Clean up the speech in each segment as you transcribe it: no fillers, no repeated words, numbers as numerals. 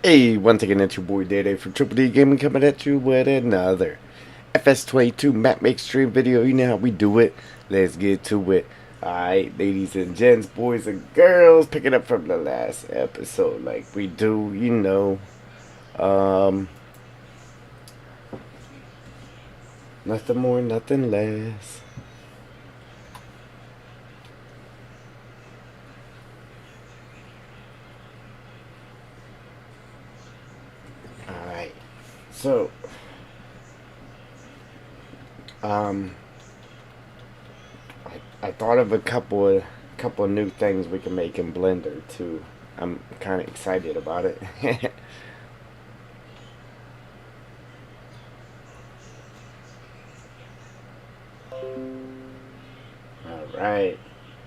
Hey, once again, it's your boy Day from Triple D Gaming coming at you with another FS22 map make stream video. You know how we do it. Let's get to it. Alright, ladies and gents, boys and girls, picking up from the last episode like we do, you know. Nothing more, nothing less. Alright, so, I thought of a couple of new things we can make in Blender too. I'm kind of excited about it. Alright,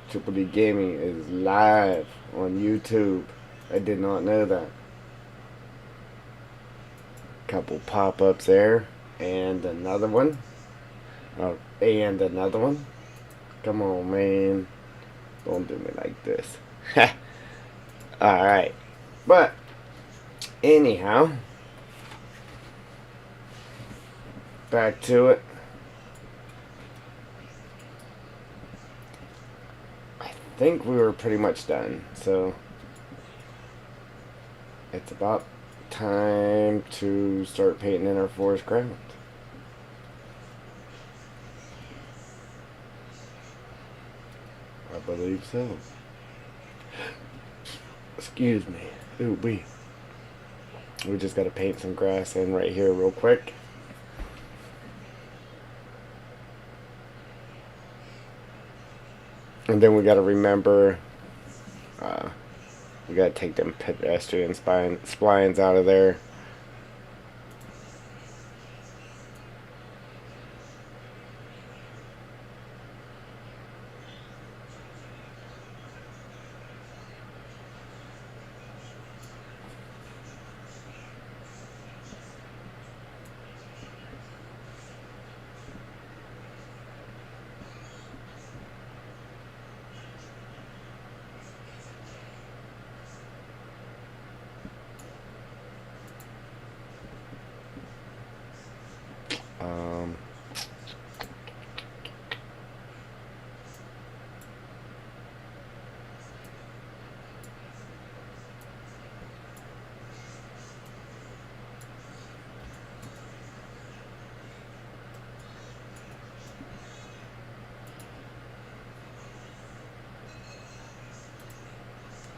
Triple D Gaming is live on YouTube. I did not know that. Couple pop-ups there, and another one. Oh, and another one. Come on, man. Don't do me like this. Alright. But, anyhow. Back to it. I think we were pretty much done. So, it's about time to start painting in our forest ground. I believe so. Excuse me. Ooh, we just gotta paint some grass in right here real quick. And then we gotta remember, we gotta take them pedestrian splines out of there.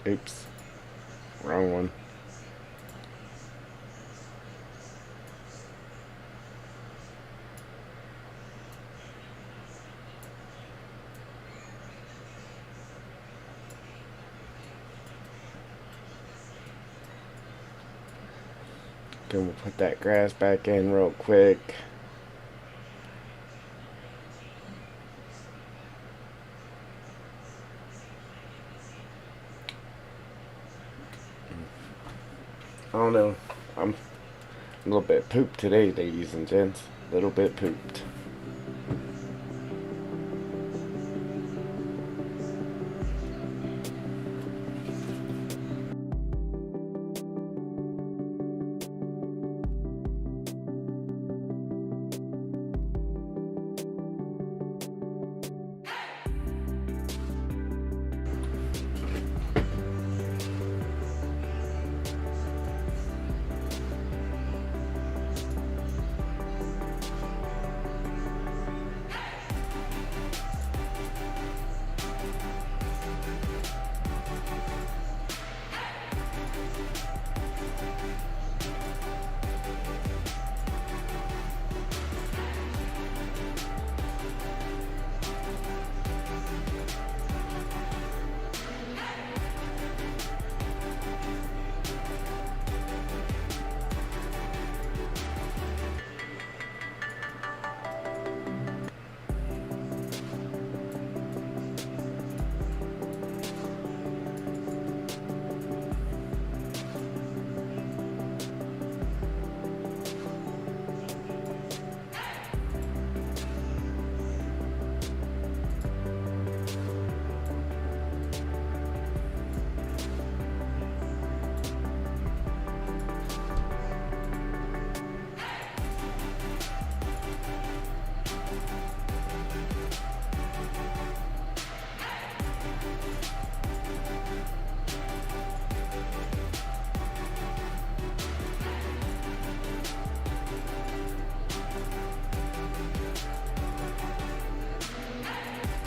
Oops. Wrong one. Then we'll put that grass back in real quick. I don't know. I'm a little bit pooped today, ladies and gents. A little bit pooped.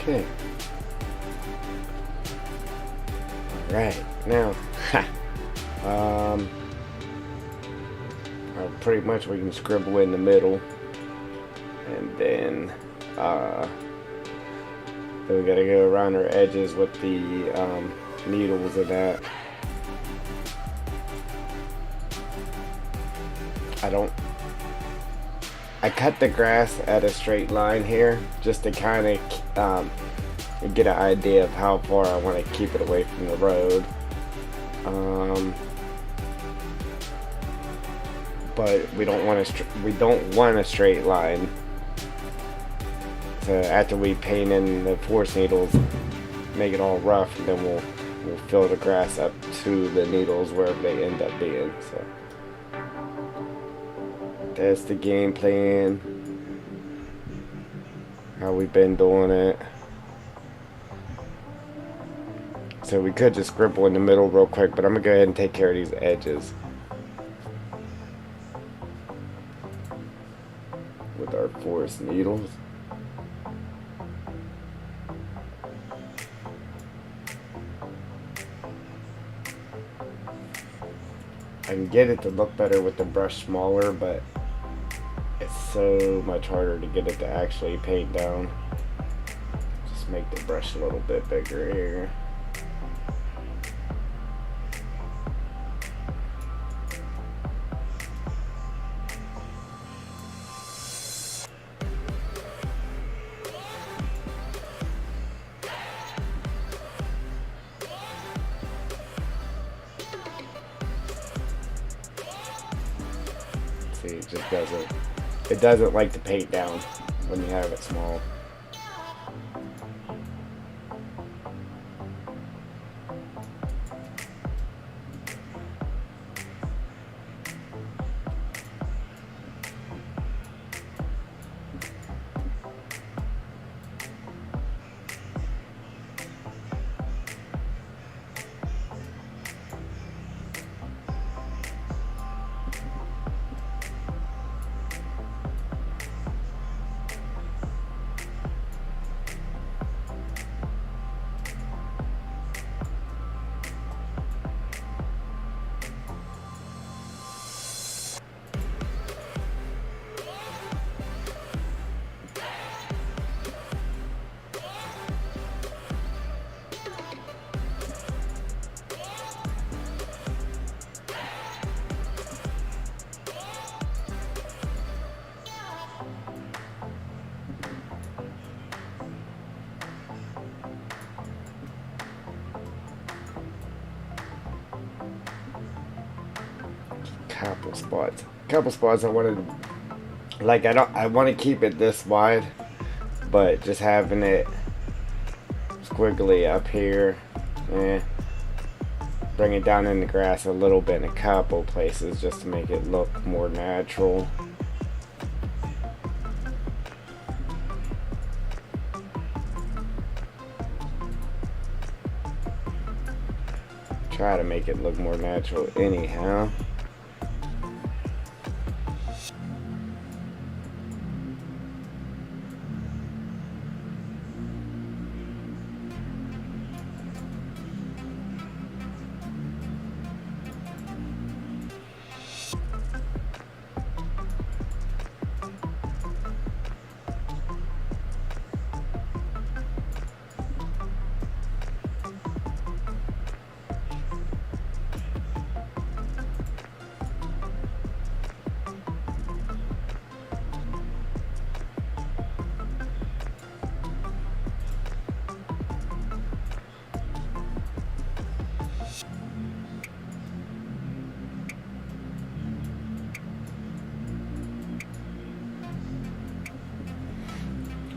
Okay. Alright, now, pretty much we can scribble in the middle, and then we gotta go around our edges with the needles and that. I cut the grass at a straight line here just to kind of get an idea of how far I want to keep it away from the road. But we don't want a straight line. So after we paint in the forest needles, make it all rough, and then we'll fill the grass up to the needles wherever they end up being. So that's the game plan. How we've been doing it. So we could just scribble in the middle real quick, but I'm gonna go ahead and take care of these edges with our forest needles. I can get it to look better with the brush smaller, but it's so much harder to get it to actually paint down. Just make the brush a little bit bigger here. See, it doesn't like to paint down when you have it small. Couple spots I wanted, like I want to keep it this wide, but just having it squiggly up here, bring it down in the grass a little bit in a couple places just to make it look more natural. Try to make it look more natural anyhow.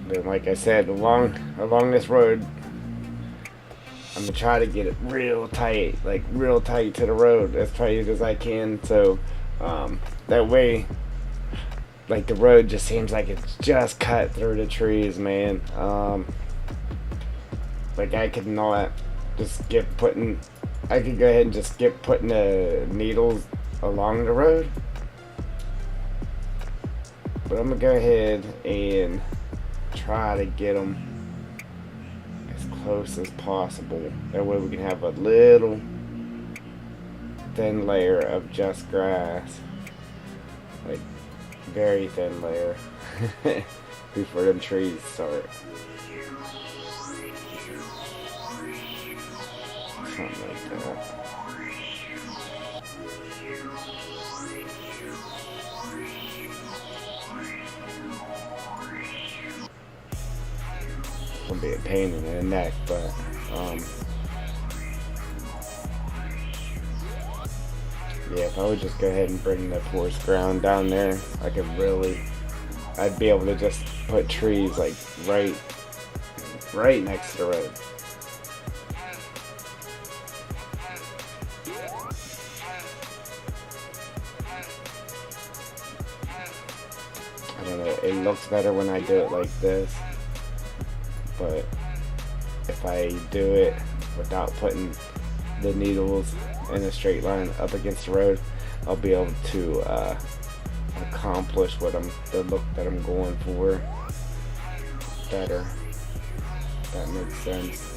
Then, like I said, along this road, I'm gonna try to get it real tight, like real tight to the road, as tight as I can. So that way, like the road just seems like it's just cut through the trees, man. Like I could not just skip putting. I could go ahead and just skip putting the needles along the road, but I'm gonna go ahead and try to get them close as possible. That way we can have a little thin layer of just grass. Like, very thin layer. Before them trees start. Something like that. Gonna be a pain in the neck, but yeah, if I would just go ahead and bring the forest ground down there, I'd be able to just put trees like right next to the road. I don't know, it looks better when I do it like this, but if I do it without putting the needles in a straight line up against the road, I'll be able to accomplish the look that I'm going for better. If that makes sense.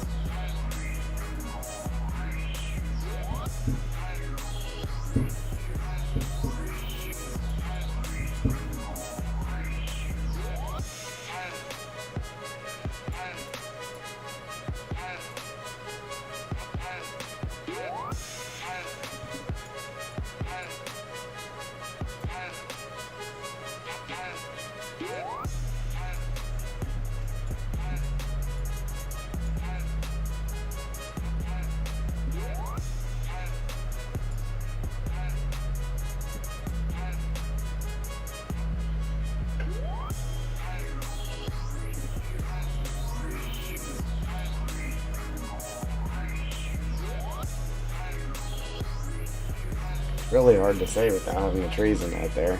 Really hard to say without having the trees in that there.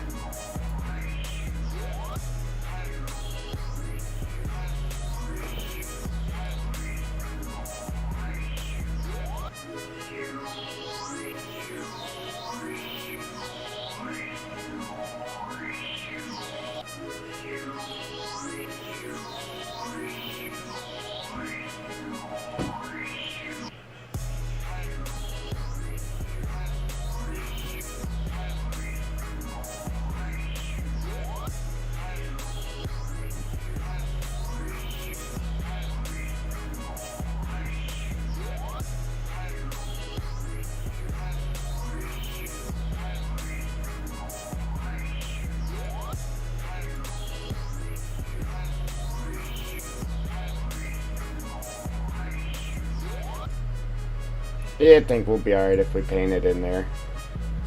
Yeah, I think we'll be alright if we paint it in there.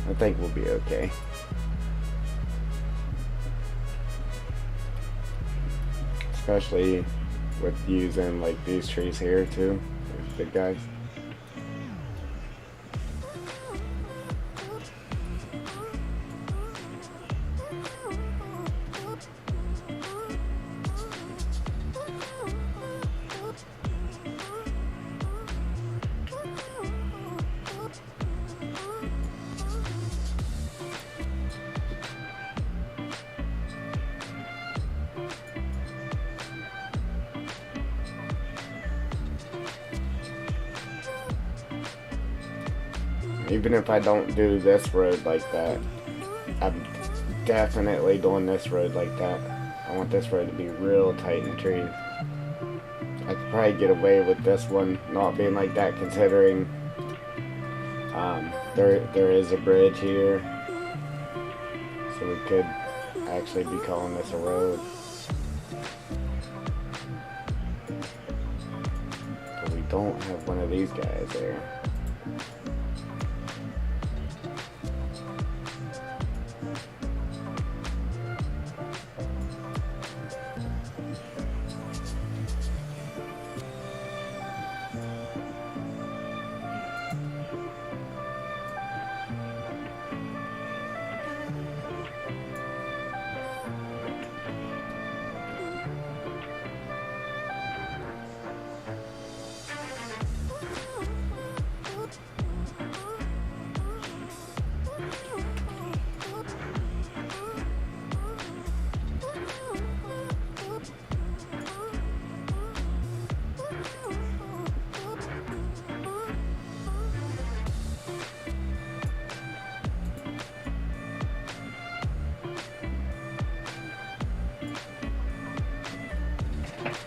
I think we'll be okay. Especially with using like these trees here too. These big guys. Even if I don't do this road like that, I'm definitely doing this road like that. I want this road to be real tight and trees. I could probably get away with this one not being like that, considering there is a bridge here, so we could actually be calling this a road. But we don't have one of these guys there.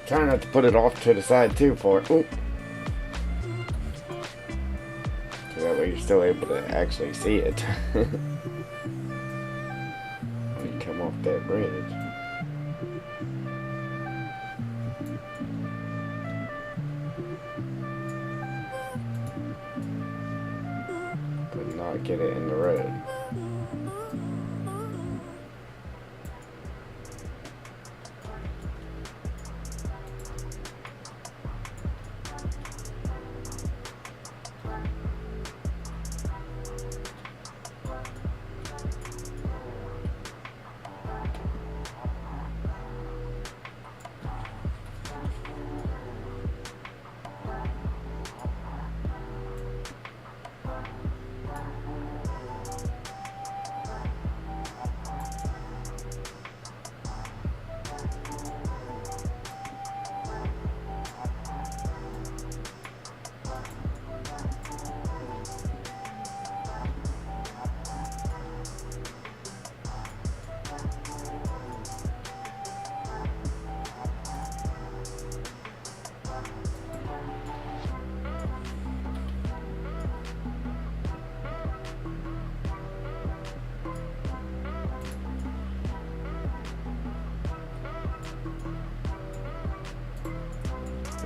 Try not to put it off to the side too far. Ooh. So that way you're still able to actually see it. When you come off that bridge. But not get it in the road.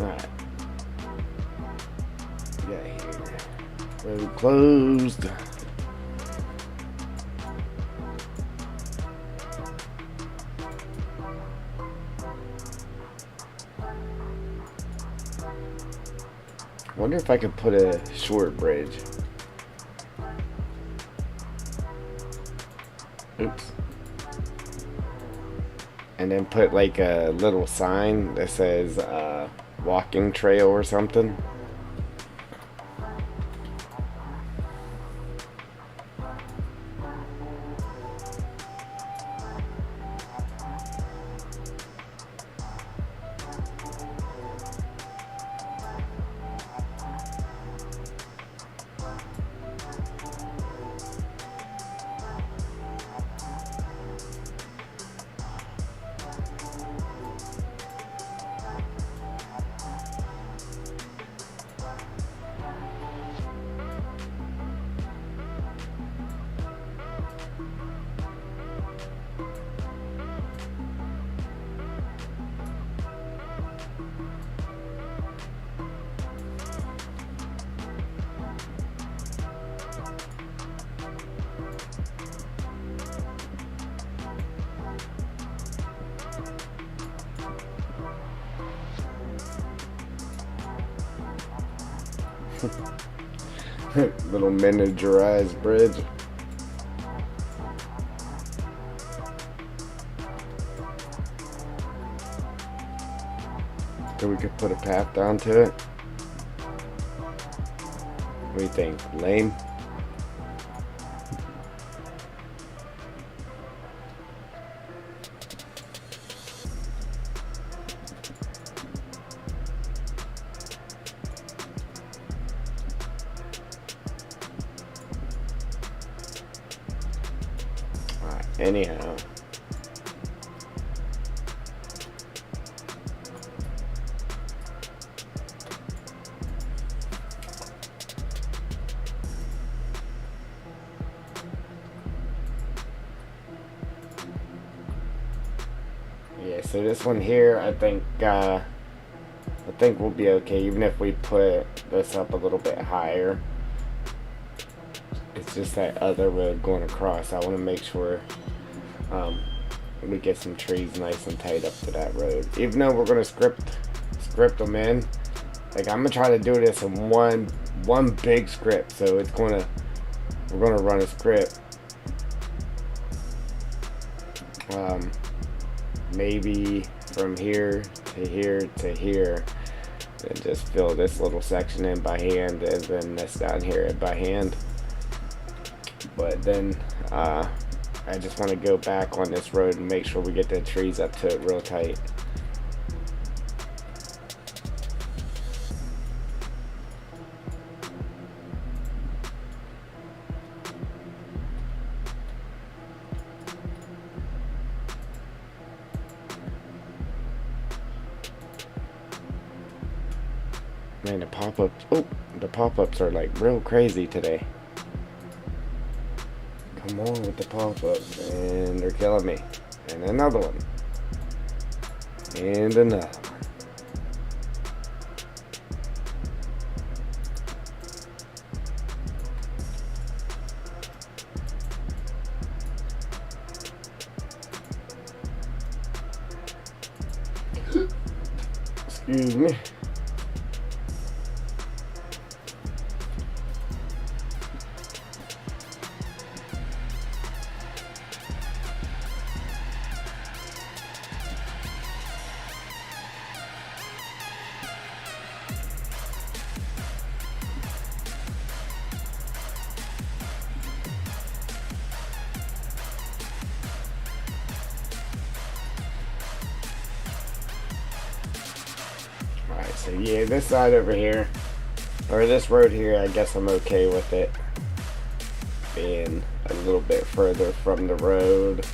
Alright. Yeah, here. Road closed. Wonder if I could put a short bridge. Oops. And then put like a little sign that says walking trail or something. Little miniaturized bridge. So we could put a path down to it. What do you think? Lame? Anyhow. Yeah, so this one here, I think we'll be okay, even if we put this up a little bit higher. It's just that other road going across. I want to make sure we get some trees nice and tight up to that road. Even though we're gonna script them in, like I'm gonna try to do this in one big script. So we're gonna run a script. Maybe from here to here to here, and just fill this little section in by hand, and then this down here by hand. But then I just want to go back on this road and make sure we get the trees up to it real tight. Man, the pop-ups. Oh, the pop-ups are like real crazy today. Come on with the pop-ups, and they're killing me. And another one. And another one. Excuse me. Alright, so yeah, this side over here, or this road here, I guess I'm okay with it being a little bit further from the road.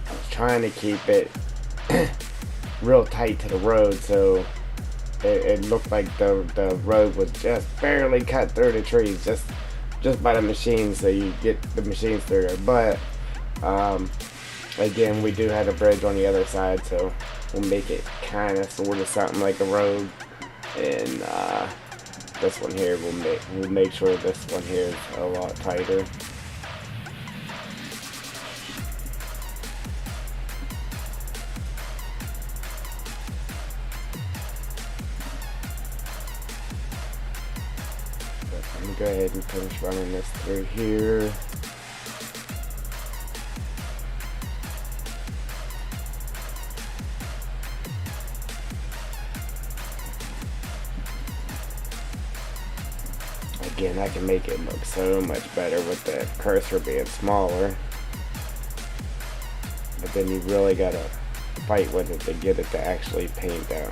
I was trying to keep it real tight to the road, so it looked like the road was just barely cut through the trees, just by the machine, so you get the machines through there. But again, we do have a bridge on the other side, so we'll make it kind of sort of something like a road. And this one here, we'll make sure this one here is a lot tighter. I'm gonna go ahead and finish running this through here. Again, I can make it look so much better with the cursor being smaller. But then you really gotta fight with it to get it to actually paint down.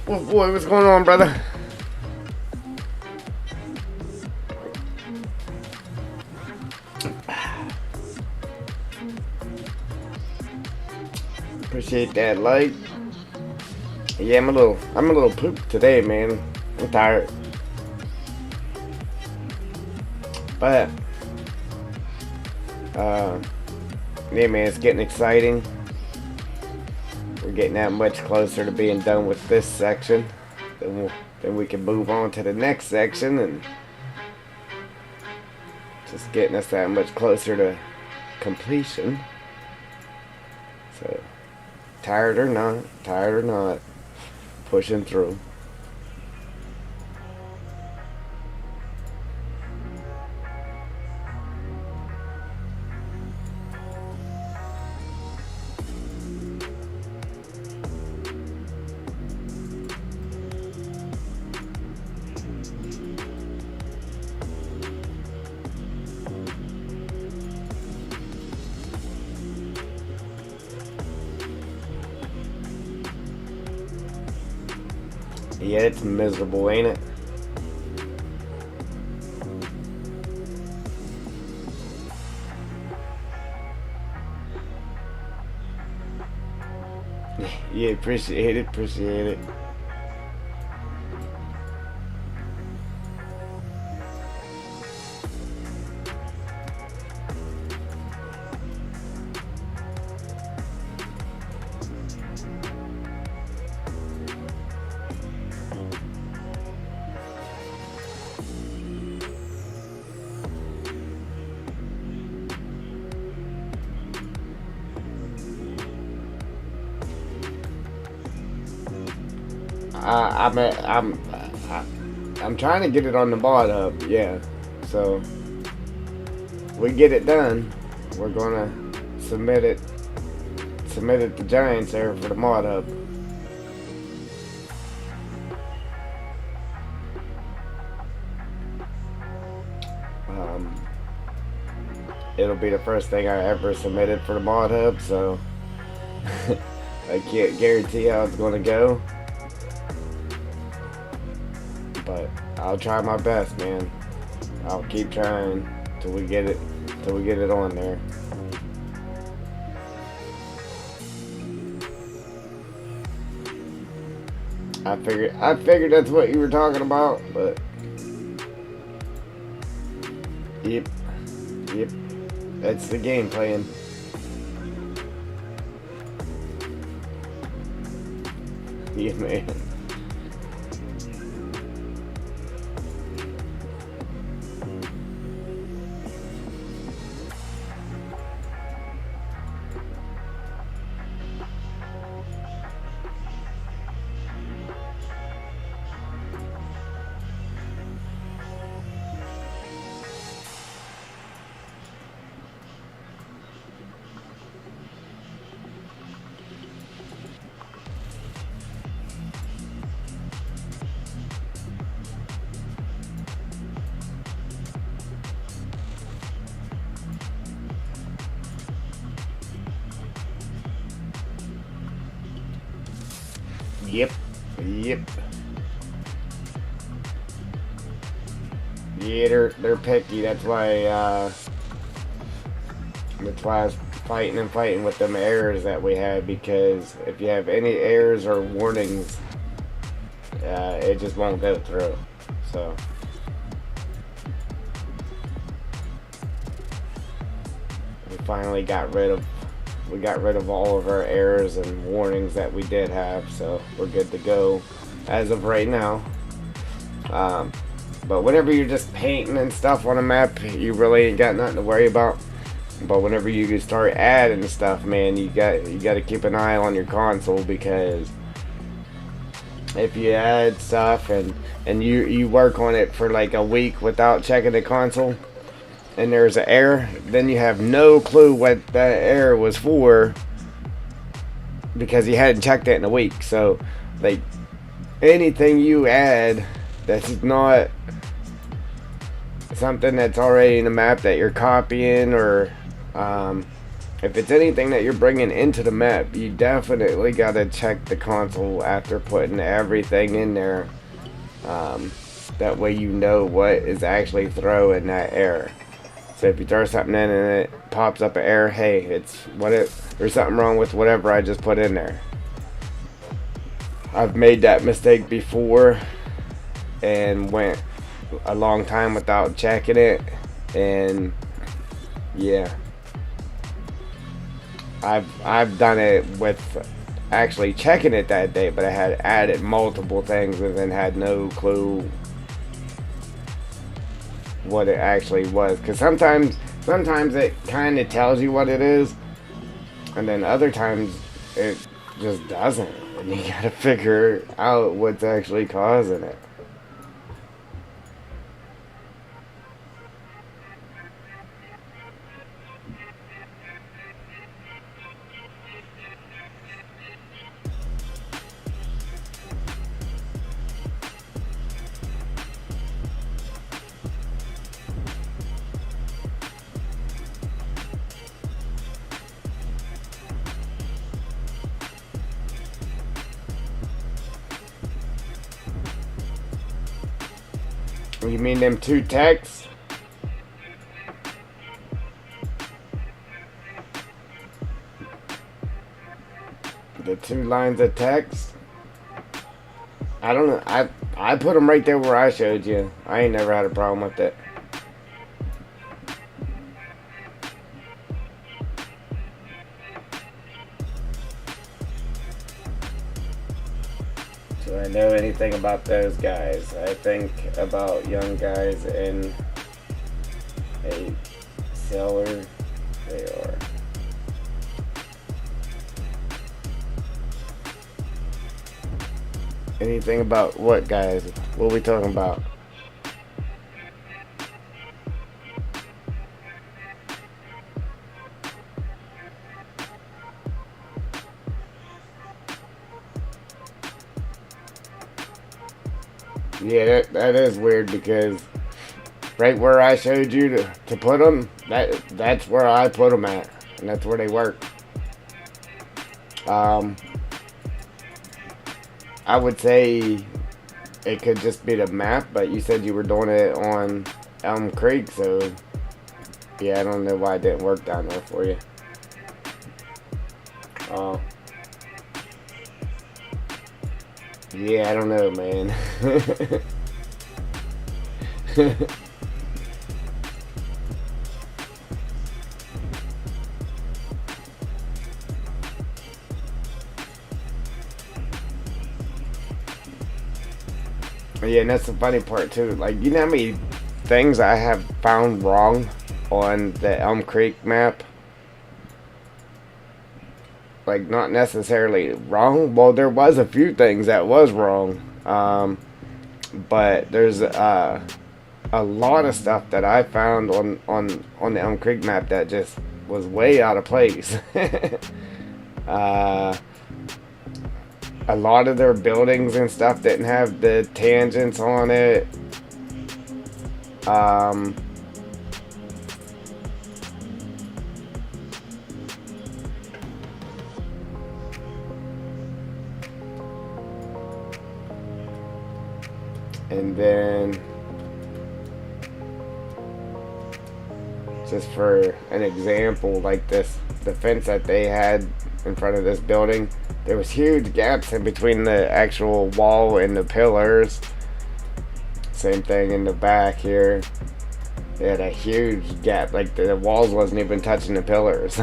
Oh boy, what's going on, brother? Appreciate that like. Yeah, I'm a little pooped today, man. I'm tired. But yeah, man, it's getting exciting. We're getting that much closer to being done with this section. Then we can move on to the next section, and just getting us that much closer to completion. So, tired or not, pushing through. Yeah, it's miserable, ain't it? Yeah, appreciate it. I'm I'm trying to get it on the mod hub, yeah. So we get it done. We're gonna submit it to Giants there for the mod hub. It'll be the first thing I ever submitted for the mod hub, so I can't guarantee how it's gonna go. But I'll try my best, man. I'll keep trying till we get it on there. I figured that's what you were talking about, but yep. That's the game plan. Yeah, man. Yep. Yeah, they're picky. That's why I was fighting with them errors that we had, because if you have any errors or warnings, it just won't go through. So we finally got rid of all of our errors and warnings that we did have, so we're good to go as of right now. But whenever you're just painting and stuff on a map, you really ain't got nothing to worry about. But whenever you start adding stuff, man, you got to keep an eye on your console, because if you add stuff and you work on it for like a week without checking the console, and there's an error, then you have no clue what that error was for, because you hadn't checked it in a week. So like anything you add that's not something that's already in the map that you're copying, or if it's anything that you're bringing into the map, you definitely got to check the console after putting everything in there. That way you know what is actually throwing that error. So if you throw something in and it pops up an error, hey, there's something wrong with whatever I just put in there. I've made that mistake before and went a long time without checking it, And yeah, I've done it with actually checking it that day, but I had added multiple things and then had no clue what it actually was. Because sometimes it kind of tells you what it is, and then other times it just doesn't, and you gotta figure out what's actually causing it. You mean them two texts? The two lines of text? I don't know. I put them right there where I showed you. I ain't never had a problem with it. Do I know anything about those guys? I think about young guys in a sailor. They are. Anything about what, guys? What are we talking about? Yeah, that is weird because right where I showed you to put them, that's where I put them at, and that's where they work. Um, I would say it could just be the map, but you said you were doing it on Elm Creek, so yeah, I don't know why it didn't work down there for you. Uh, yeah, I don't know, man. Yeah, and that's the funny part too. Like, you know how many things I have found wrong on the Elm Creek map? Like, not necessarily wrong. Well, there was a few things that was wrong. But there's a lot of stuff that I found on the Elm Creek map that just was way out of place. uh, a lot of their buildings and stuff didn't have the tangents on it. Um, and then, just for an example, like the fence that they had in front of this building, there was huge gaps in between the actual wall and the pillars. Same thing in the back here. They had a huge gap, like the walls wasn't even touching the pillars.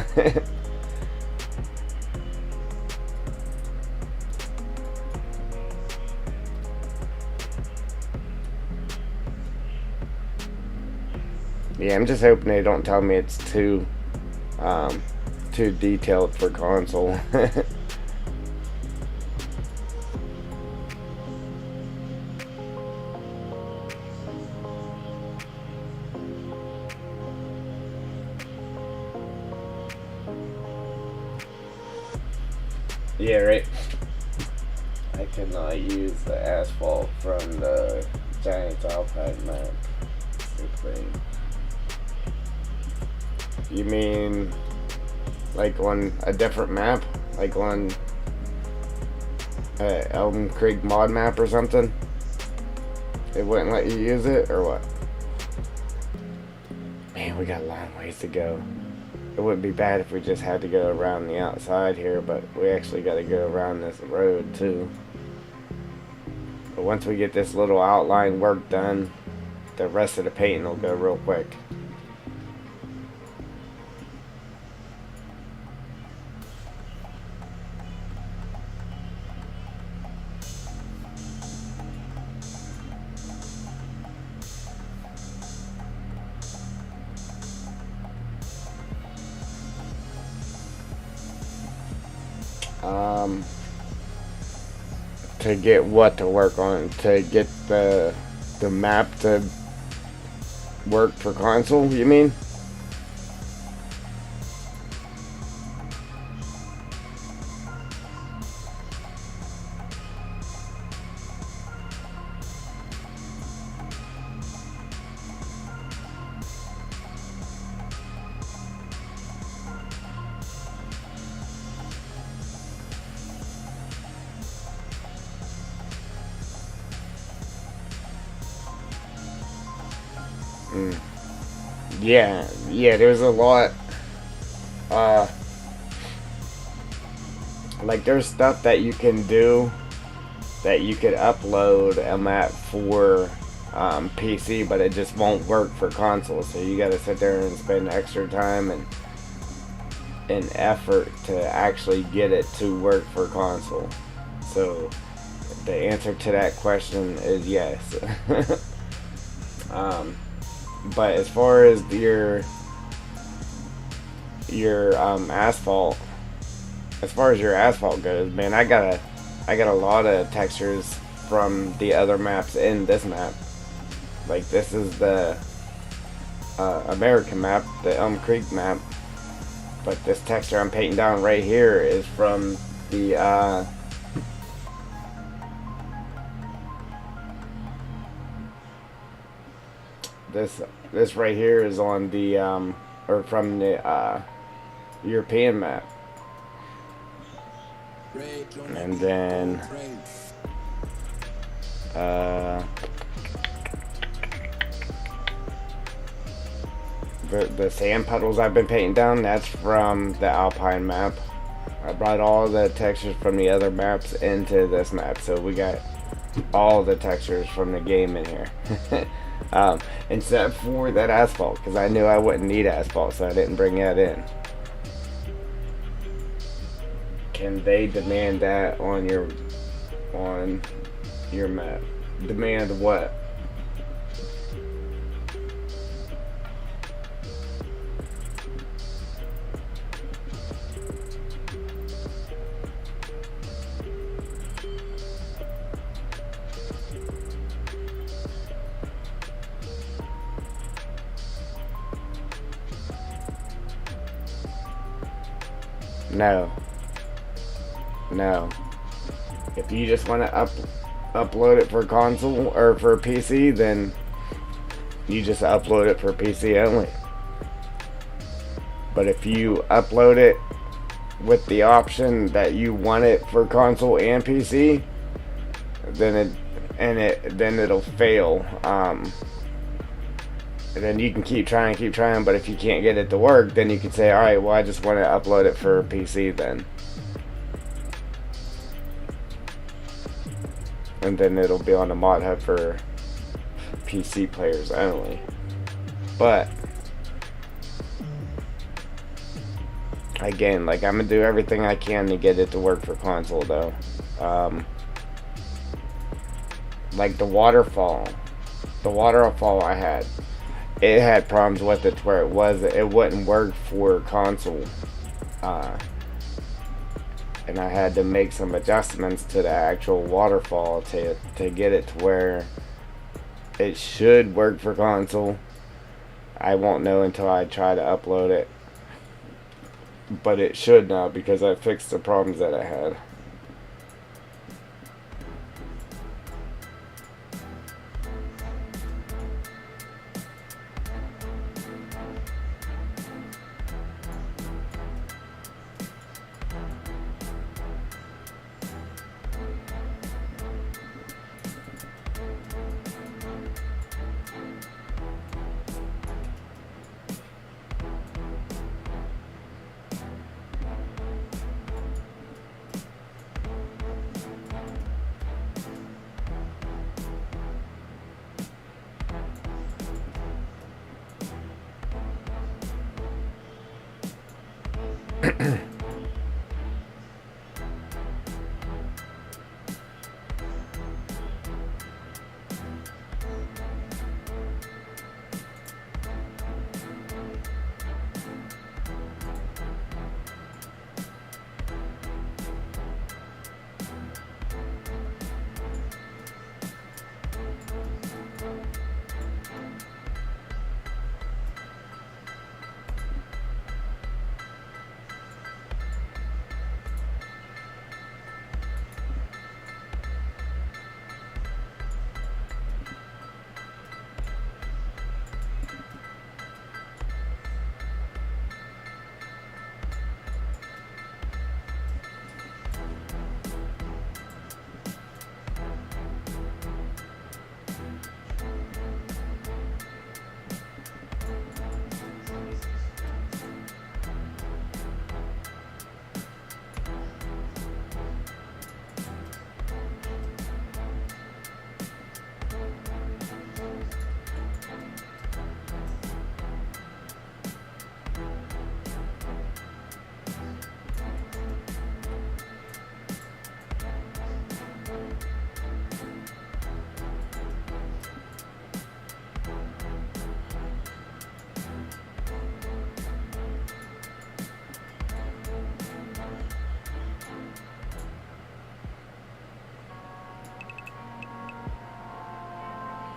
Yeah, I'm just hoping they don't tell me it's too detailed for console. Yeah, right. I cannot use the asphalt from the Giants Alpine map. Thing. You mean like on a different map? Like on Elm Creek mod map or something? It wouldn't let you use it, or what? Man, we got a long ways to go. It wouldn't be bad if we just had to go around the outside here, but we actually got to go around this road too. But once we get this little outline work done, the rest of the painting will go real quick. to get what to work on, to get the map to work for console, you mean? Yeah, there's a lot. Uh, like there's stuff that you can do that you could upload a map for PC, but it just won't work for console. So you got to sit there and spend extra time and effort to actually get it to work for console. So the answer to that question is yes. But as far as your asphalt, as far as your asphalt goes, man, I got a lot of textures from the other maps in this map. Like this is the American map, the Elm Creek map, but this texture I'm painting down right here is from the this right here is on the or from the European map. And then the sand puddles I've been painting down, that's from the Alpine map. I brought all the textures from the other maps into this map, so we got all the textures from the game in here. Except for that asphalt, because I knew I wouldn't need asphalt, so I didn't bring that in. Can they demand that on your map? Demand what? No. If you just want to upload it for console or for PC, then you just upload it for PC only. But if you upload it with the option that you want it for console and PC, then it'll fail. And then you can keep trying, but if you can't get it to work, then you can say, alright, well, I just want to upload it for PC then. And then it'll be on the mod hub for PC players only. But again, like, I'm gonna do everything I can to get it to work for console though. Like the waterfall I had, it had problems with it where it wouldn't work for console. And I had to make some adjustments to the actual waterfall to get it to where it should work for console. I won't know until I try to upload it, but it should now because I fixed the problems that I had.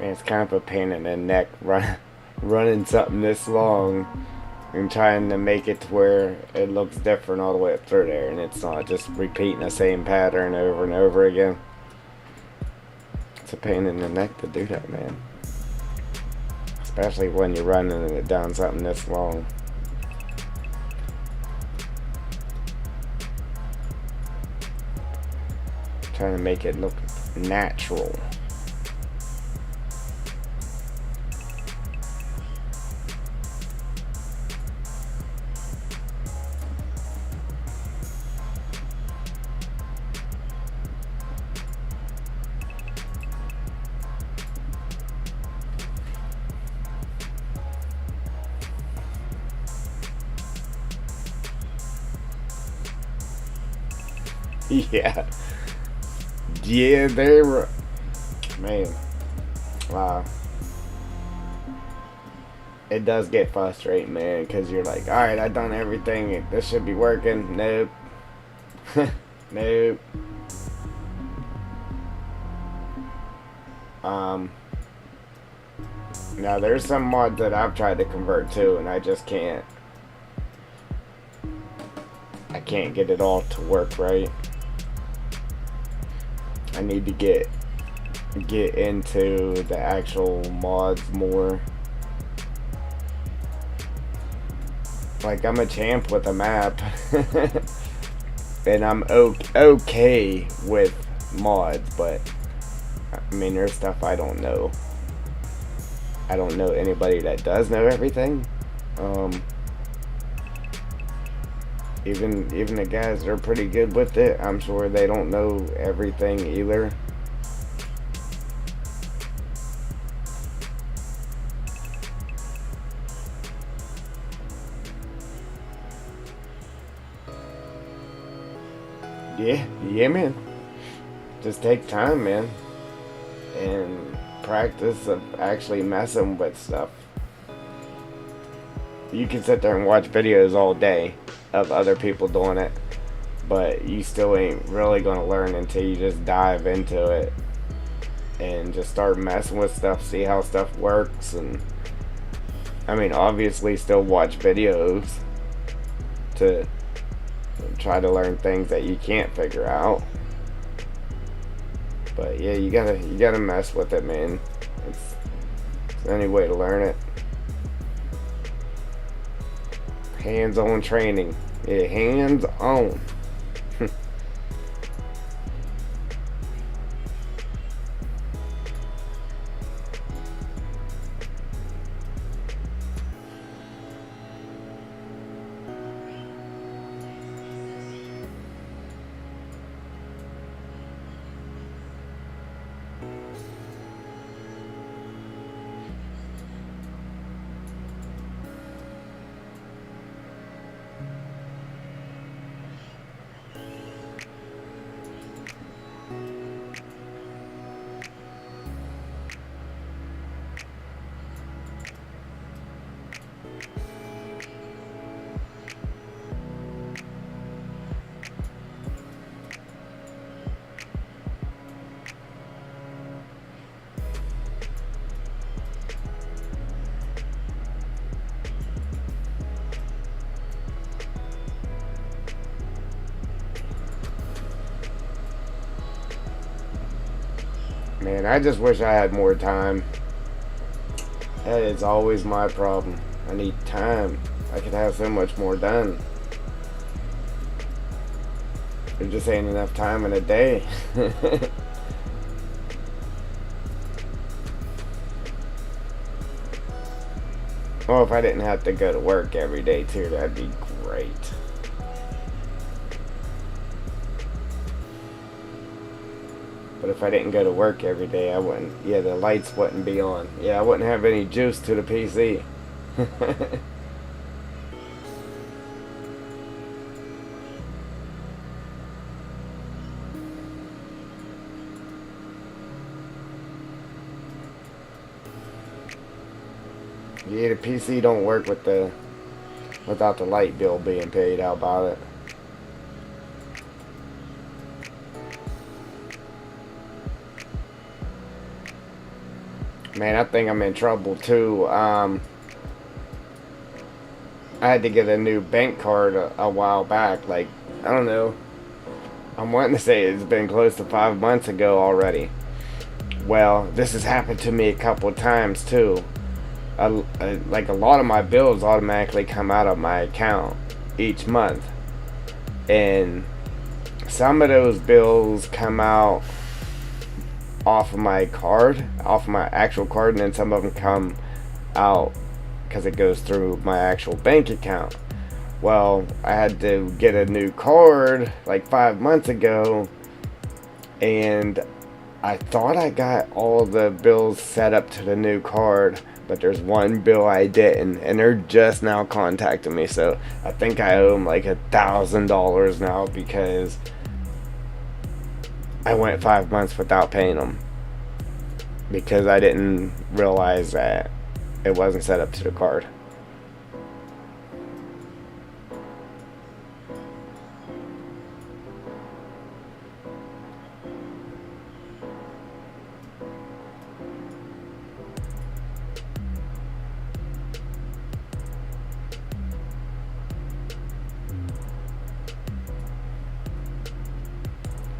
Man, it's kind of a pain in the neck running something this long and trying to make it to where it looks different all the way up through there, and it's not just repeating the same pattern over and over again. It's a pain in the neck to do that, man. Especially when you're running it down something this long. Trying to make it look natural. Yeah. Yeah, they were. Man. Wow. It does get frustrating, man, because you're like, alright, I've done everything. This should be working. Nope. Nope. Now, there's some mods that I've tried to convert to, and I just can't. I can't get it all to work right. I need to get into the actual mods more. Like, I'm a champ with a map. And I'm okay with mods, but I mean, there's stuff I don't know. I don't know anybody that does know everything. Even the guys that are pretty good with it, I'm sure they don't know everything either. Yeah, man. Just take time, man, and practice of actually messing with stuff. You can sit there and watch videos all day of other people doing it, but you still ain't really gonna learn until you just dive into it and just start messing with stuff, see how stuff works. And I mean, obviously still watch videos to try to learn things that you can't figure out. But yeah, you gotta mess with it, man. It's the only way to learn it. Hands-on training. Yeah, hands-on. Man, I just wish I had more time. That is always my problem. I need time. I could have so much more done. There just ain't enough time in a day. Well, if I didn't have to go to work every day too, that'd be great. But if I didn't go to work every day, I wouldn't. Yeah, the lights wouldn't be on. Yeah, I wouldn't have any juice to the PC. Yeah, the PC don't work without the light bill being paid. How about it? Man, I think I'm in trouble too. I had to get a new bank card a while back. Like, I don't know. I'm wanting to say it's been close to 5 months ago already. Well, this has happened to me a couple of times too. Like a lot of my bills automatically come out of my account each month, and some of those bills come out off of my card, off of my actual card, and then some of them come out because it goes through my actual bank account. Well, I had to get a new card like 5 months ago, and I thought I got all the bills set up to the new card, but there's one bill I didn't, and they're just now contacting me. So I think I owe them like $1,000 now because I went 5 months without paying them because I didn't realize that it wasn't set up to the card.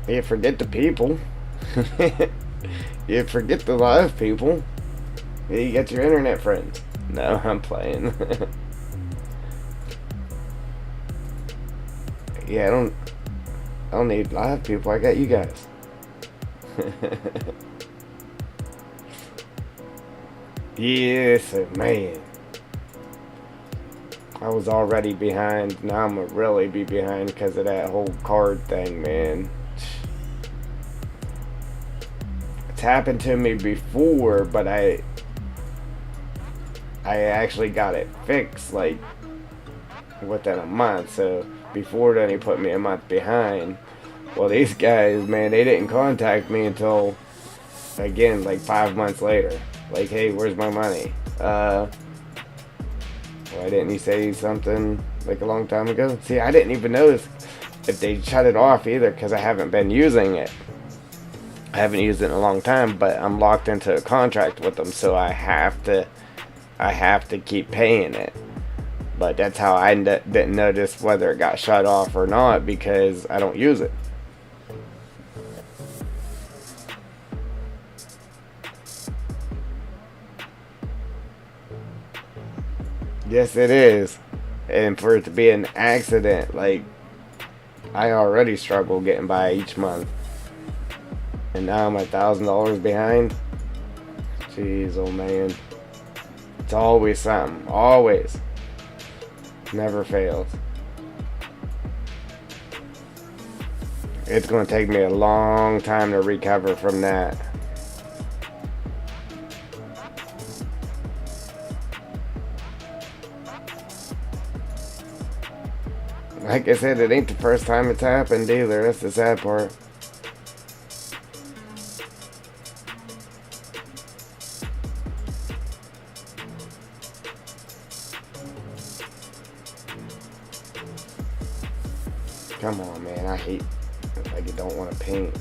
You forget the people. You forget the live people. You get your internet friends. No, I'm playing. Yeah, I don't need live people. I got you guys. Yes, man. I was already behind. Now I'm gonna really be behind because of that whole card thing, man. It's happened to me before, but I actually got it fixed like within a month. So before then, he put me a month behind. Well, these guys, man, they didn't contact me until again like 5 months later. Like, hey, where's my money? Why didn't he say something like a long time ago? See, I didn't even notice if they shut it off either because I haven't been using it. I haven't used it in a long time, but I'm locked into a contract with them, so I have to keep paying it. But that's how I didn't notice whether it got shut off or not because I don't use it. Yes, it is. And for it to be an accident, like, I already struggle getting by each month. And now I'm $1,000 behind. Jeez, oh man. It's always something. Always. Never fails. It's going to take me a long time to recover from that. Like I said, it ain't the first time it's happened either. That's the sad part. Come on, man. I hate like you don't want to paint.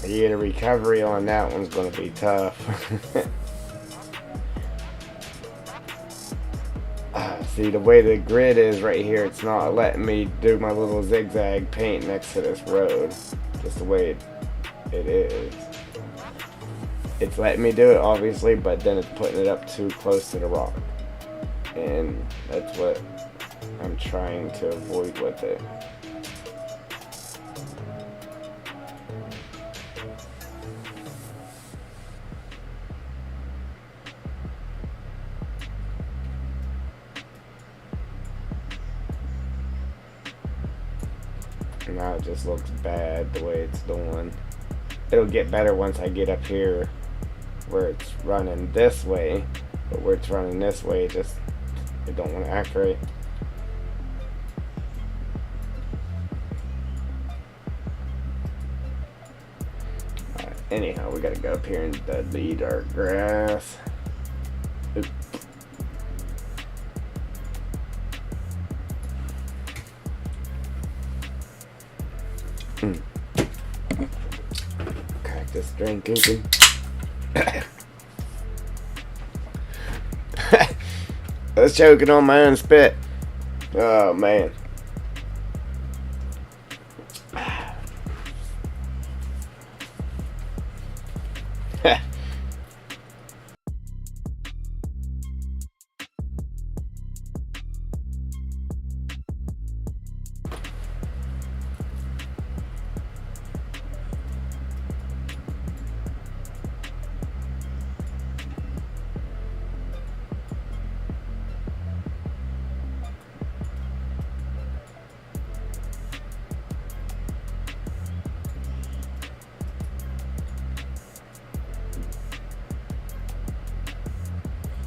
Yeah, the recovery on that one's going to be tough. See, the way the grid is right here, it's not letting me do my little zigzag paint next to this road. Just the way it is. It's letting me do it, obviously, but then it's putting it up too close to the rock. And that's what I'm trying to avoid with it. Now it just looks bad the way it's doing. It'll get better once I get up here where it's running this way, but where it's running this way, it don't want to act right. Alright, anyhow, we gotta go up here and delete our grass. Oops. Crack this drink open. I was choking on my own spit. Oh man.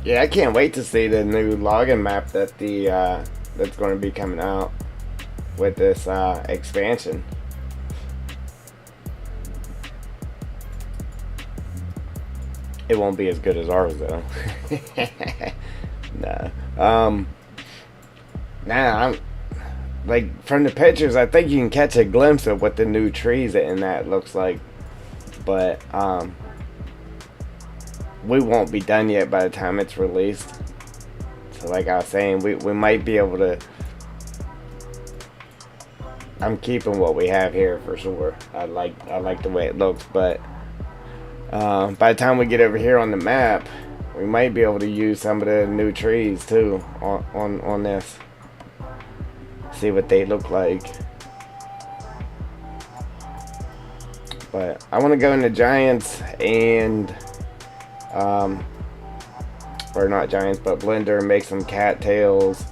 Yeah, I can't wait to see the new logging map that that's going to be coming out with this expansion. It won't be as good as ours though. No. I'm like from the pictures. I think you can catch a glimpse of what the new trees in that looks like, but we won't be done yet by the time it's released. So like I was saying, we might be able to. I'm keeping what we have here for sure. I like the way it looks, but by the time we get over here on the map, we might be able to use some of the new trees too on this. See what they look like. But I want to go into Giants and or not Giants, but Blender, make some cattails,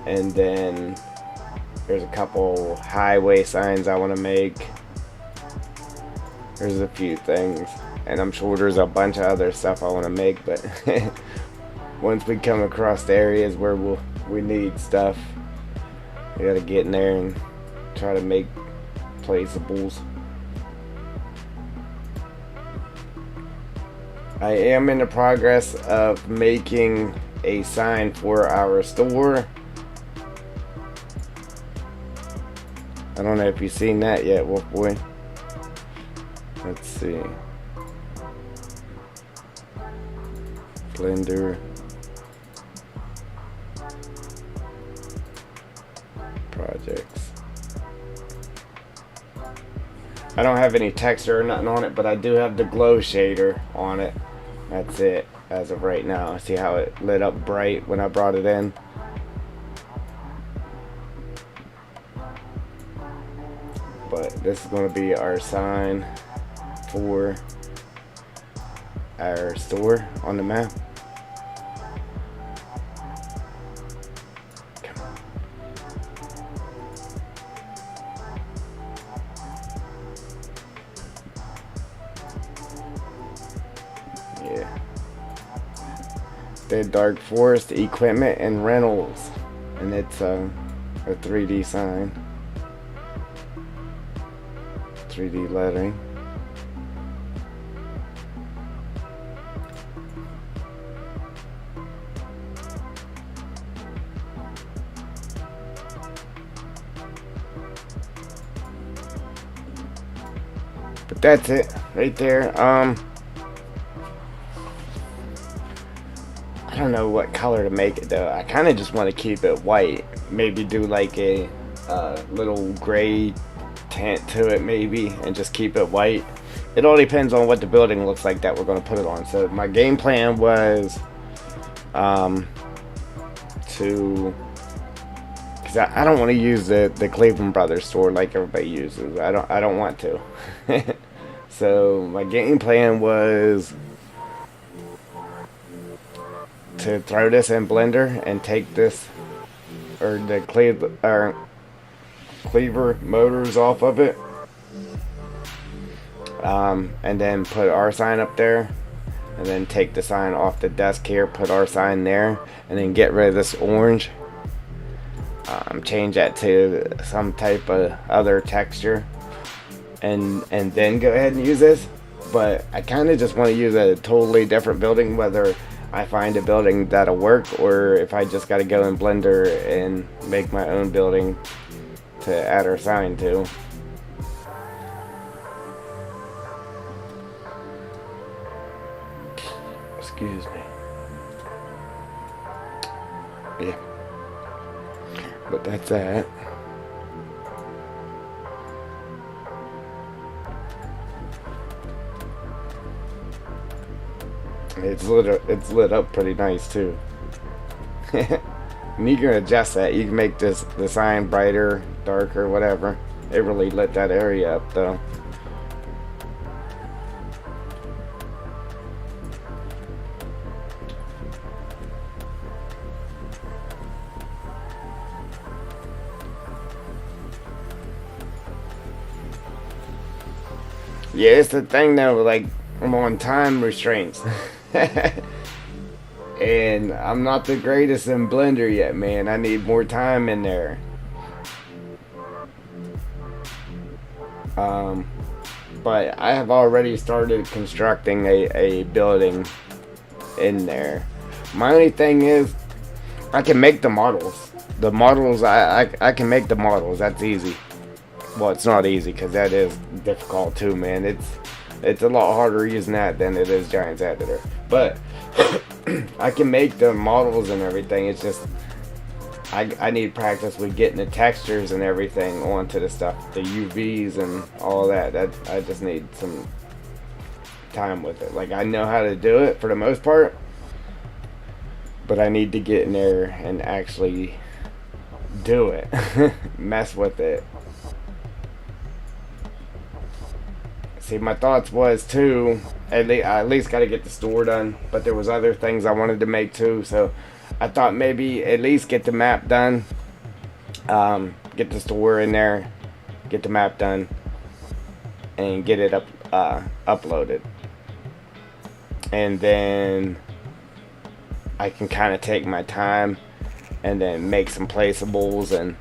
and then there's a couple highway signs I want to make. There's a few things, and I'm sure there's a bunch of other stuff I want to make, but once we come across the areas where we need stuff, we gotta get in there and try to make placeables. I am in the progress of making a sign for our store. I don't know if you've seen that yet, Wolf Boy. Let's see. Blender. Projects. I don't have any texture or nothing on it, but I do have the glow shader on it. That's it as of right now. See how it lit up bright when I brought it in? But this is going to be our sign for our store on the map. Yeah. The Dark Forest Equipment and Rentals, and it's a 3D sign, 3D lettering. But that's it right there. I don't know what color to make it though. I kind of just want to keep it white. Maybe do like a little gray tint to it maybe, and just keep it white. It all depends on what the building looks like that we're going to put it on. So my game plan was to, because I don't want to use the Cleveland Brothers store like everybody uses. I don't want to. So my game plan was to throw this in Blender and take this, or the Cleveland, or cleaver motors off of it. And then put our sign up there, and then take the sign off the desk here, put our sign there, and then get rid of this orange. Change that to some type of other texture, and then go ahead and use this. But I kind of just want to use a totally different building, whether I find a building that'll work or if I just got to go in Blender and make my own building to add our sign to. Excuse me. Yeah. But that's that. It's lit up pretty nice too. And you can adjust that. You can make the sign brighter, darker, whatever. It really lit that area up though. Yeah, it's the thing though, like, I'm on time restraints. And I'm not the greatest in Blender yet, man. I need more time in there. But I have already started constructing a building in there. My only thing is, I can make the models. The models, I can make the models. That's easy. Well, it's not easy because that is difficult too, man. It's a lot harder using that than it is Giants Editor. But I can make the models and everything. It's just I need practice with getting the textures and everything onto the stuff, the UVs and all that. I just need some time with it. Like, I know how to do it for the most part, but I need to get in there and actually do it. Mess with it. See, my thoughts was too, I at least got to get the store done, but there was other things I wanted to make too, so I thought maybe at least get the map done, get the store in there, get the map done, and get it uploaded. And then I can kind of take my time and then make some placeables and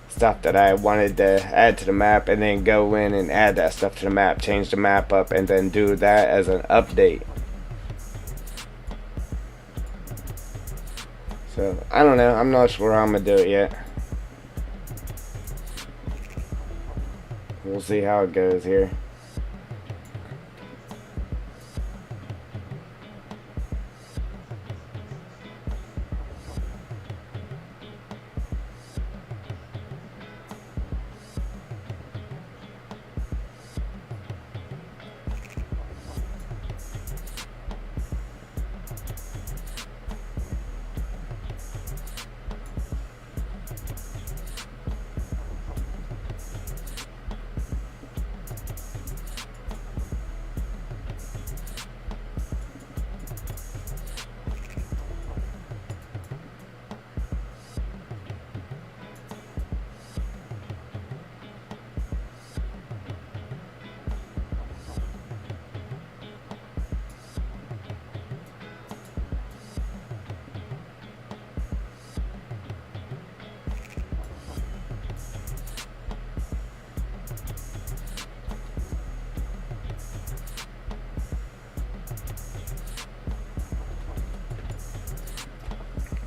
stuff that I wanted to add to the map, and then go in and add that stuff to the map, change the map up, and then do that as an update. So I don't know, I'm not sure how I'm gonna do it yet. We'll see how it goes here.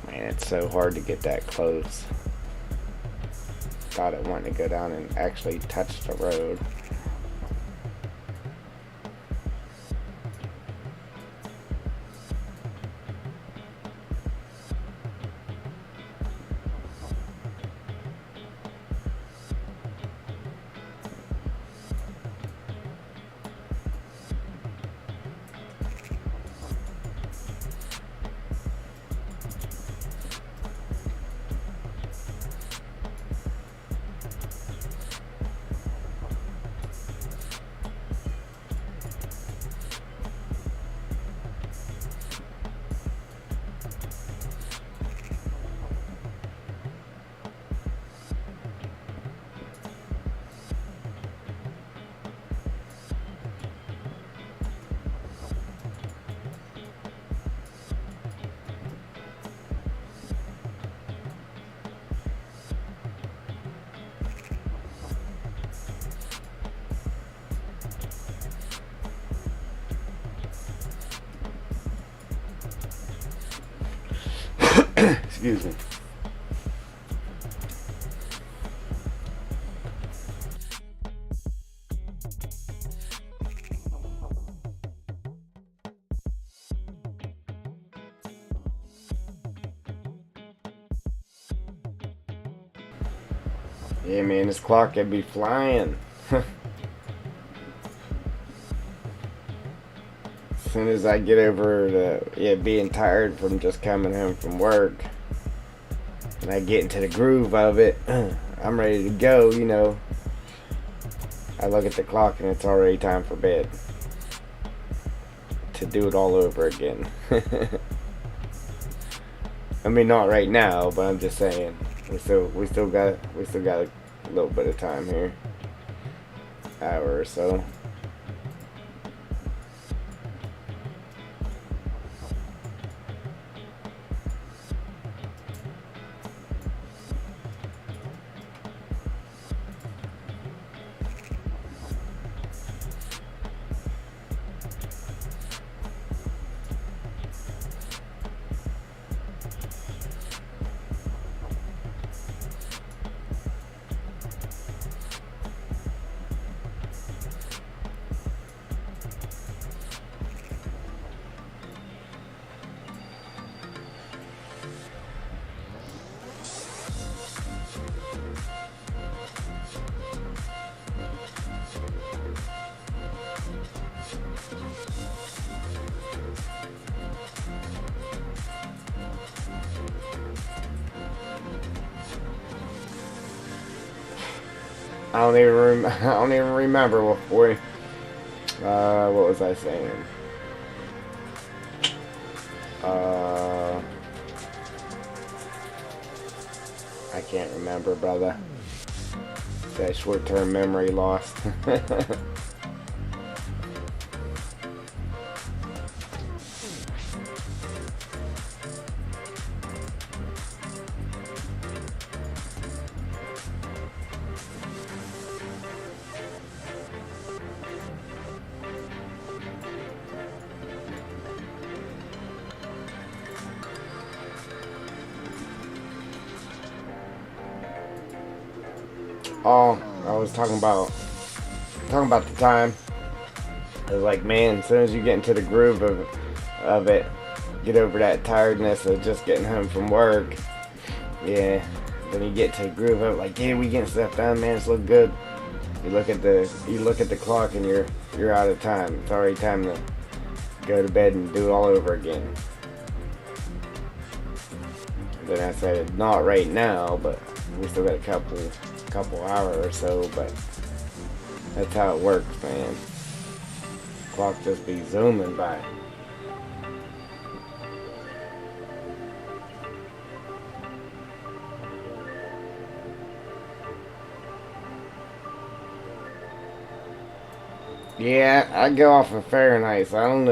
Man, it's so hard to get that close. Thought I wanted to go down and actually touch the road. Excuse me. Yeah, man, this clock could be flying. As soon as I get over to being tired from just coming home from work, and I get into the groove of it, I'm ready to go, you know. I look at the clock and it's already time for bed. To do it all over again. I mean, not right now, but I'm just saying. We still got a little bit of time here. Hour or so. I don't even remember what was I saying? I can't remember, brother. That short-term memory loss. Oh, I was talking about the time. It was like, man, as soon as you get into the groove of it, get over that tiredness of just getting home from work. Yeah, then you get to the groove of it, like, yeah, we getting stuff done, man. It's looking good. You look at the clock and you're out of time. It's already time to go to bed and do it all over again. And then I said, not right now, but we still got a couple hours or so, but that's how it works, man. Clock just be zooming by. Yeah, I go off of Fahrenheit, so I don't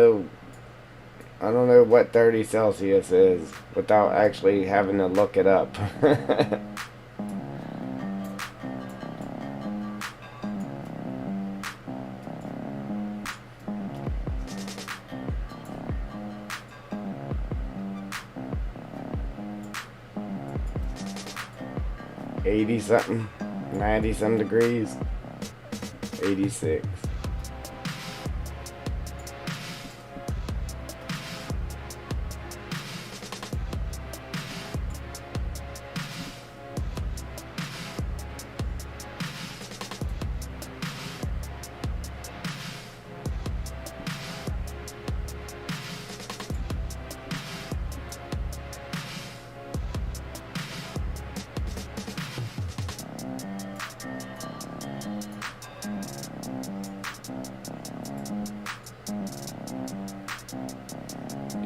know what 30 Celsius is without actually having to look it up. 80 something, 90 some degrees, 86.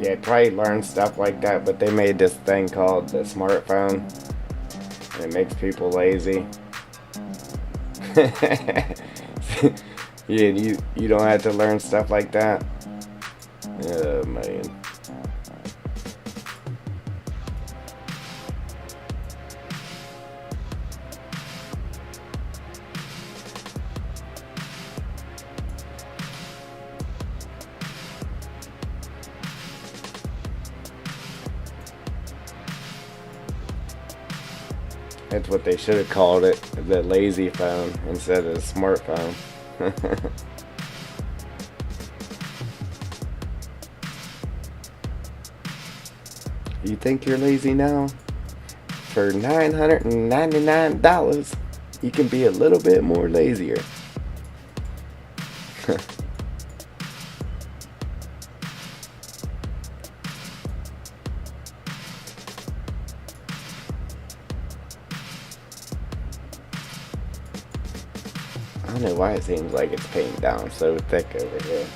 Yeah, probably learn stuff like that, but they made this thing called the smartphone, and it makes people lazy. Yeah, you don't have to learn stuff like that. Oh man. That's what they should have called it, the lazy phone instead of the smartphone. You think you're lazy now? For $999, you can be a little bit more lazier. I don't know why it seems like it's painting down so thick over here.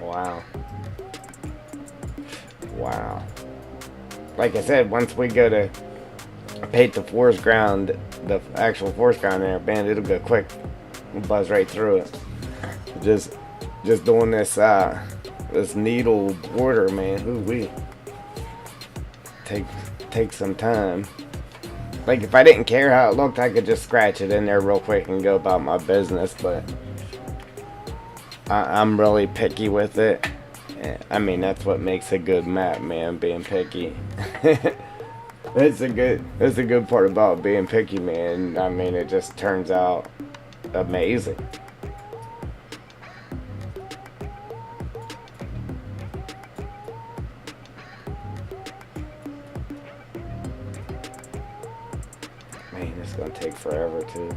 Wow. Wow. Like I said, once we go to paint the forest ground, the actual forest ground there, man, it'll go quick. We'll buzz right through it. Just doing this this needle border, man. Ooh wee. Take some time. Like if I didn't care how it looked, I could just scratch it in there real quick and go about my business, but I'm really picky with it. I mean, that's what makes a good map, man, being picky. That's a good part about being picky, man. I mean, it just turns out amazing. Man, it's gonna take forever too.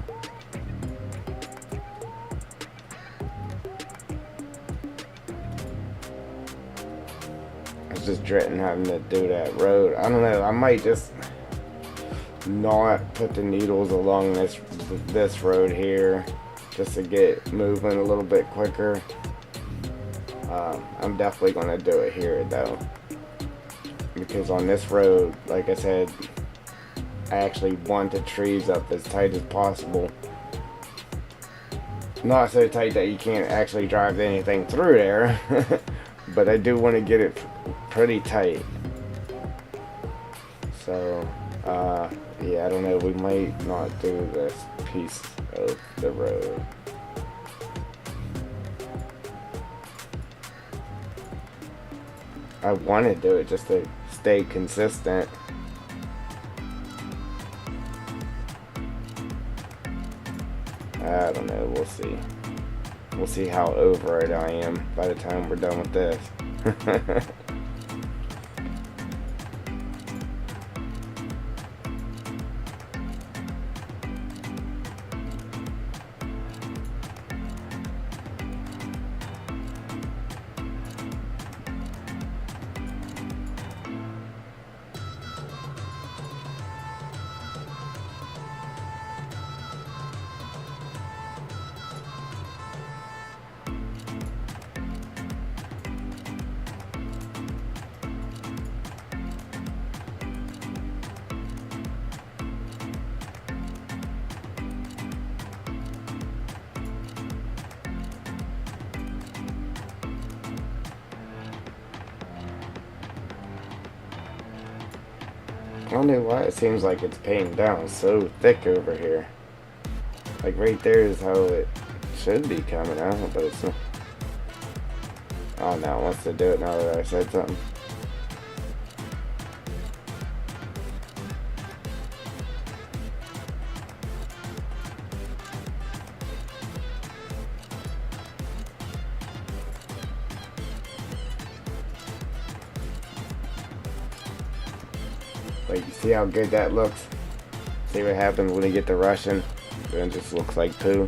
Just dreading having to do that road. I don't know, I might just not put the needles along this road here just to get moving a little bit quicker. I'm definitely gonna do it here though, because on this road, like I said, I actually want the trees up as tight as possible. Not so tight that you can't actually drive anything through there. But I do want to get it pretty tight. So, yeah, I don't know. We might not do this piece of the road. I want to do it just to stay consistent. I don't know. We'll see. We'll see how over it I am by the time we're done with this. I don't know why it seems like it's painting down so thick over here. Like right there is how it should be coming out, but it's not. Oh, now it wants to do it now that I said something. Like, you see how good that looks? See what happens when you get to rushing? Then it just looks like poo.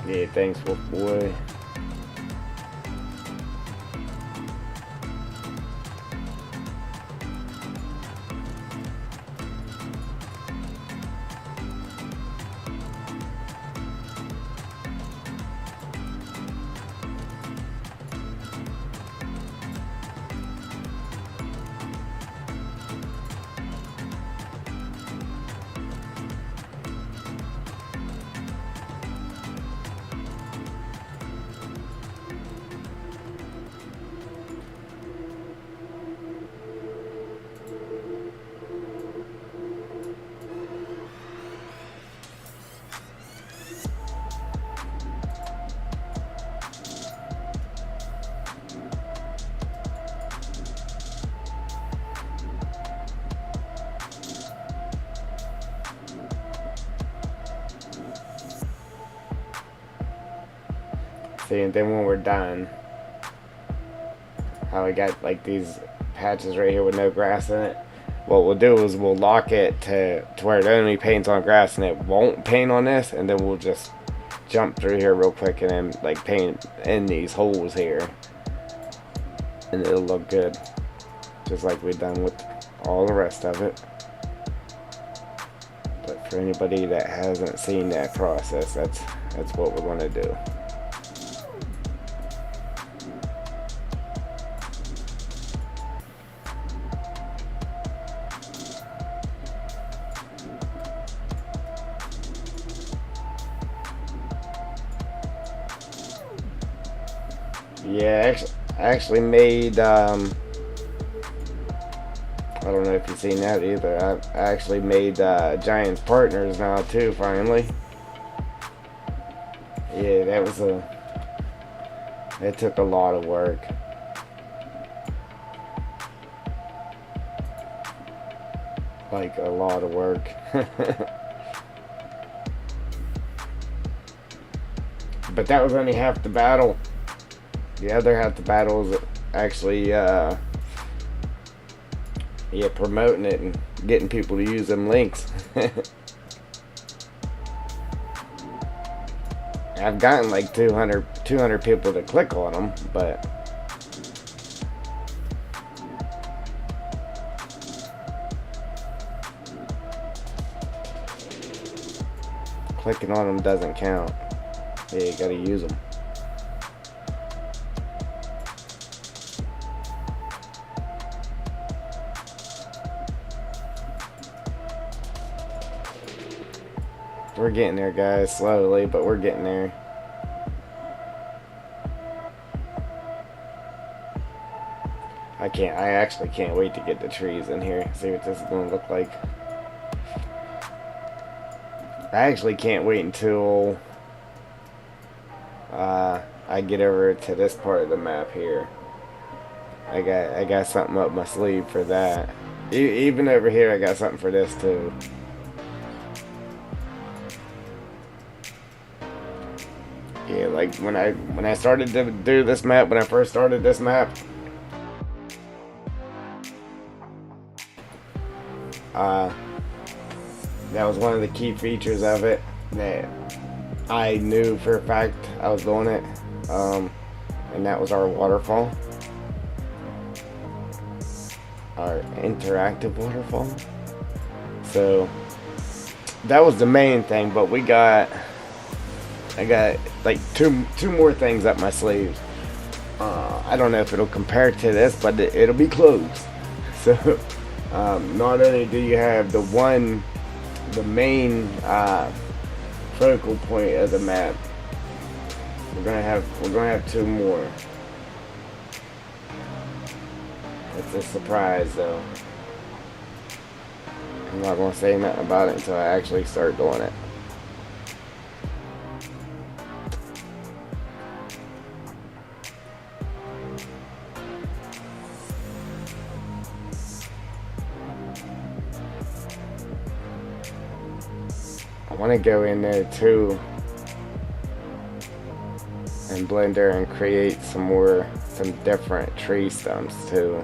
Yeah, thanks, Wolf Boy. See, and then when we're done, how we got like these patches right here with no grass in it. What we'll do is we'll lock it to where it only paints on grass and it won't paint on this, and then we'll just jump through here real quick and then like paint in these holes here, and it'll look good, just like we've done with all the rest of it. But for anybody that hasn't seen that process, that's what we're going to do. Yeah, I actually made, I don't know if you've seen that either. I actually made Giants partners now too, finally. Yeah, it took a lot of work. Like, a lot of work. But that was only half the battle. The other half the battle is actually, promoting it and getting people to use them links. I've gotten like 200 people to click on them, but clicking on them doesn't count. Yeah, you gotta use them. We're getting there, guys, slowly, but we're getting there. I actually can't wait to get the trees in here, see what this is going to look like. I actually can't wait until I get over to this part of the map here. I got something up my sleeve for that. Even over here, I got something for this too. Yeah, like when I started to do this map, when I first started this map, that was one of the key features of it that I knew for a fact I was doing it, and that was our waterfall, our interactive waterfall. So that was the main thing, but I got like two more things up my sleeves. I don't know if it'll compare to this, but it'll be close. So not only do you have the main focal point of the map, we're gonna have two more. It's a surprise though. I'm not gonna say nothing about it until I actually start doing it. I want to go in there too in Blender and create some different tree stumps too.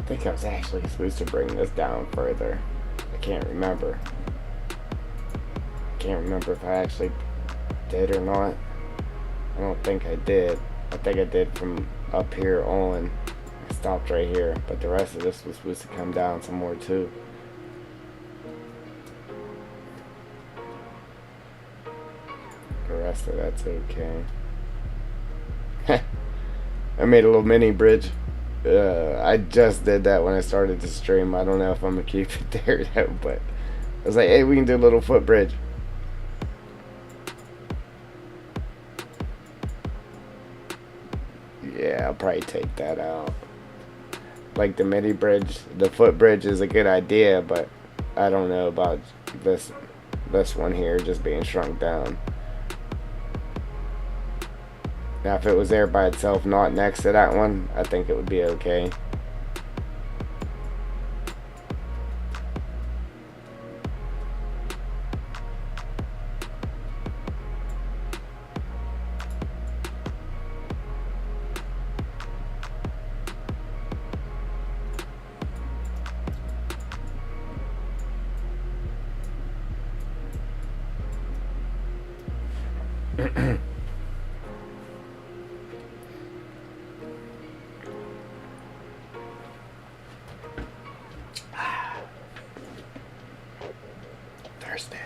think I was actually supposed to bring this down further. I can't remember. Can't remember if I actually did or not. I don't think I did. I think I did from up here on. I stopped right here, but the rest of this was supposed to come down some more too. The rest of that's okay. I made a little mini bridge. I just did that when I started to stream. I don't know if I'm gonna keep it there though, but I was like, hey, we can do a little footbridge. Yeah, I'll probably take that out. Like the mini bridge, the footbridge is a good idea, but I don't know about this one here just being shrunk down. Now if it was there by itself, not next to that one, I think it would be okay. Thursday.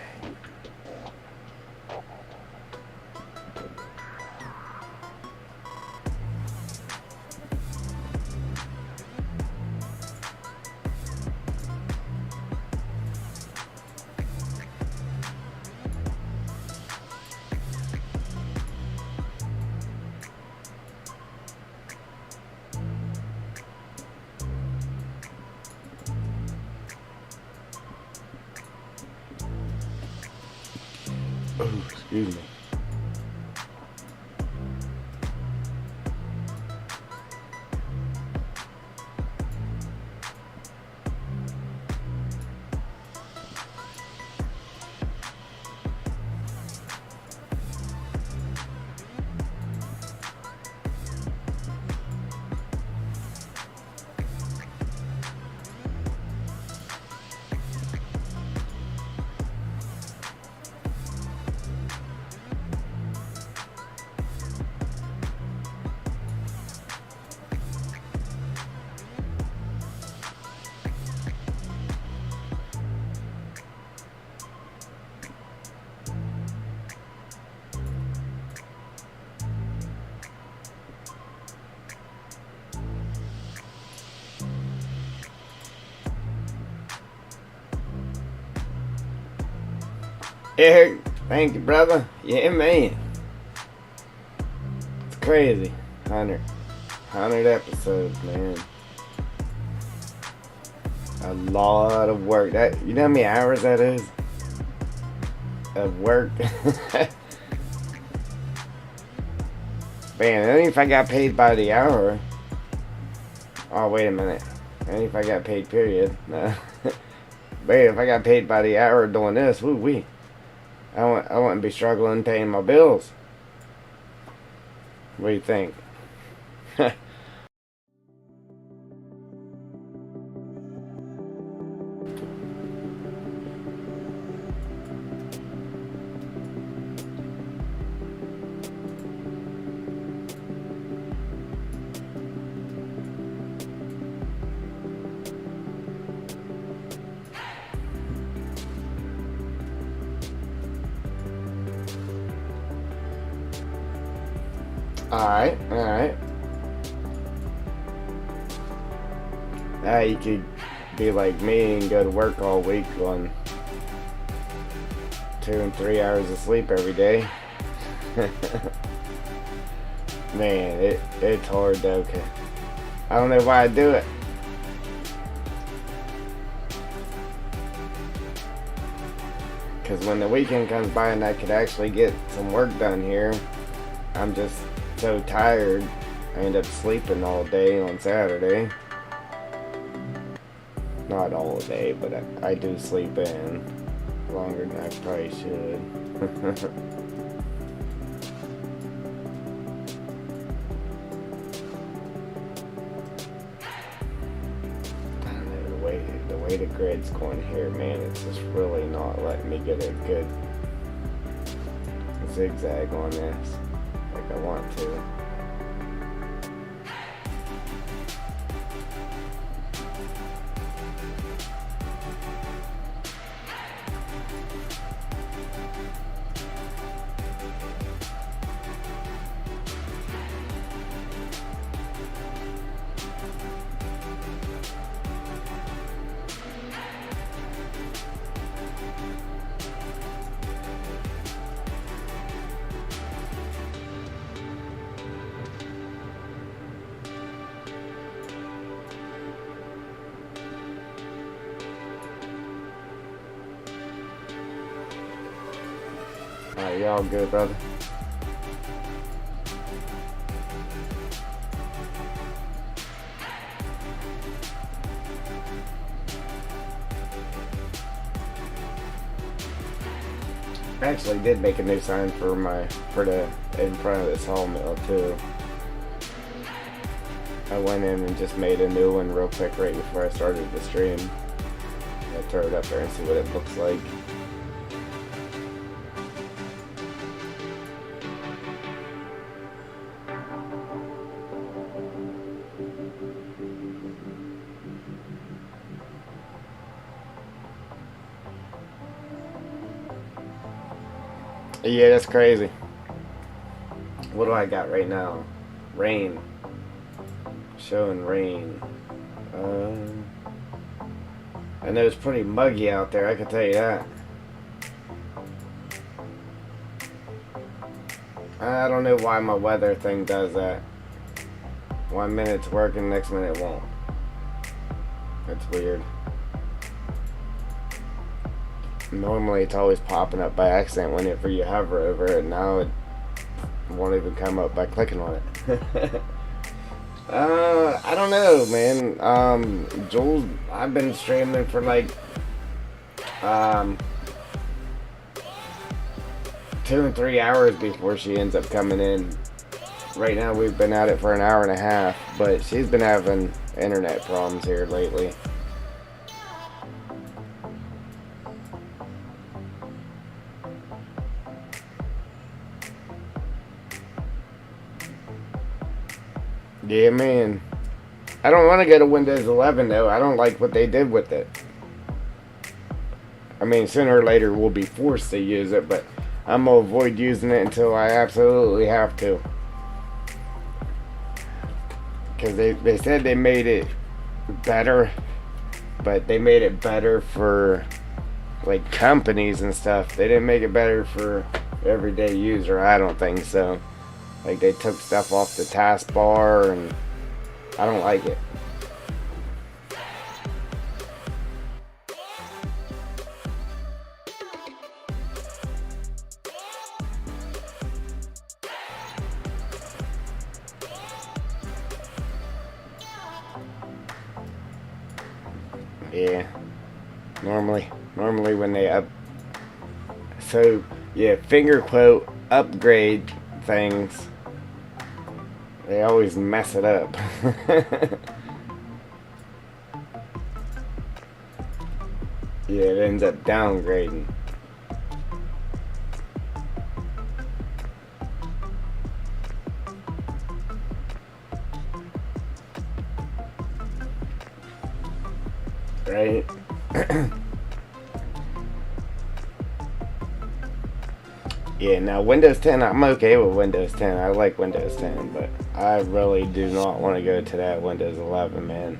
Oh, excuse me. Eric, thank you, brother. Yeah, man. It's crazy. 100 episodes, man. A lot of work. That, you know how many hours that is? Of work. Man, only if I got paid by the hour. Oh, wait a minute. Only if I got paid, period. No. Man, if I got paid by the hour doing this, woo-wee. I wouldn't be struggling paying my bills. What do you think? Alright. Now you could be like me and go to work all week on 2 and 3 hours of sleep every day. Man, it's hard though. 'Cause I don't know why I do it. Because when the weekend comes by and I could actually get some work done here, I'm just so tired. I end up sleeping all day on Saturday. Not all day, but I do sleep in longer than I probably should. The way the grid's going here, man, it's just really not letting me get a good zigzag on this like I want to. Alright, y'all good, brother? I actually did make a new sign for the in front of the sawmill too. I went in and just made a new one real quick right before I started the stream. I'll throw it up there and see what it looks like. Yeah, that's crazy. What do I got right now? Rain. Showing rain. I know it's pretty muggy out there, I can tell you that. I don't know why my weather thing does that. 1 minute it's working, next minute it won't. That's weird. Normally it's always popping up by accident whenever you hover over it. Now it won't even come up by clicking on it. I don't know, man. Jules, I've been streaming for like 2 and 3 hours before she ends up coming in. Right now we've been at it for an hour and a half, but she's been having internet problems here lately. Yeah, man. I don't want to go to Windows 11 though. I don't like what they did with it. I mean, sooner or later we'll be forced to use it, but I'm going to avoid using it until I absolutely have to. Because they said they made it better, but they made it better for like companies and stuff. They didn't make it better for everyday user. I don't think so. Like they took stuff off the taskbar and I don't like it. Yeah. Normally when they finger quote upgrade things, they always mess it up. Yeah, it ends up downgrading. Right? Yeah, now Windows 10, I'm okay with Windows 10. I like Windows 10, but I really do not want to go to that Windows 11, man.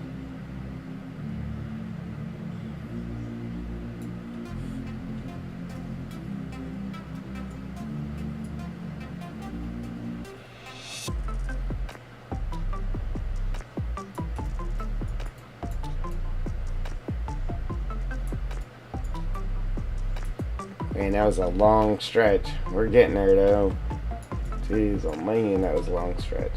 Man, that was a long stretch. We're getting there though. Jeez, oh man, that was a long stretch.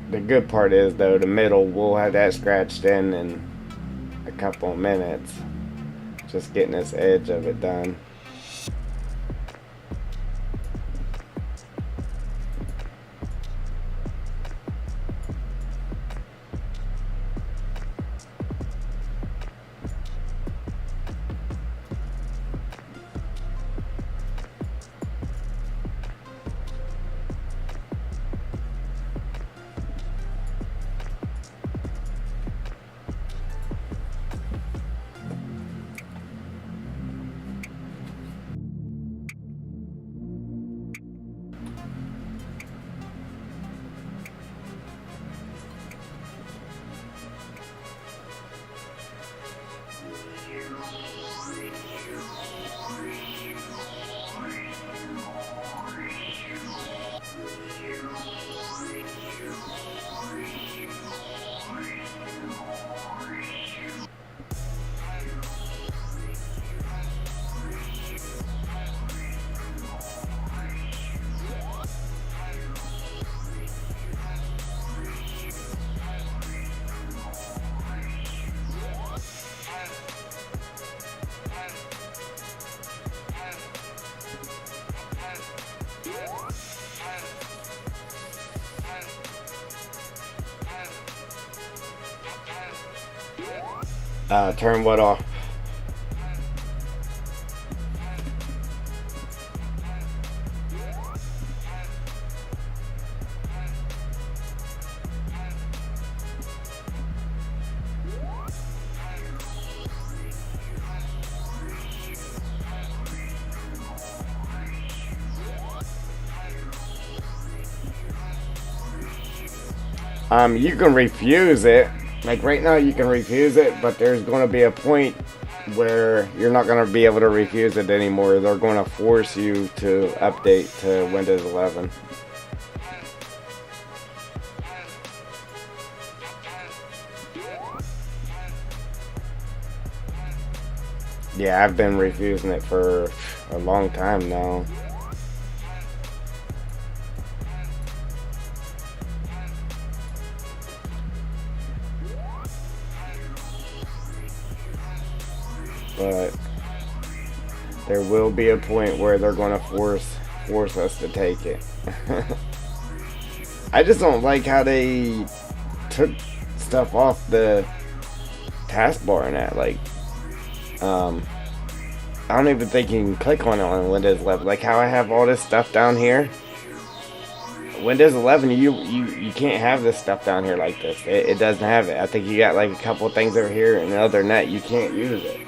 The good part is though, the middle, we'll have that scratched in and a couple minutes. Just getting this edge of it done. Turn what off? You can refuse it. Like right now you can refuse it, but there's going to be a point where you're not going to be able to refuse it anymore. They're going to force you to update to Windows 11. Yeah, I've been refusing it for a long time now. But there will be a point where they're going to force us to take it. I just don't like how they took stuff off the taskbar and that. Like, I don't even think you can click on it on Windows 11. Like how I have all this stuff down here. Windows 11, you can't have this stuff down here like this. It doesn't have it. I think you got like a couple of things over here, and other than that, you can't use it.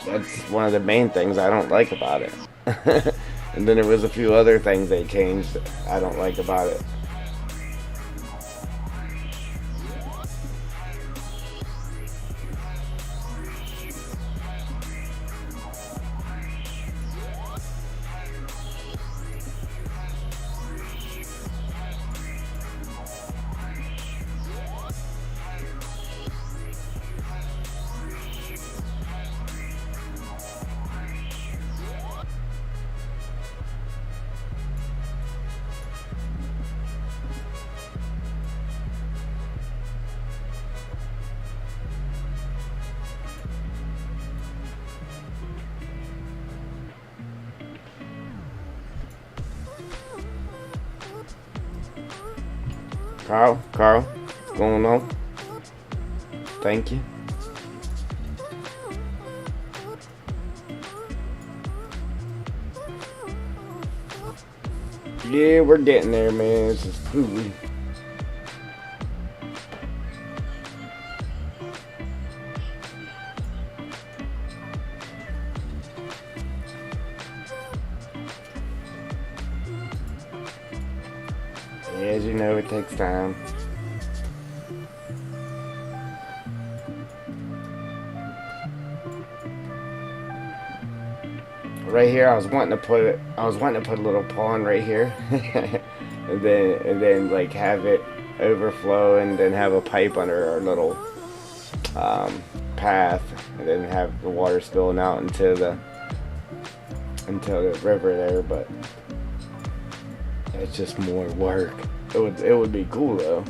That's one of the main things I don't like about it. And then there was a few other things they changed I don't like about it. Carl, what's going on? Thank you. Yeah, we're getting there, man. It's just, ooh. As you know, it takes time. Right here, I was wanting to put a little pond right here, and then like have it overflow, and then have a pipe under our little path, and then have the water spilling out into the river there. But it's just more work. It would be cool though.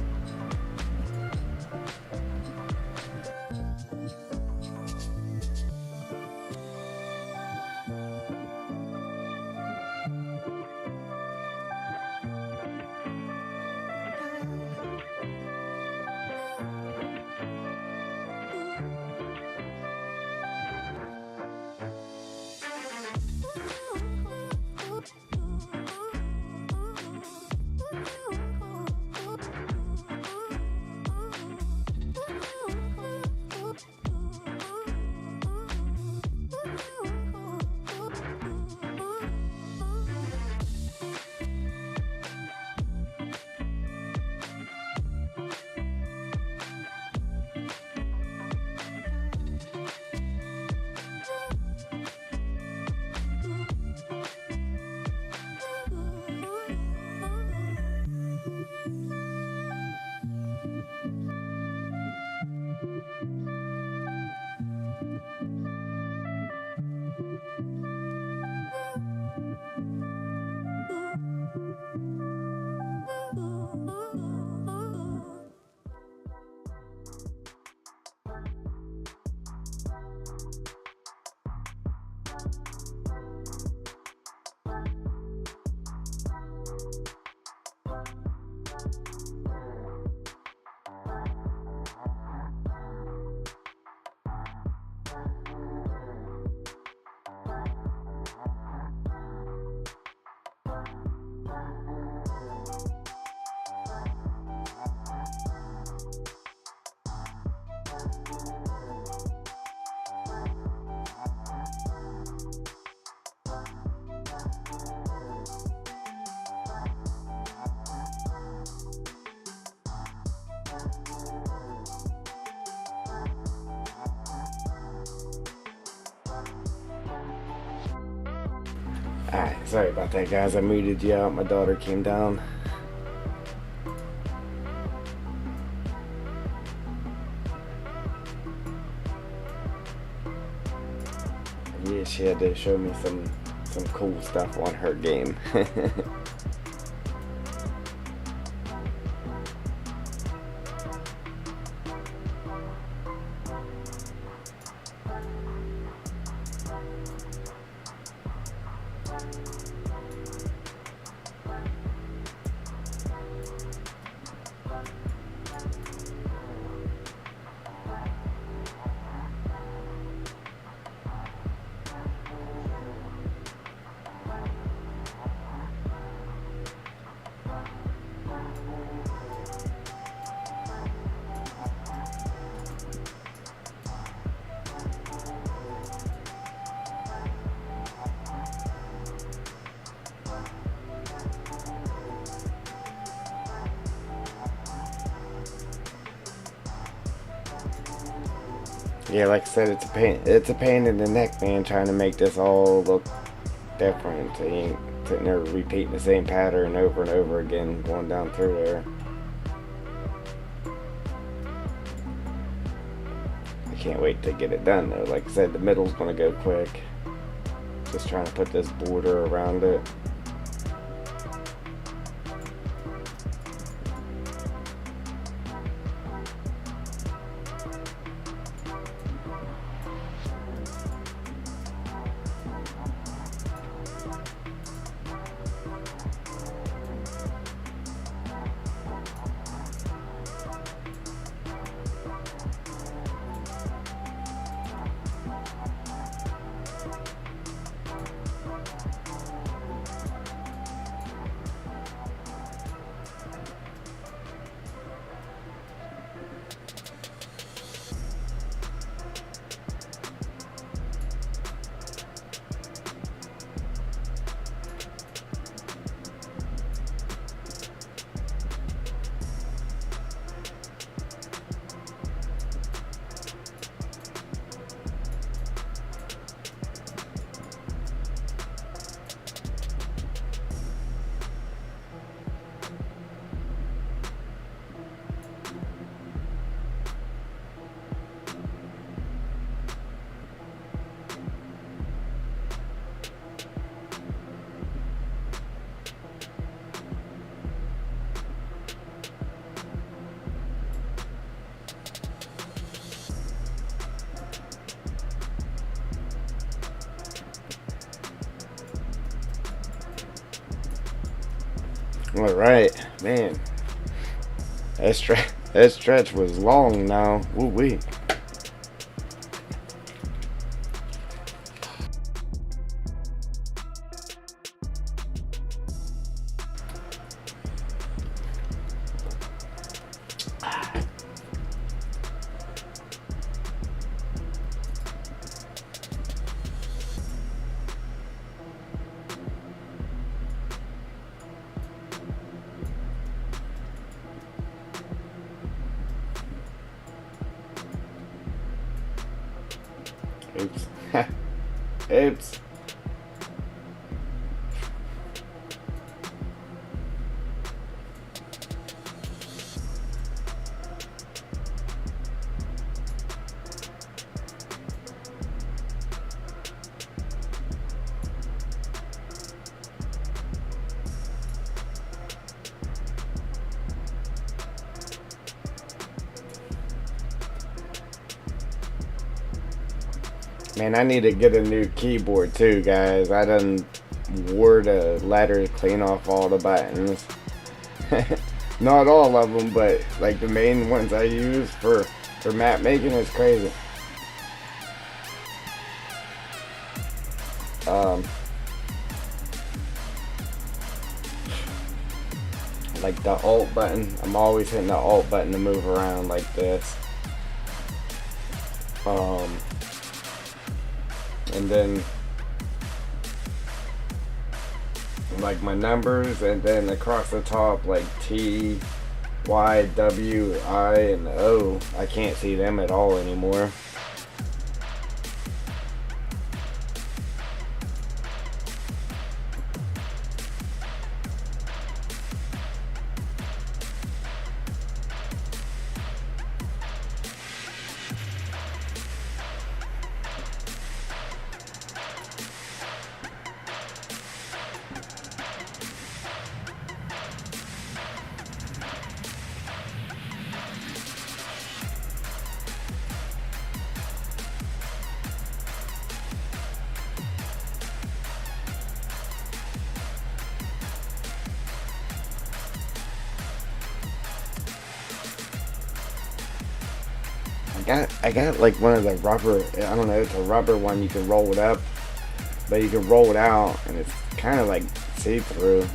Alright, sorry about that, guys. I muted you out. My daughter came down. Yeah, she had to show me some cool stuff on her game. Yeah, like I said, it's a pain in the neck, man, trying to make this all look different. So you ain't sitting there repeating the same pattern over and over again, going down through there. I can't wait to get it done though. Like I said, the middle's gonna go quick. Just trying to put this border around it. Alright, man. That stretch was long now. Woo wee. Oops. Oops. Man, I need to get a new keyboard too, guys. I done wore the letters, clean off all the buttons. Not all of them, but like the main ones I use for map making is crazy. Like the Alt button, I'm always hitting the Alt button to move around like this. And then like my numbers, and then across the top like T, Y, W, I, and O. I can't see them at all anymore. I got like one of the rubber. I don't know. It's a rubber one. You can roll it up, but you can roll it out, and it's kind of like see-through.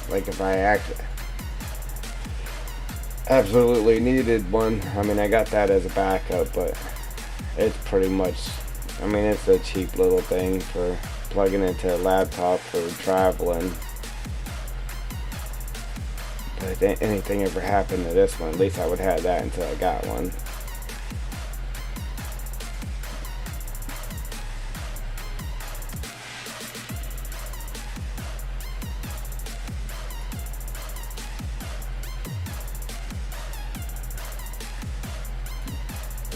Like if I absolutely needed one, I mean, I got that as a backup, but it's pretty much, I mean, it's a cheap little thing for plugging into a laptop for traveling. But if anything ever happened to this one, at least I would have that until I got one.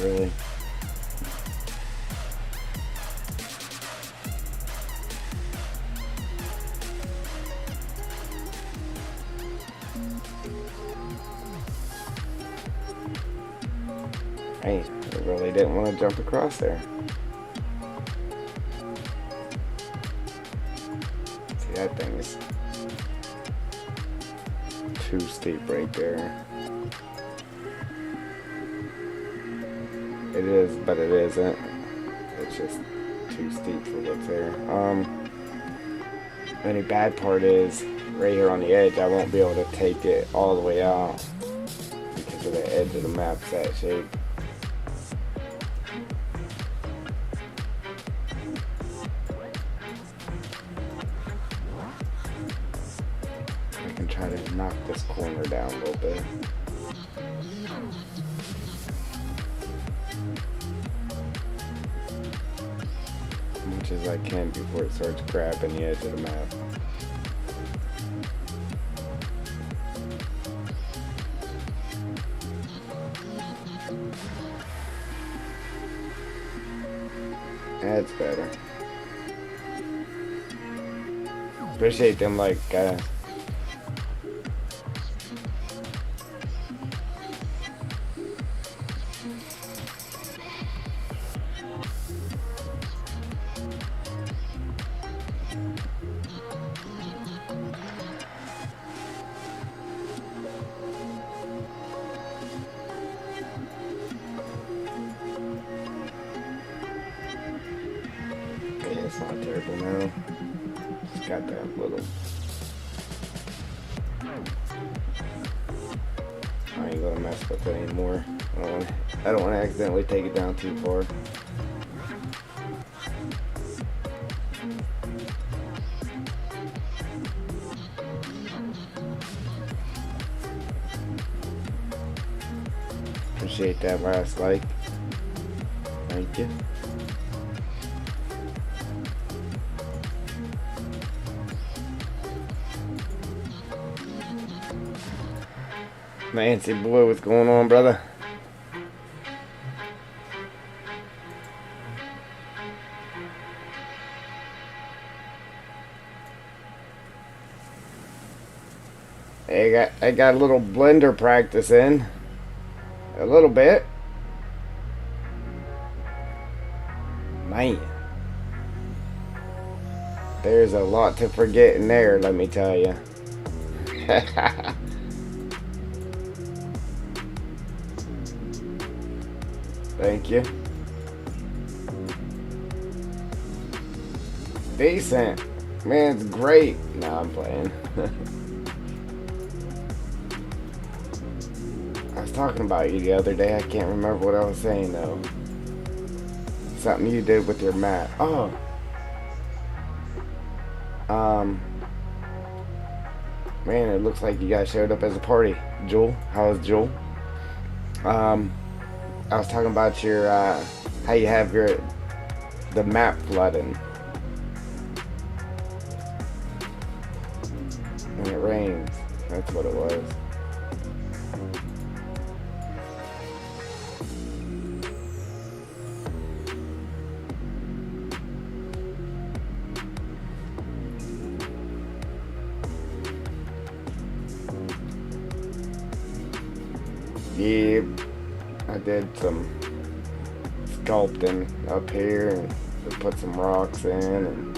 Really. I really didn't want to jump across there. See, that thing is too steep right there. It is, but it isn't. It's just too steep for what's there. Only bad part is right here on the edge, I won't be able to take it all the way out because of the edge of the map's that shape. I can try to knock this corner down a little bit. As much as I can before it starts grabbing the edge of the map. That's better. Appreciate them, like, it's not terrible now. Just got that little. I ain't gonna mess with it anymore. I don't want to accidentally take it down too far. Appreciate that last like. Thank you. Nancy boy, what's going on, brother? Hey, I got a little blender practice in. A little bit. Man. There's a lot to forget in there, let me tell you. Thank you. Decent. Man, it's great. Nah, I'm playing. I was talking about you the other day. I can't remember what I was saying, though. Something you did with your mat. Oh. Man, it looks like you guys showed up as a party. Jewel, how is Jewel? I was talking about your, how you have the map flooding when it rains. That's what it was. Yeah, I did some sculpting up here and put some rocks in, and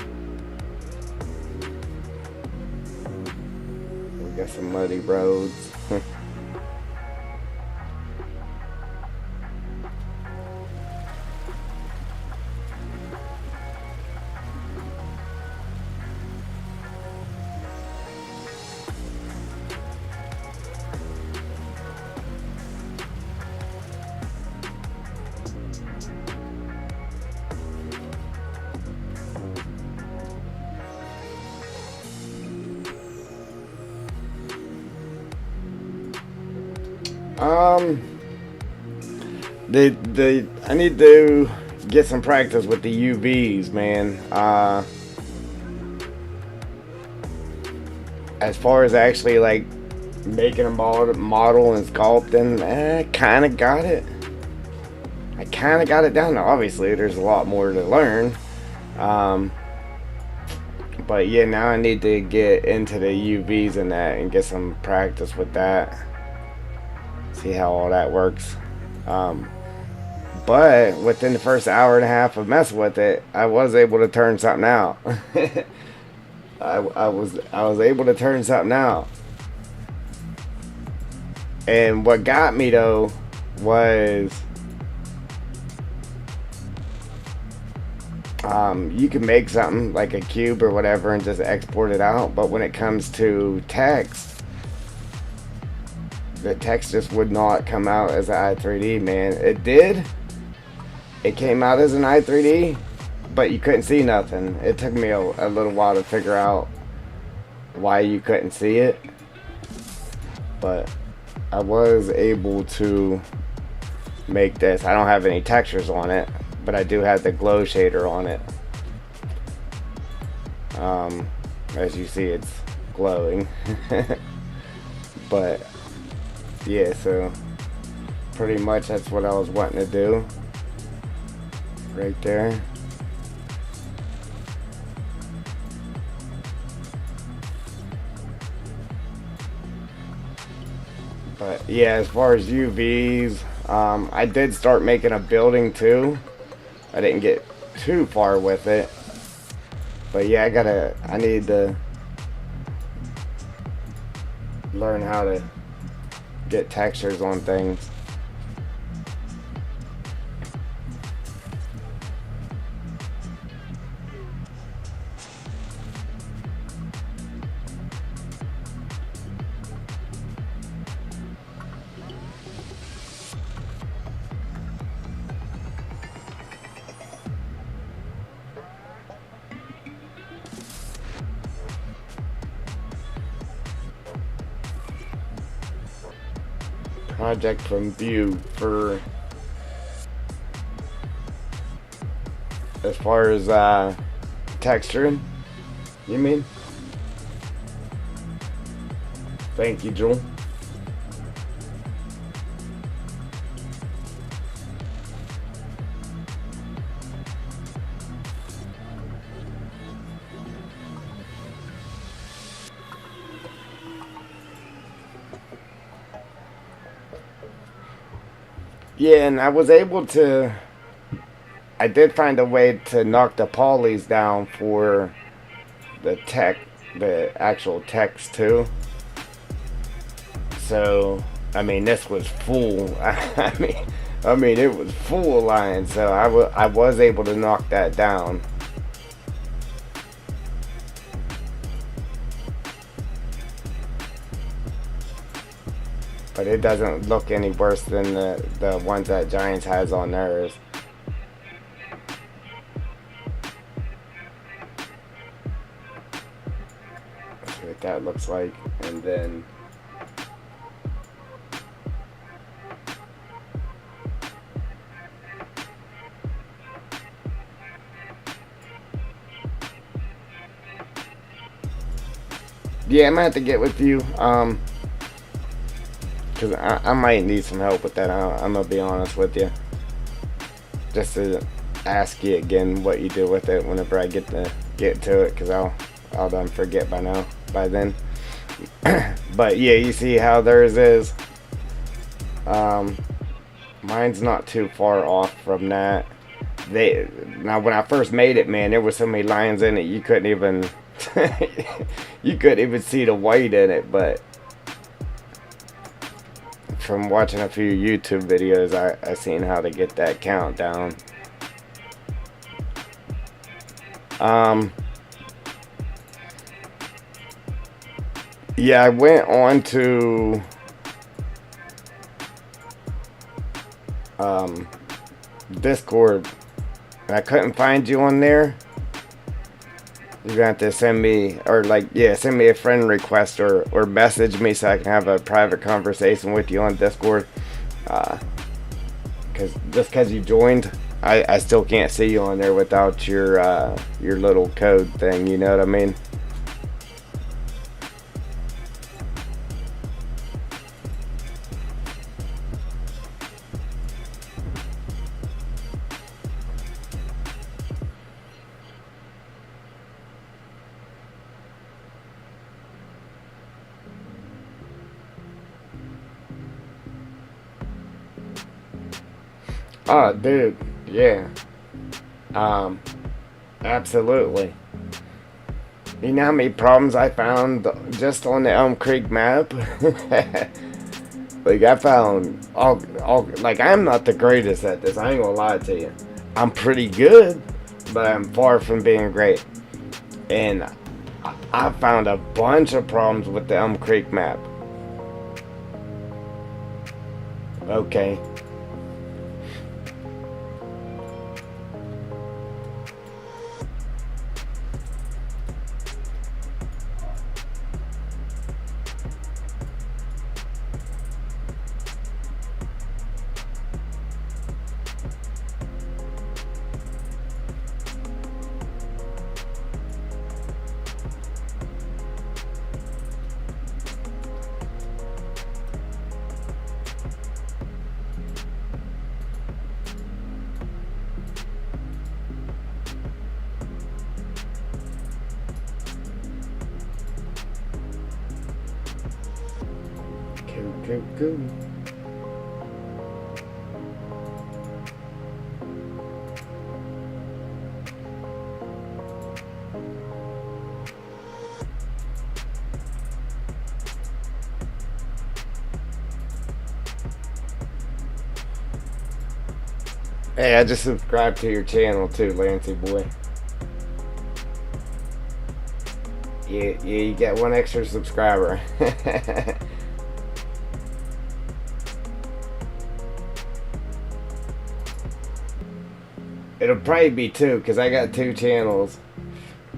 we got some muddy roads. I need to get some practice with the UVs, man. As far as actually like making a model and sculpting, I kind of got it. I kind of got it down. Now, obviously, there's a lot more to learn. But yeah, now I need to get into the UVs and that and get some practice with that. See how all that works. But within the first hour and a half of messing with it, I was able to turn something out. I was able to turn something out. And what got me though was you can make something like a cube or whatever and just export it out, but when it comes to text, the text just would not come out as an i3D, man. It did. It came out as an i3D, but you couldn't see nothing. It took me a little while to figure out why you couldn't see it, but I was able to make this. I don't have any textures on it, but I do have the glow shader on it. As you see, it's glowing. But yeah, so pretty much that's what I was wanting to do right there. But yeah, as far as UVs, I did start making a building too. I didn't get too far with it, but yeah, I need to learn how to get textures on things. Project from view for as far as texturing, you mean? Thank you, Joel. Yeah, and I did find a way to knock the polys down for the actual text too. So, I mean, this was full. I mean, it was full of lines. So I was able to knock that down. But it doesn't look any worse than the ones that Giants has on theirs. See what that looks like. And then yeah, I'm gonna have to get with you. Because I might need some help with that. I'm going to be honest with you. Just to ask you again what you do with it whenever I get to it. Because I'll done forget by then. But yeah, you see how theirs is. Mine's not too far off from that. Now when I first made it, man, there were so many lines in it you couldn't even you couldn't even see the white in it. But from watching a few YouTube videos, I seen how to get that count down. Yeah, I went on to Discord and I couldn't find you on there. You're gonna have to send me, or like, yeah, send me a friend request, or message me so I can have a private conversation with you on Discord. Cause just cause you joined, I still can't see you on there without your little code thing. You know what I mean? Oh, dude, yeah, um, absolutely. You know how many problems I found just on the Elm Creek map? Like I found all like I'm not the greatest at this. I ain't gonna lie to you. I'm pretty good, but I'm far from being great. And I found a bunch of problems with the Elm Creek map. Okay. Cool. Hey, I just subscribed to your channel too, Lancy boy. Yeah, you get one extra subscriber. It'll probably be two, because I got two channels.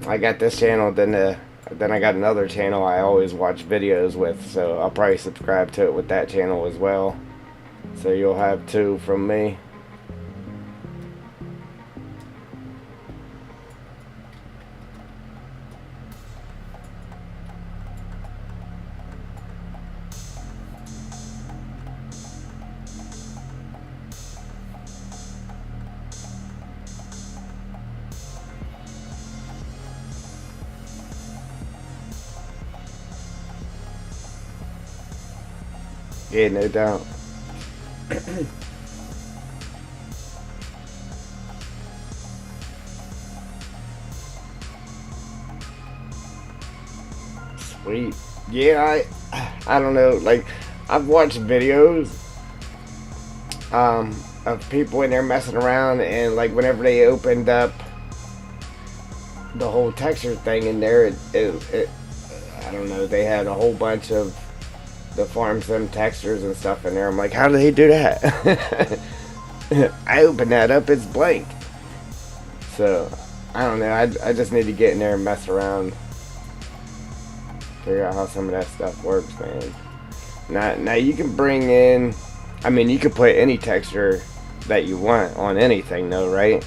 I got this channel, then I got another channel I always watch videos with, so I'll probably subscribe to it with that channel as well. So you'll have two from me. Yeah, no doubt. Sweet. Yeah, I don't know. Like, I've watched videos of people in there messing around, and like whenever they opened up the whole texture thing in there, it I don't know. They had a whole bunch of the farm sim textures and stuff in there. I'm like, how do they do that? I open that up, it's blank. So I don't know. I just need to get in there and mess around, figure out how some of that stuff works, man. Now you can bring in, I mean, you can put any texture that you want on anything though, right?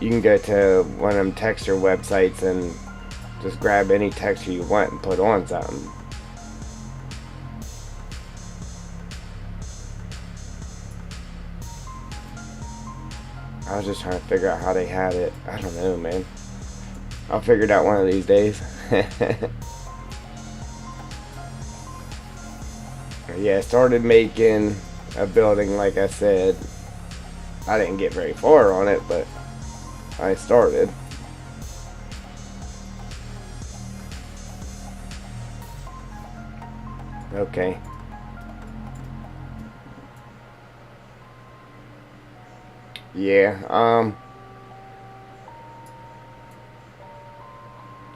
You can go to one of them texture websites and just grab any texture you want and put on something. I was just trying to figure out how they had it. I don't know, man. I'll figure it out one of these days. Yeah, I started making a building, like I said. I didn't get very far on it, but I started. Okay. Yeah,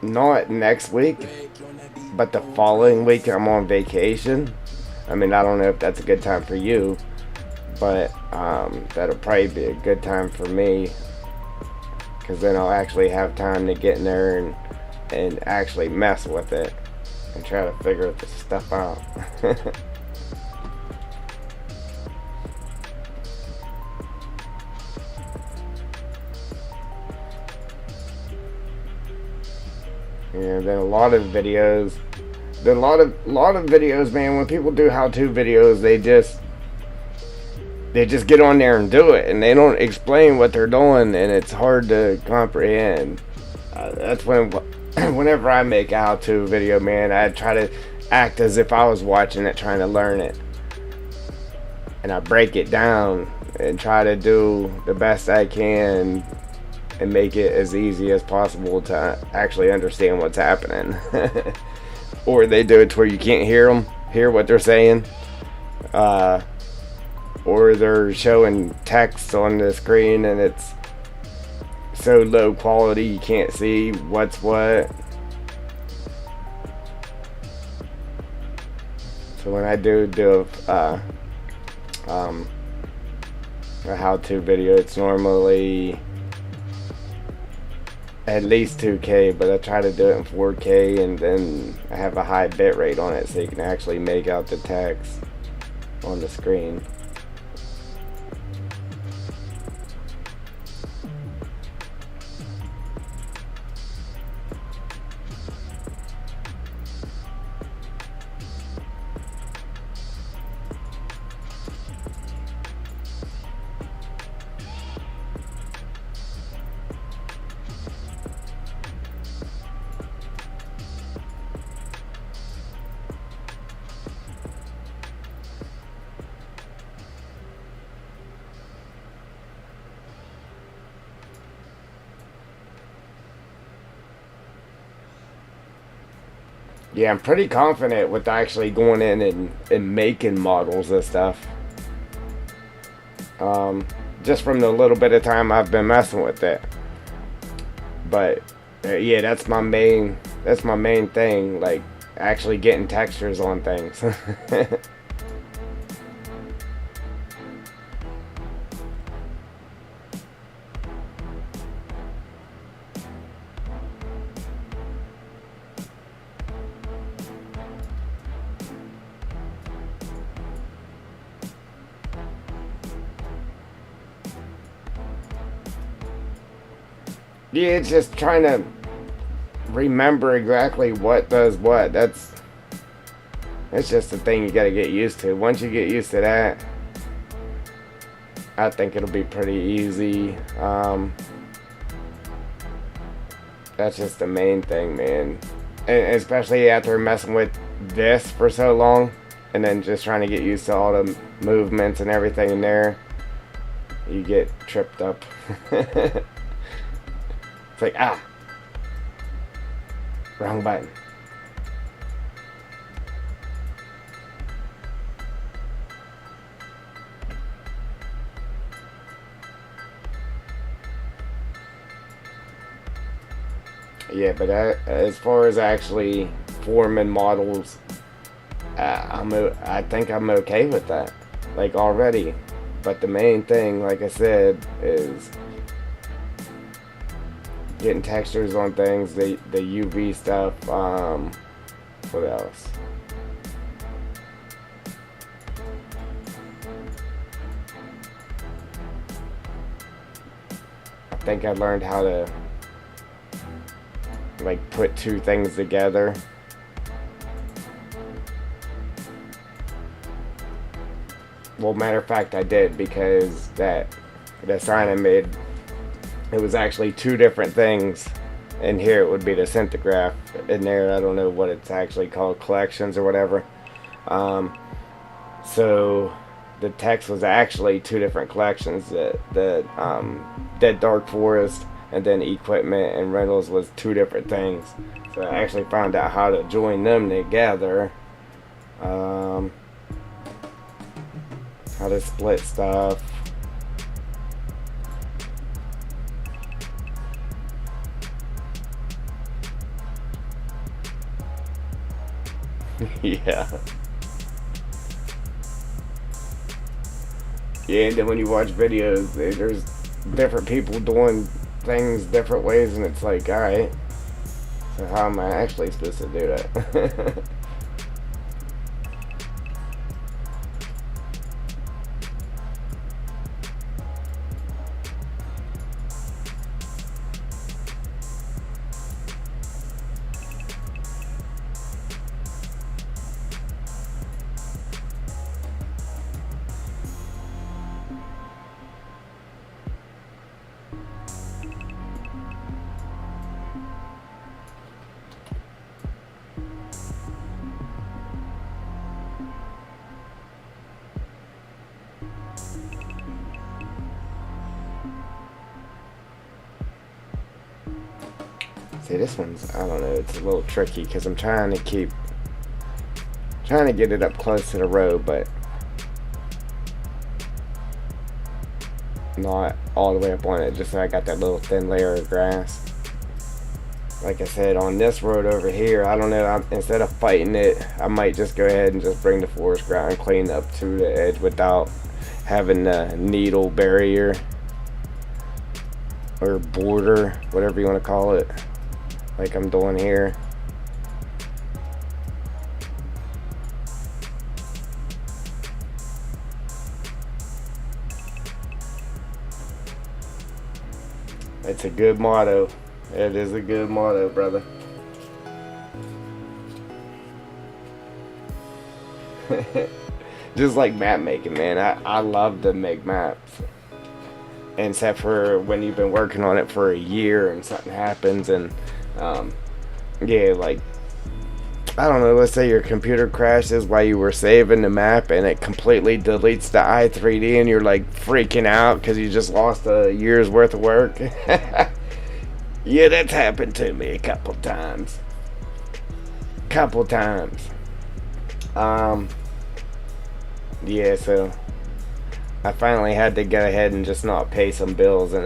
not next week, but the following week I'm on vacation. I mean, I don't know if that's a good time for you, but that'll probably be a good time for me, because then I'll actually have time to get in there and actually mess with it and try to figure this stuff out. And then a lot of videos, man, when people do how-to videos, they just get on there and do it, and they don't explain what they're doing, and it's hard to comprehend. That's whenever I make a how-to video, man, I try to act as if I was watching it, trying to learn it, and I break it down and try to do the best I can and make it as easy as possible to actually understand what's happening. Or they do it to where you can't hear what they're saying, or they're showing text on the screen and it's so low quality you can't see what's what. So when I do a how-to video, it's normally at least 2K, but I try to do it in 4K, and then I have a high bit rate on it so you can actually make out the text on the screen. Yeah, I'm pretty confident with actually going in and making models and stuff. Just from the little bit of time I've been messing with it. But yeah, that's my main thing, like actually getting textures on things. Yeah, it's just trying to remember exactly what does what. That's just the thing you gotta get used to. Once you get used to that, I think it'll be pretty easy. That's just the main thing, man. And especially after messing with this for so long, and then just trying to get used to all the movements and everything in there, you get tripped up. It's like, wrong button. Yeah, but as far as actually forming models, I think I'm okay with that, like already. But the main thing, like I said, is getting textures on things, the UV stuff. What else? I think I learned how to like put two things together. Well, matter of fact, I did, because that sign I made, it was actually two different things. And here it would be the Centigraph. In there, I don't know what it's actually called, collections or whatever. So the text was actually two different collections. The Dead Dark Forest and then equipment and rentals was two different things. So I actually found out how to join them together. How to split stuff. Yeah. Yeah, and then when you watch videos, there's different people doing things different ways, and it's like, alright, so how am I actually supposed to do that? See, this one's, I don't know, it's a little tricky because I'm trying to get it up close to the road, but not all the way up on it, just so I got that little thin layer of grass. Like I said, on this road over here, I don't know, instead of fighting it, I might just go ahead and just bring the forest ground clean up to the edge without having the needle barrier or border, whatever you want to call it, like I'm doing here. It's a good motto. It is a good motto, brother. Just like map making, man. I love to make maps. Except for when you've been working on it for a year and something happens and yeah, like, I don't know, let's say your computer crashes while you were saving the map and it completely deletes the i3D and you're like freaking out because you just lost a year's worth of work. Yeah, that's happened to me a couple times. Yeah, so I finally had to go ahead and just not pay some bills and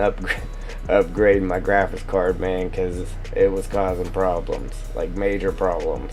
upgrade my graphics card, man, because it was causing problems, like major problems.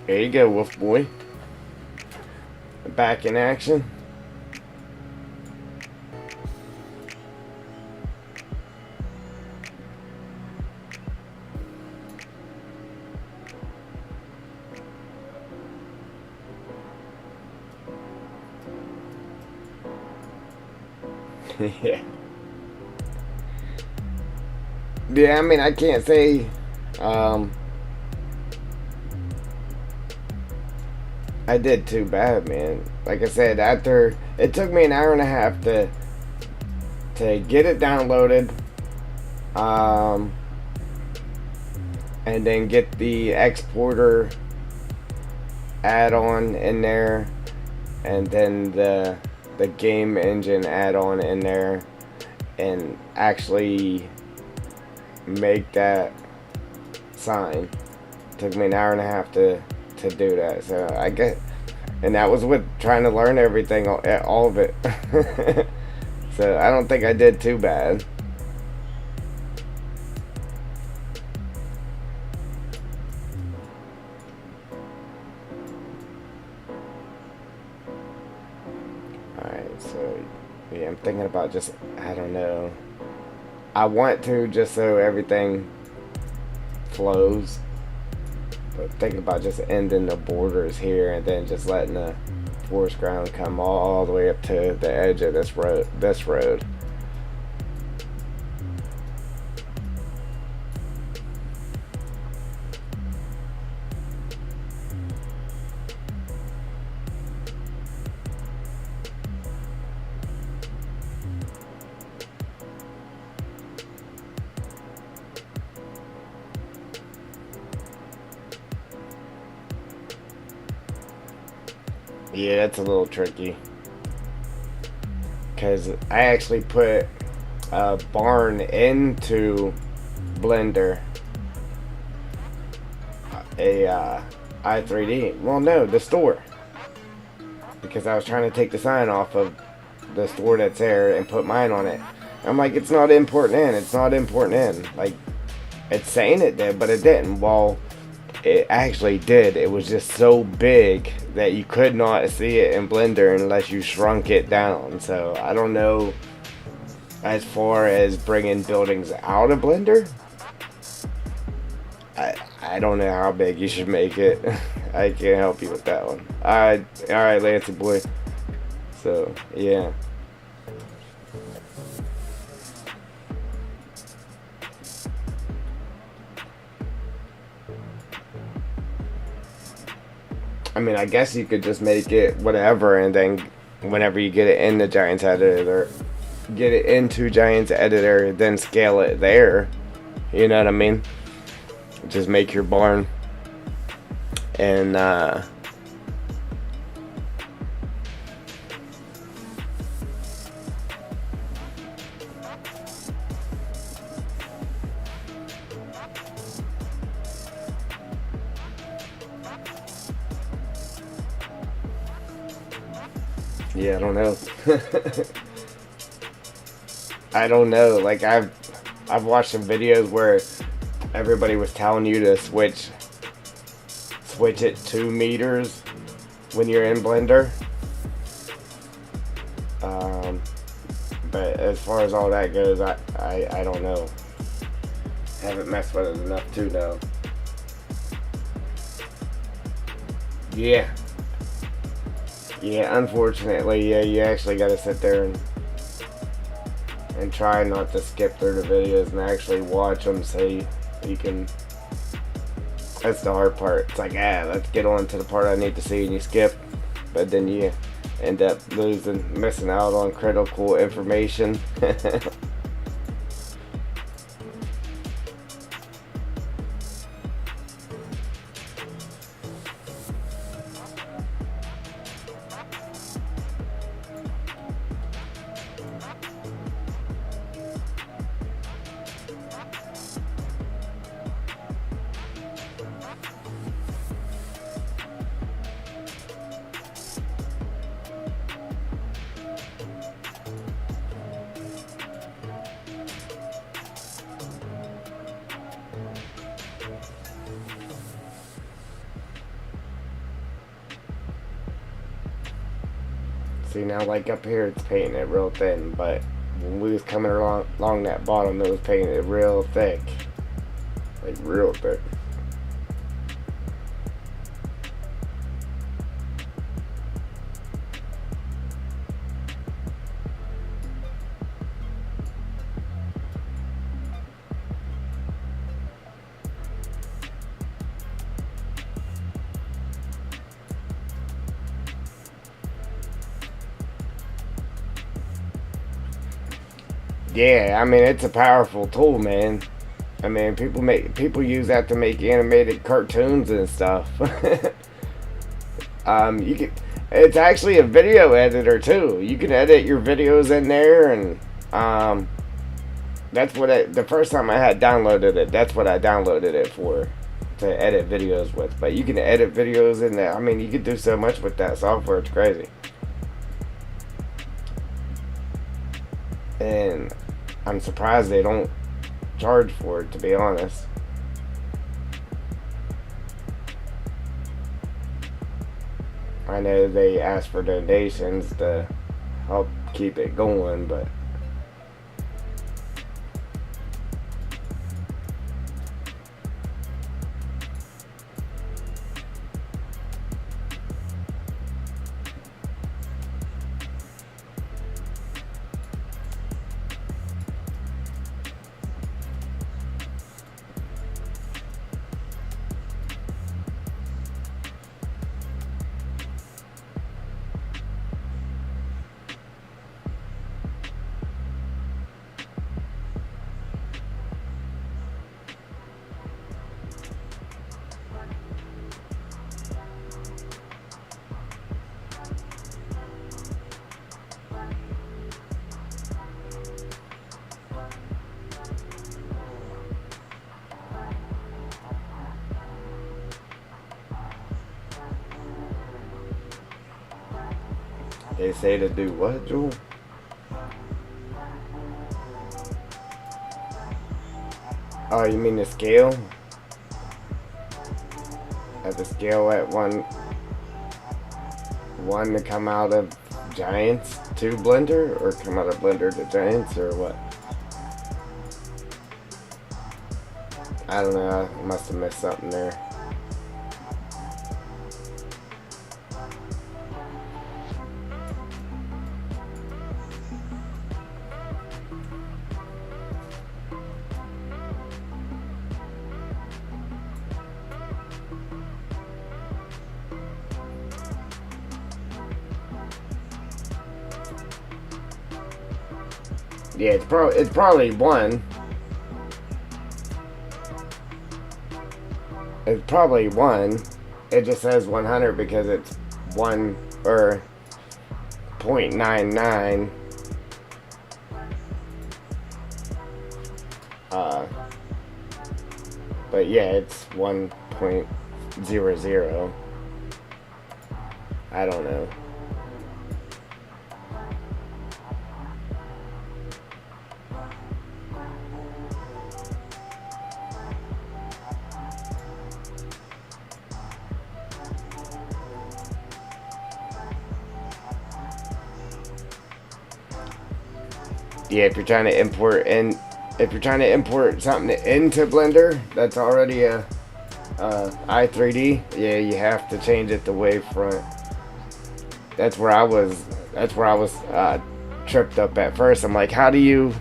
There you go, Wolf Boy. Back in action. Yeah. Yeah, I mean, I can't say I did too bad, man. Like I said, after it took me an hour and a half to get it downloaded, and then get the exporter add-on in there, and then the game engine add-on in there, and actually make that sign. Took me an hour and a half to do that. So I get, and that was with trying to learn everything, all of it. So I don't think I did too bad. Alright, so yeah, I'm thinking about just, I don't know. I want to, just so everything flows. But thinking about just ending the borders here and then just letting the forest ground come all the way up to the edge of this road. Yeah, that's a little tricky. Because I actually put a barn into Blender. i3D. Well, no, the store. Because I was trying to take the sign off of the store that's there and put mine on it. I'm like, it's not importing in. It's not importing in. Like, it's saying it did, but it didn't. Well, it actually did. It was just so big that you could not see it in Blender unless you shrunk it down. So I don't know as far as bringing buildings out of Blender. I don't know how big you should make it. I can't help you with that one. Alright, Lancey boy. So yeah. I mean, I guess you could just make it whatever, and then whenever you get it in the Giants editor, get it into Giants editor, then scale it there. You know what I mean? Just make your barn. And yeah, I don't know. I don't know. Like I've watched some videos where everybody was telling you to switch it 2 meters when you're in Blender. But as far as all that goes, I don't know. Haven't messed with it enough to know. Yeah. Yeah, unfortunately, yeah, you actually got to sit there and try not to skip through the videos and actually watch them so you can. That's the hard part. It's like, let's get on to the part I need to see, and you skip, but then you end up missing out on critical information. See, now like up here it's painting it real thin, but when we was coming along that bottom, it was painted real thick. Like real thick. Yeah, I mean, it's a powerful tool, man. I mean, people use that to make animated cartoons and stuff. You can. It's actually a video editor too. You can edit your videos in there, and that's what the first time I had downloaded it. That's what I downloaded it for, to edit videos with. But you can edit videos in there. I mean, you can do so much with that software. It's crazy. And I'm surprised they don't charge for it, to be honest. I know they ask for donations to help keep it going, but they say to do what, Jewel? Oh, you mean the scale? At the scale at one to come out of Giants to Blender, or come out of Blender to Giants, or what? I don't know. I must have missed something there. Yeah, it's probably one. It's probably one. It just says 100 because it's 1 or 0.99. But yeah, it's 1.00. I don't know. Yeah, if you're trying to import something into Blender that's already a i3D, yeah, you have to change it to wavefront. That's where I was tripped up at first. I'm like, how do you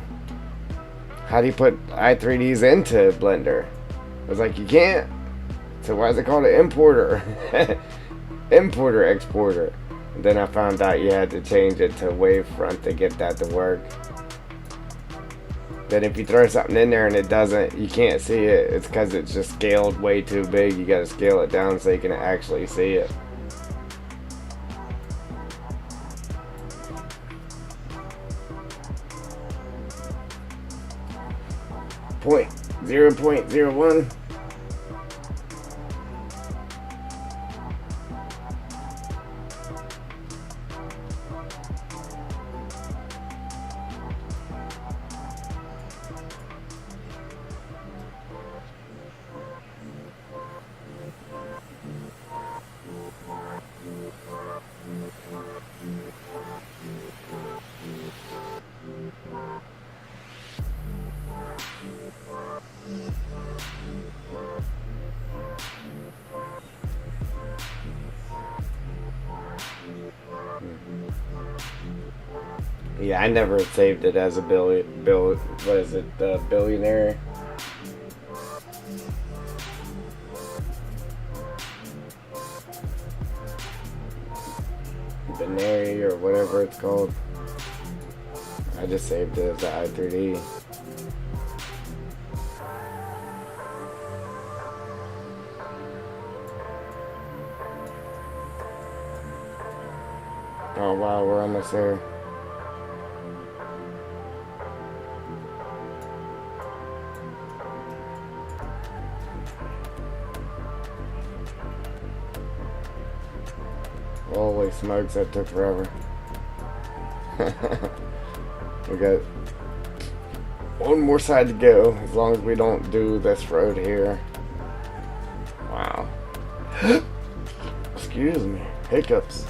put i3Ds into Blender? I was like, you can't. So why is it called an importer? Importer exporter. And then I found out you had to change it to wavefront to get that to work. Then if you throw something in there and it doesn't, you can't see it. It's because it's just scaled way too big. You got to scale it down so you can actually see it. Point 0.01. Yeah, I never saved it as a what is it, billionaire? Binary or whatever it's called. I just saved it as an i3D. Oh wow, we're almost there. Holy smokes, that took forever. We got one more side to go, as long as we don't do this road here. Wow. Excuse me. Hiccups.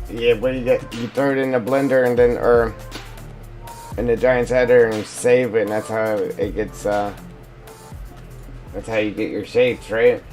Yeah, what do you get? You throw it in the blender and then, or in the giant's header and save it, and that's how it gets, that's how you get your shapes, right?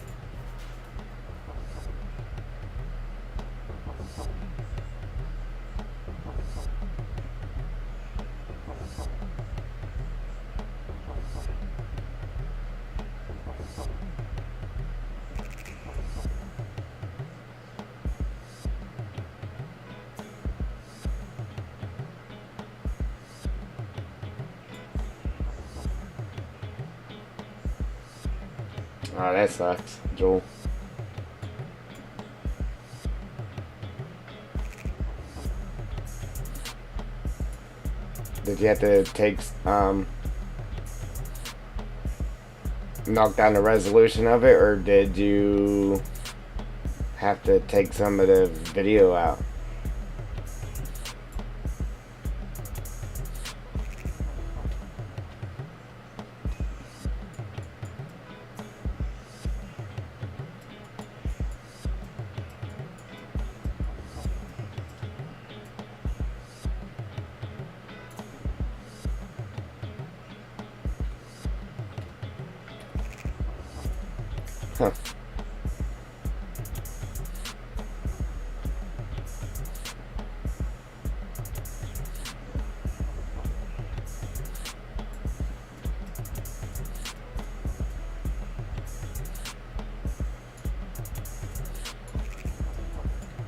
Oh, that sucks, Joel. Did you have to take, knock down the resolution of it, or did you have to take some of the video out? Huh.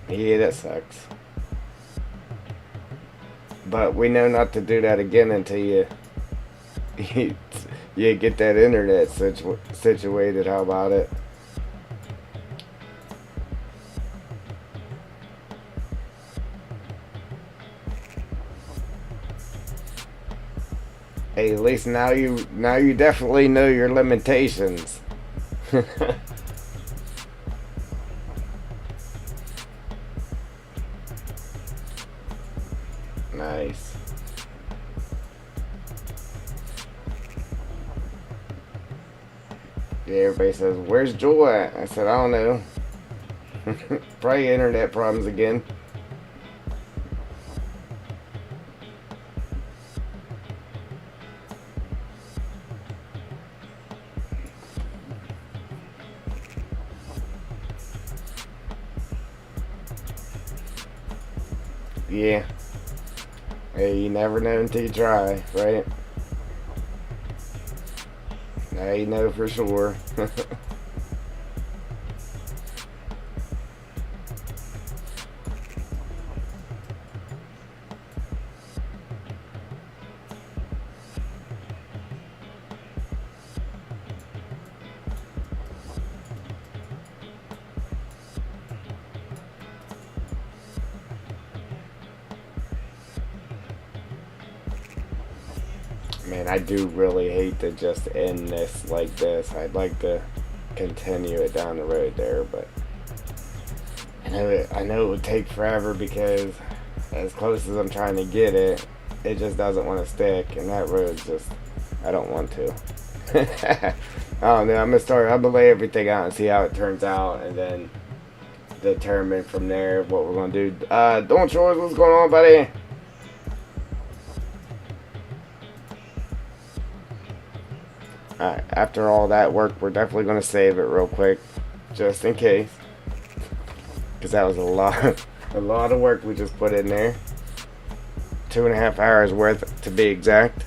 Yeah, that sucks. But we know not to do that again until you get that internet situated. How about it? Hey, at least now you definitely know your limitations. Nice. Yeah, everybody says, "Where's Joel at?" I said, "I don't know." Probably internet problems again. Yeah. Hey, you never know until you try, right? Now you know for sure. Man, I do really hate to just end this like this. I'd like to continue it down the road there, but I know it would take forever because as close as I'm trying to get it, it just doesn't want to stick, and that road's just, I don't want to. I don't know, I'm gonna lay everything out and see how it turns out, and then determine from there what we're gonna do. Doing chores, what's going on, buddy? Alright, after all that work, we're definitely gonna save it real quick, just in case, because that was a lot, a lot of work we just put in there. 2.5 hours worth to be exact.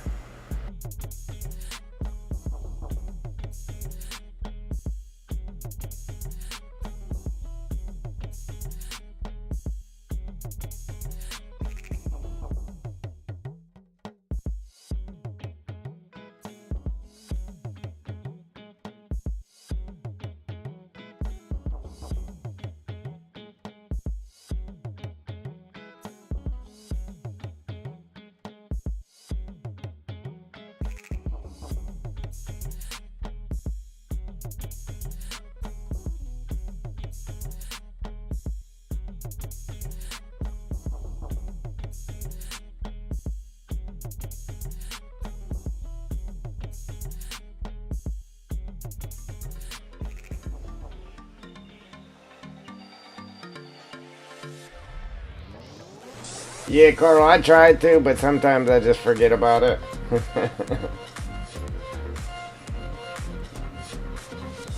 Yeah, Carl, I tried to, but sometimes I just forget about it.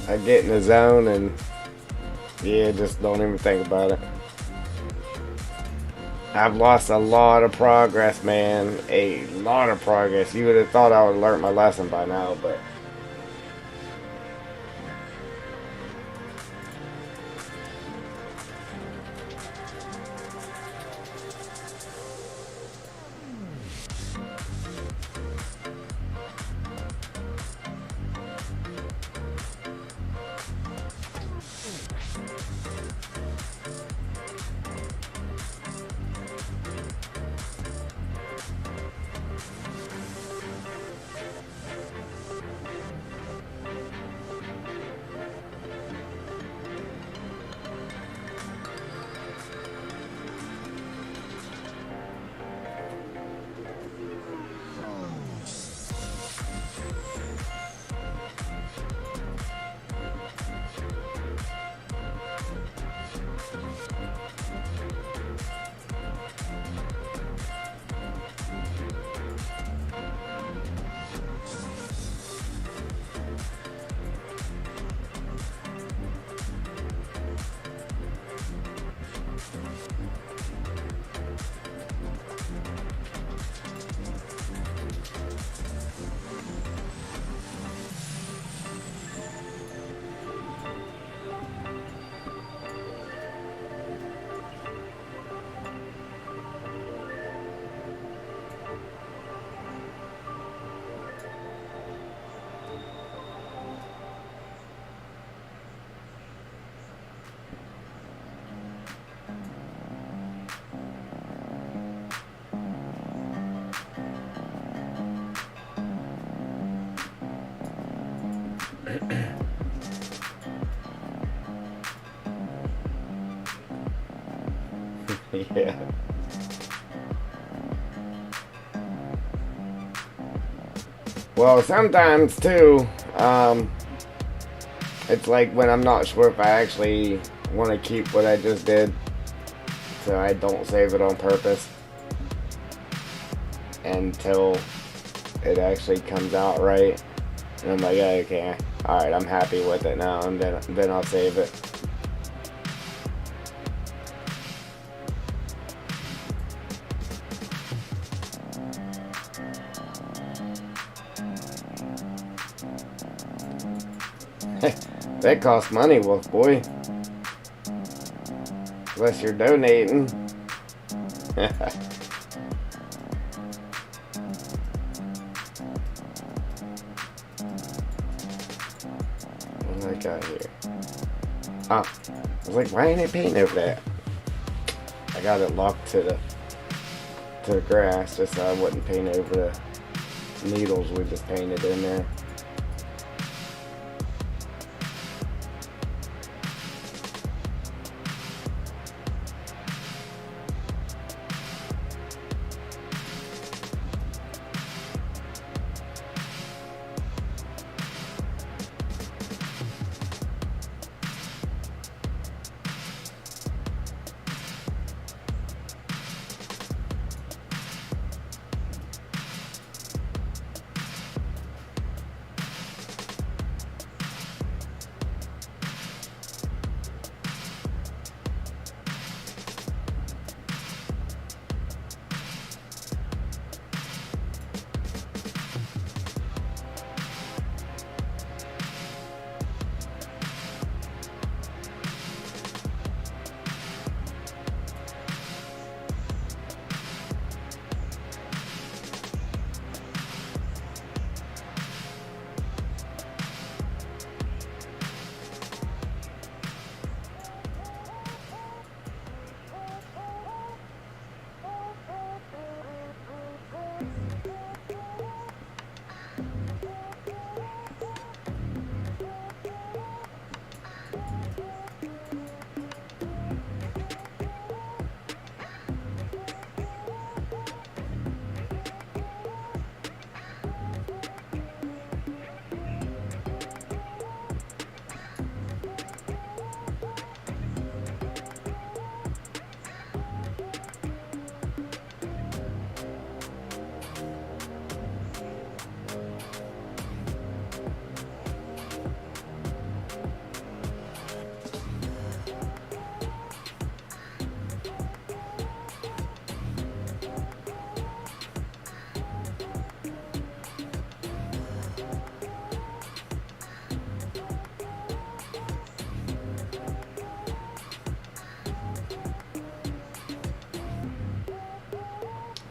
I get in the zone and, yeah, just don't even think about it. I've lost a lot of progress, man. A lot of progress. You would have thought I would have learned my lesson by now, but... yeah. Well, sometimes too, it's like when I'm not sure if I actually want to keep what I just did, so I don't save it on purpose until it actually comes out right. And I'm like, yeah, okay, alright, I'm happy with it now, and then I'll save it. That costs money, Wolf Boy. Unless you're donating. What do I got here? Ah, I was like, why ain't it painting over that? I got it locked to the grass just so I wouldn't paint over the needles we just painted in there.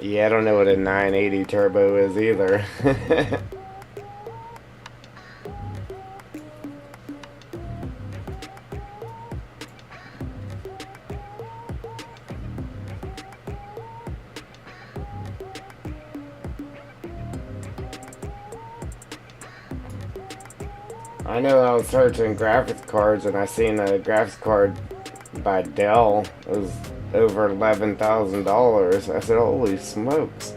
Yeah, I don't know what a 980 turbo is either. I know I was searching graphics cards and I seen a graphics card by Dell. It was over $11,000. I said, holy smokes.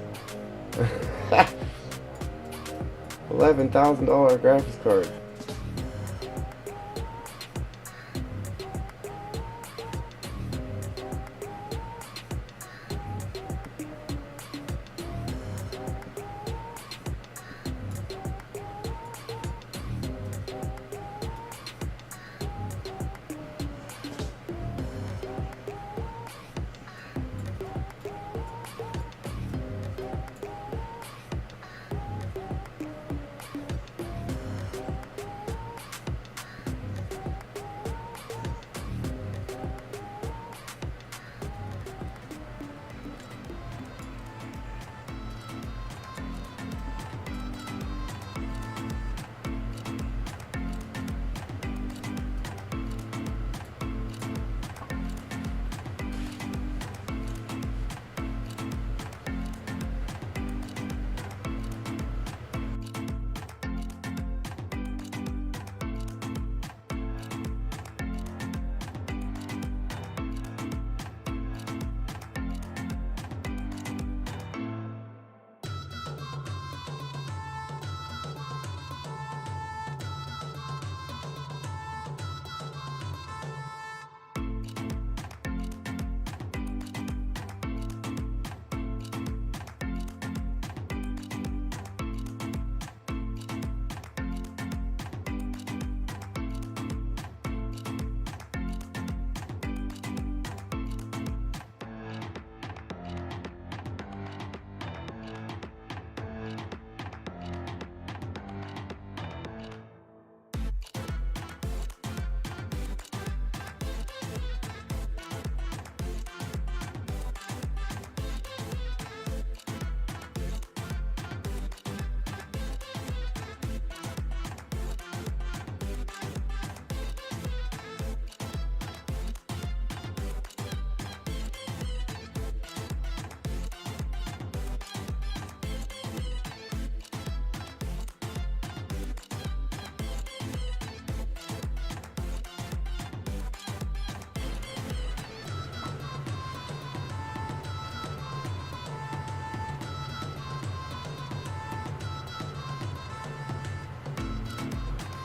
$11,000 graphics card.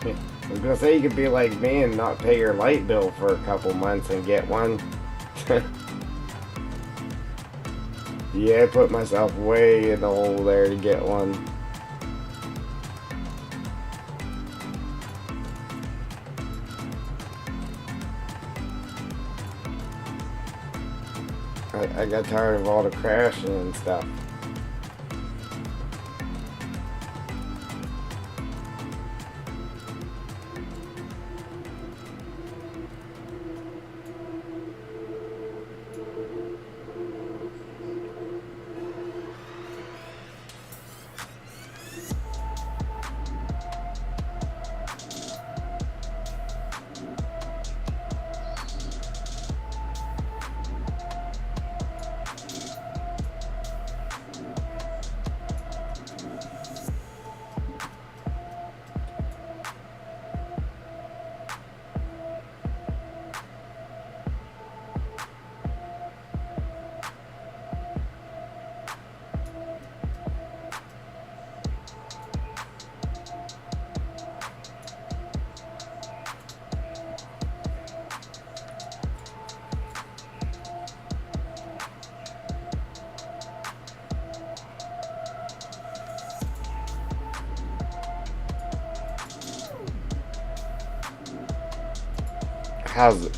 I was gonna say you could be like me and not pay your light bill for a couple months and get one. Yeah, I put myself way in the hole there to get one. I got tired of all the crashing and stuff.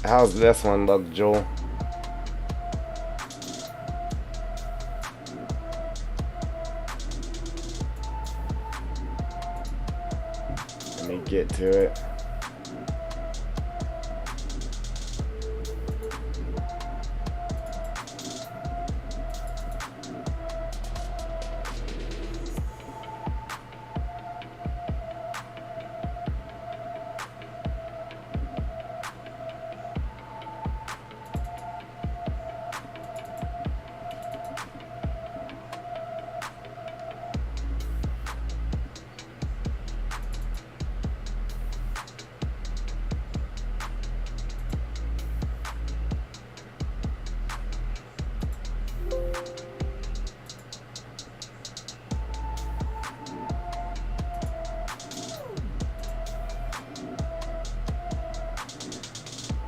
How's this one look, Joel? Let me get to it.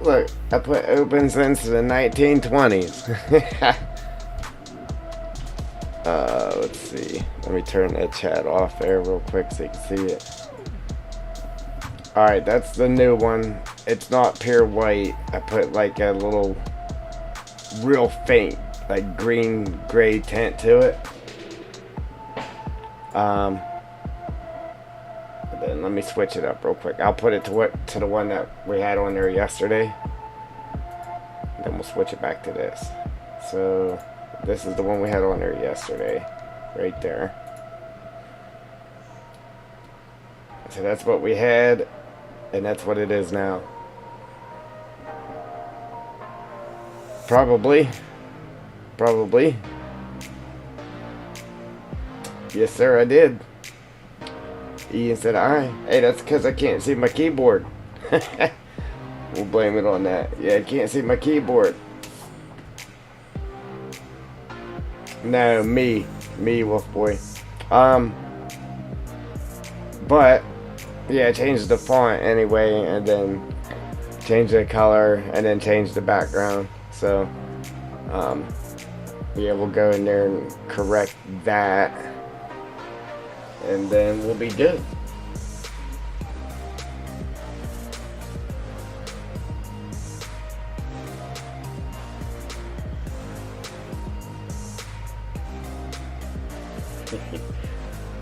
Look, I put open since the 1920s. Let's see. Let me turn that chat off there real quick so you can see it. Alright, that's the new one. It's not pure white. I put like a little real faint, like green gray tint to it. Then let me switch it up real quick. I'll put it to the one that we had on there yesterday. Then we'll switch it back to this. So this is the one we had on there yesterday, right there. So that's what we had, and that's what it is now. Probably. Yes, sir, I did. Ian said, "Aye." Hey, that's because I can't see my keyboard. We'll blame it on that. Yeah, I can't see my keyboard. No, me, Wolf Boy. But yeah, I changed the font anyway, and then changed the color, and then changed the background. So, yeah, we'll go in there and correct that, and then we'll be good.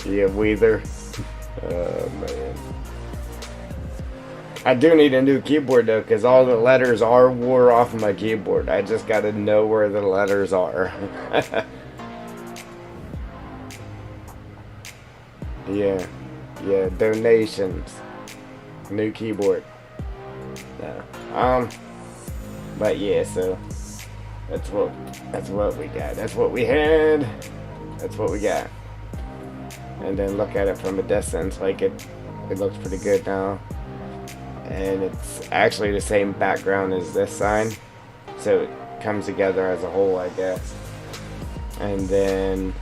Yeah, Weather. Oh, man. I do need a new keyboard, though, because all the letters are wore off of my keyboard. I just got to know where the letters are. Yeah. Yeah, donations. New keyboard. No. But yeah, so that's what we got. That's what we had. That's what we got. And then look at it from a distance, like it looks pretty good now. And it's actually the same background as this sign, so it comes together as a whole, I guess. And then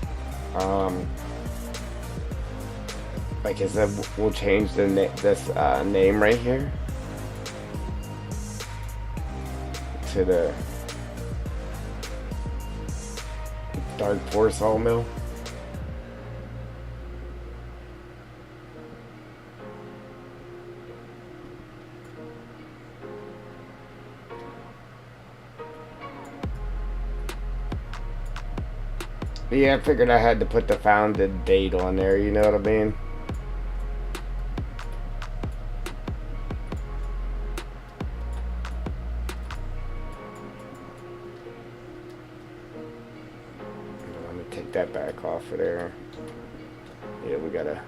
like I said, we'll change the this name right here to the Dark Forest Sawmill. Yeah, I figured I had to put the founded date on there, you know what I mean? Let me take that back off of there. Yeah, we gotta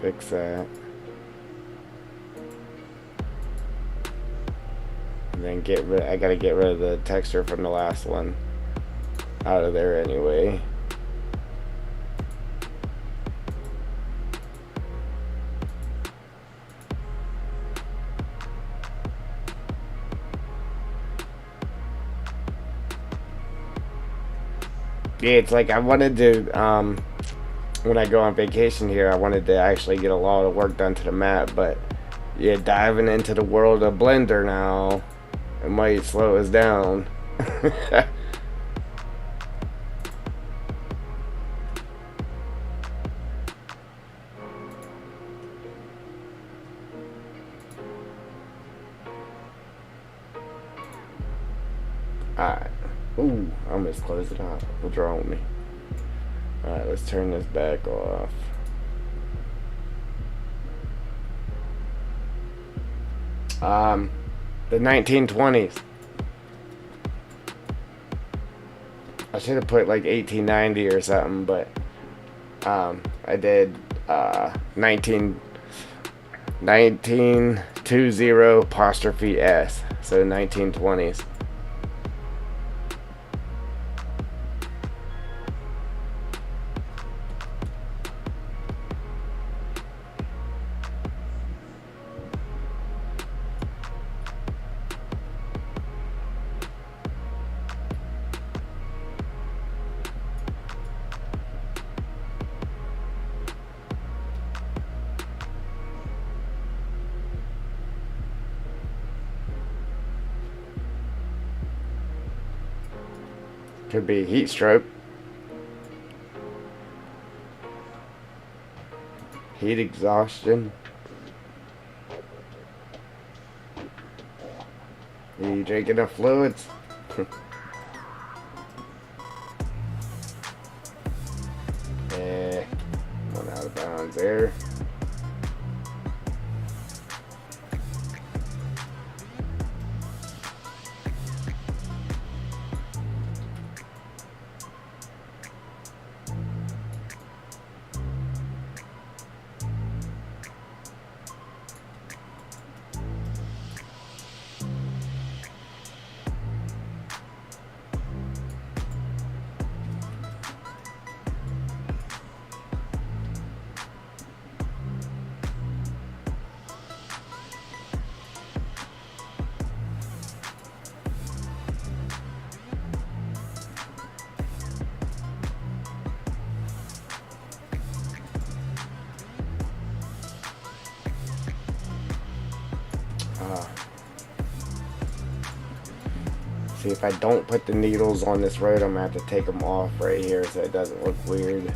fix that. And then I gotta get rid of the texture from the last one out of there anyway. Yeah, it's like I wanted to, when I go on vacation here, I wanted to actually get a lot of work done to the map, but yeah, diving into the world of Blender now, it might slow us down. Alright. Ooh, I almost closed it out. What's wrong with me? Alright, let's turn this back off. The 1920s. I should have put like 1890 or something, but I did 1920 apostrophe S, so 1920s. Could be heat stroke. Heat exhaustion. You drink enough fluids? Yeah, went out of bounds there. See, if I don't put the needles on this road, I'm going to have to take them off right here so it doesn't look weird.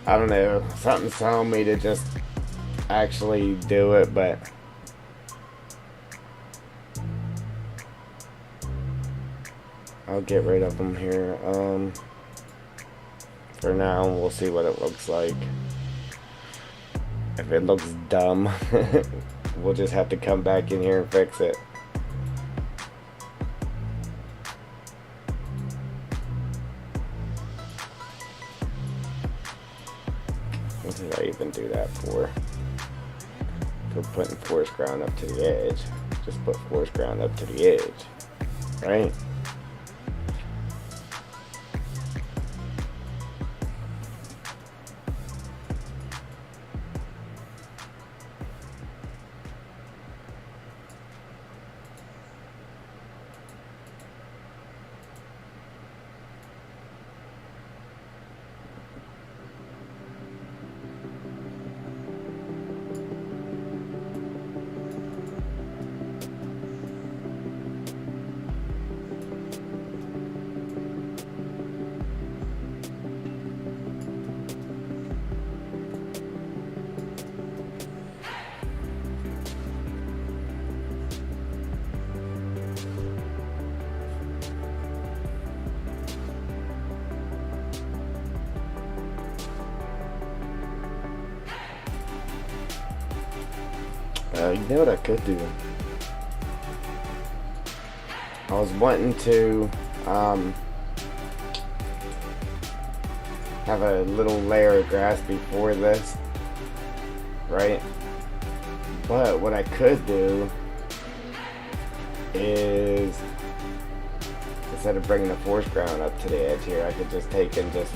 I don't know. Something's telling me to just actually do it, but I'll get rid of them here. For now, we'll see what it looks like. If it looks dumb, we'll just have to come back in here and fix it. What did I even do that for? For putting forest ground up to the edge. Just put forest ground up to the edge, right? You know what I could do? I was wanting to have a little layer of grass before this, right? But what I could do is, instead of bringing the forest ground up to the edge here, I could just take and just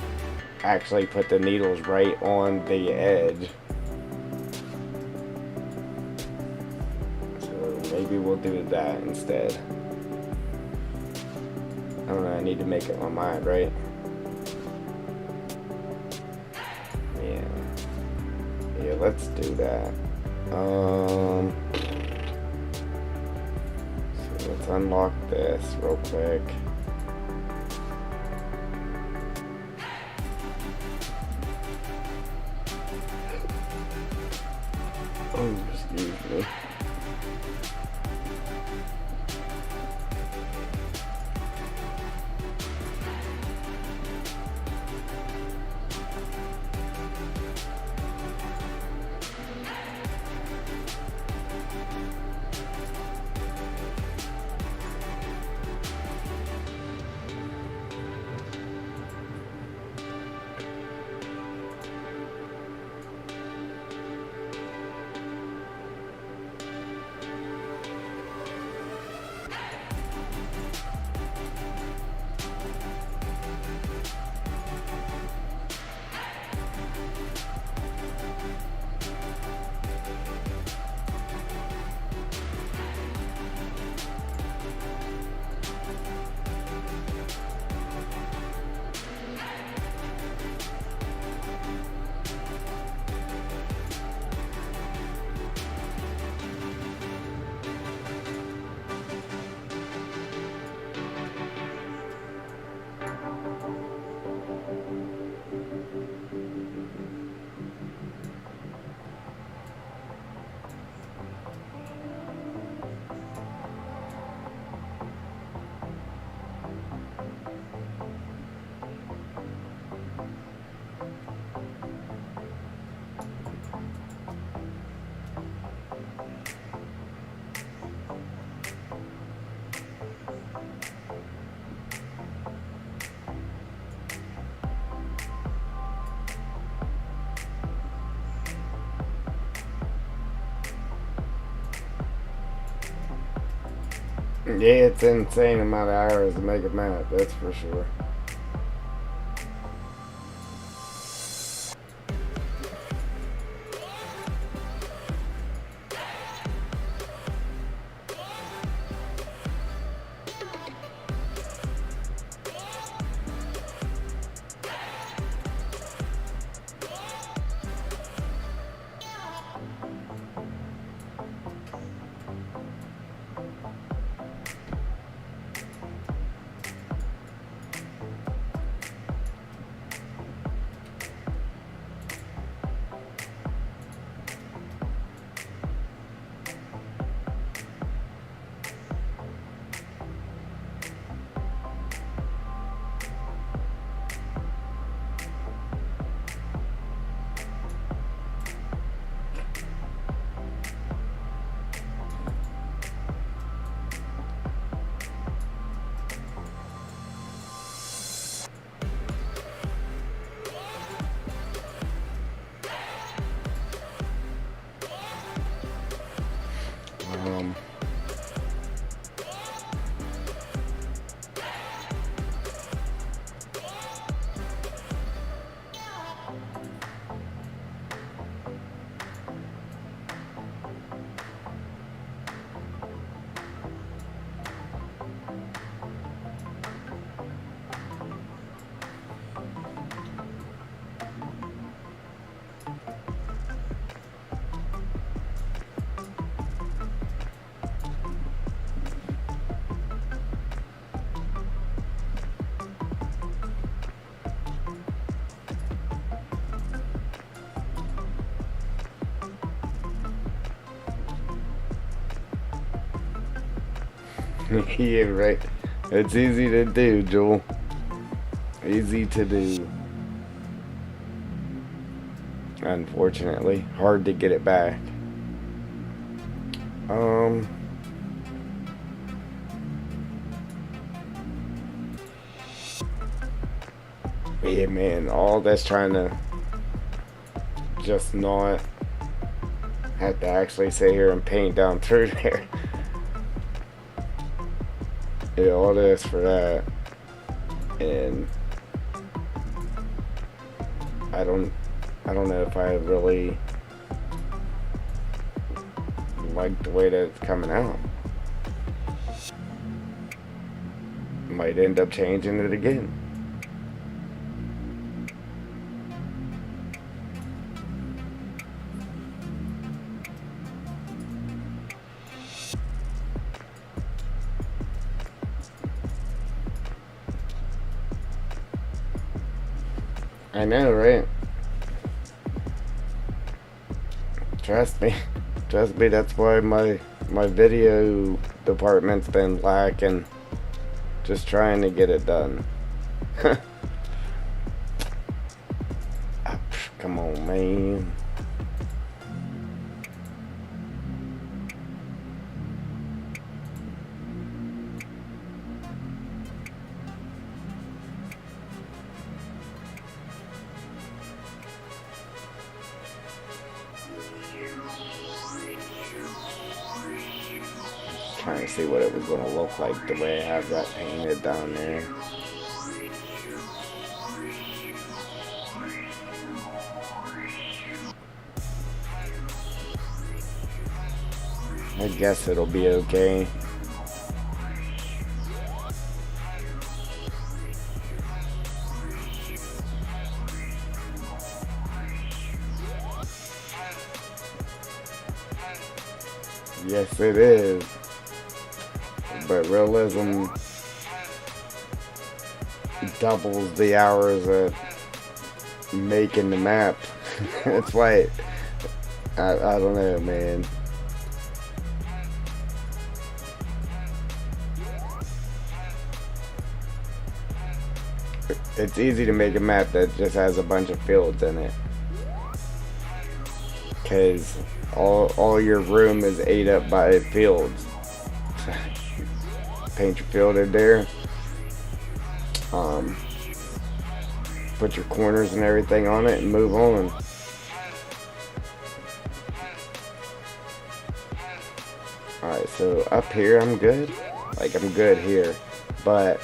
actually put the needles right on the edge. Maybe we'll do that instead. I don't know, I need to make up my mind, right? Yeah, let's do that. So let's unlock this real quick. Oh, excuse me. Yeah, it's an insane amount of hours to make a map, that's for sure. Um, yeah, right. It's easy to do, Joel. Easy to do. Unfortunately, hard to get it back. Um, yeah, man, all that's trying to just not have to actually sit here and paint down through there. Yeah, all this for that. And I don't know if I really like the way that it's coming out. Might end up changing it again. I know, right? Trust me. Trust me, that's why my video department's been lacking. Just trying to get it done. Come on, man. Trying to see what it was going to look like the way I have that painted down there. I guess it'll be okay. Yes, it is. But realism doubles the hours of making the map. It's like, I don't know, man. It's easy to make a map that just has a bunch of fields in it, because all your room is ate up by fields. Paint your field in there. Put your corners and everything on it and move on. Alright, so up here I'm good. Like, I'm good here, but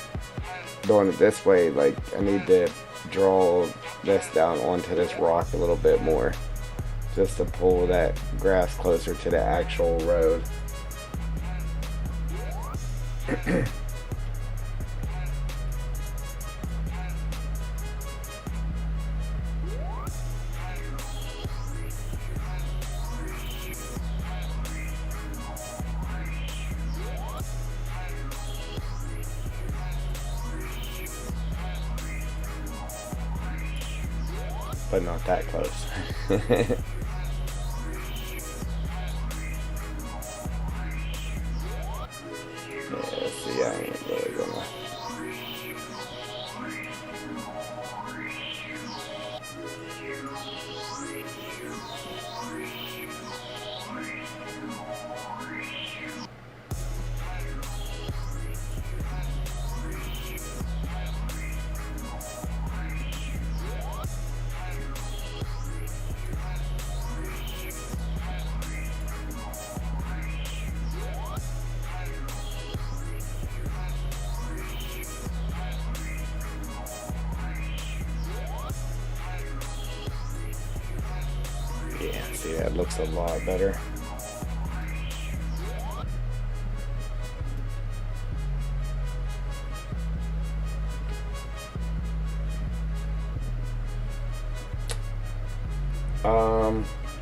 doing it this way, like, I need to draw this down onto this rock a little bit more, just to pull that grass closer to the actual road. But not that close. Yeah, see, I ain't really gonna. Yeah, see, that looks a lot better.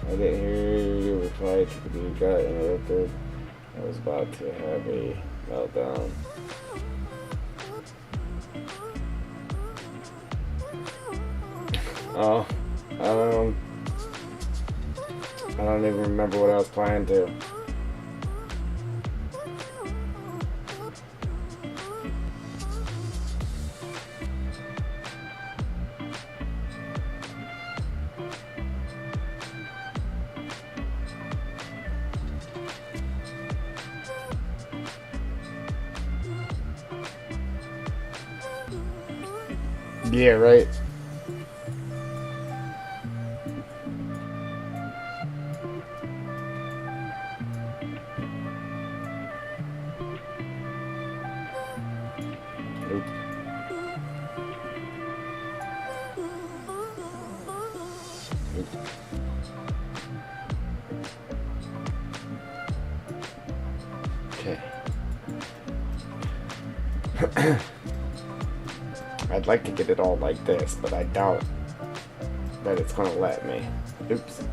I didn't hear your reply to the got interrupted. I was about to have a meltdown. Oh, I don't even remember what I was planning to. Yeah, right. Nope. Nope. Okay. I'd like to get it all like this, but I doubt that it's gonna let me. Oops.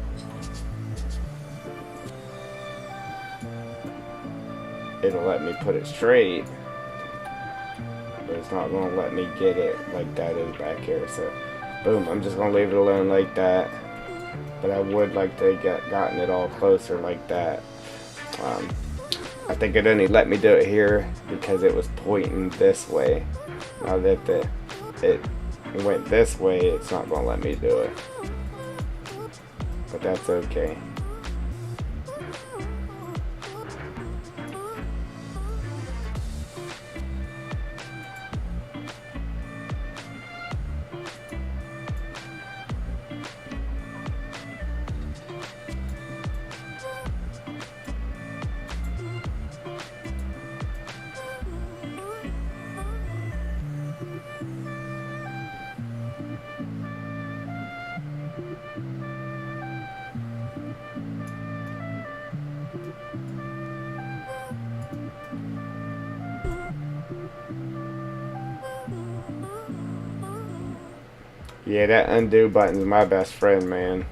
It'll let me put it straight, but it's not gonna let me get it like that is back here. So, boom, I'm just gonna leave it alone like that. But I would like to gotten it all closer like that. I think it only let me do it here because it was pointing this way. Now that it went this way, it's not gonna let me do it. But that's okay. Yeah, that undo button's my best friend, man.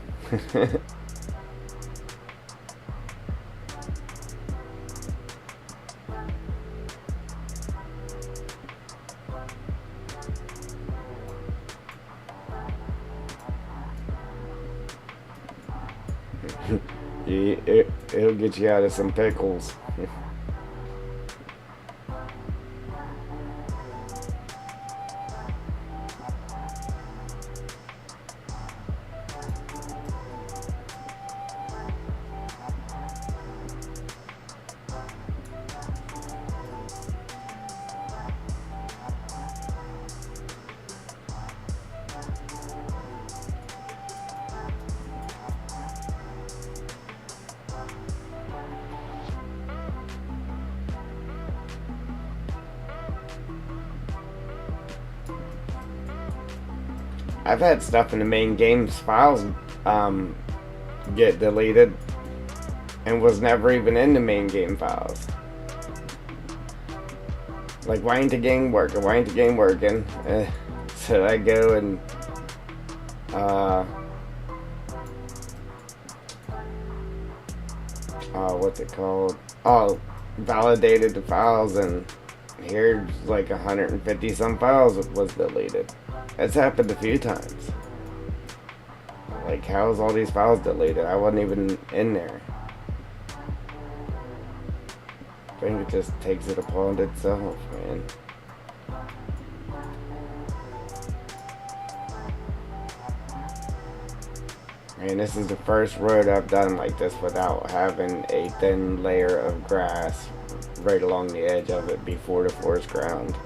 It'll get you out of some pickles. I've had stuff in the main game's files get deleted and was never even in the main game files. Like, why ain't the game working? Why ain't the game working? So I go and what's it called? Oh, validated the files, and here's like 150 some files was deleted. That's happened a few times. Like, how's all these files deleted? I wasn't even in there. I think it just takes it upon itself, man. And this is the first road I've done like this without having a thin layer of grass right along the edge of it before the forest ground.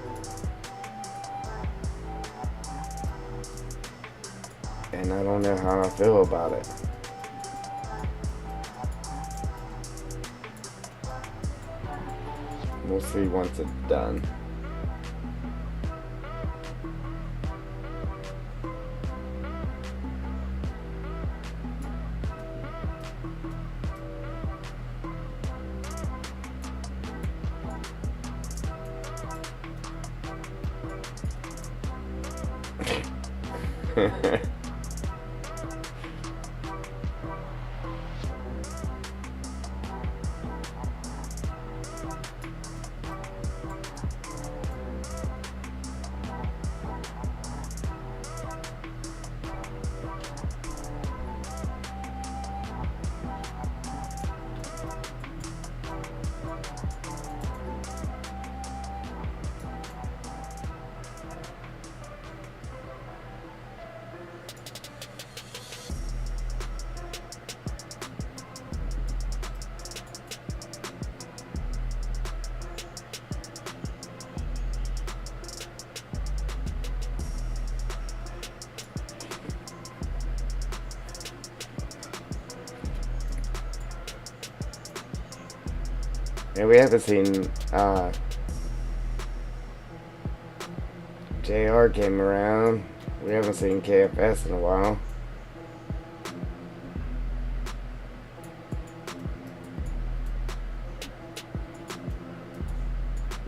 And I don't know how I feel about it. We'll see once it's done. And we haven't seen, JR came around. We haven't seen KFS in a while.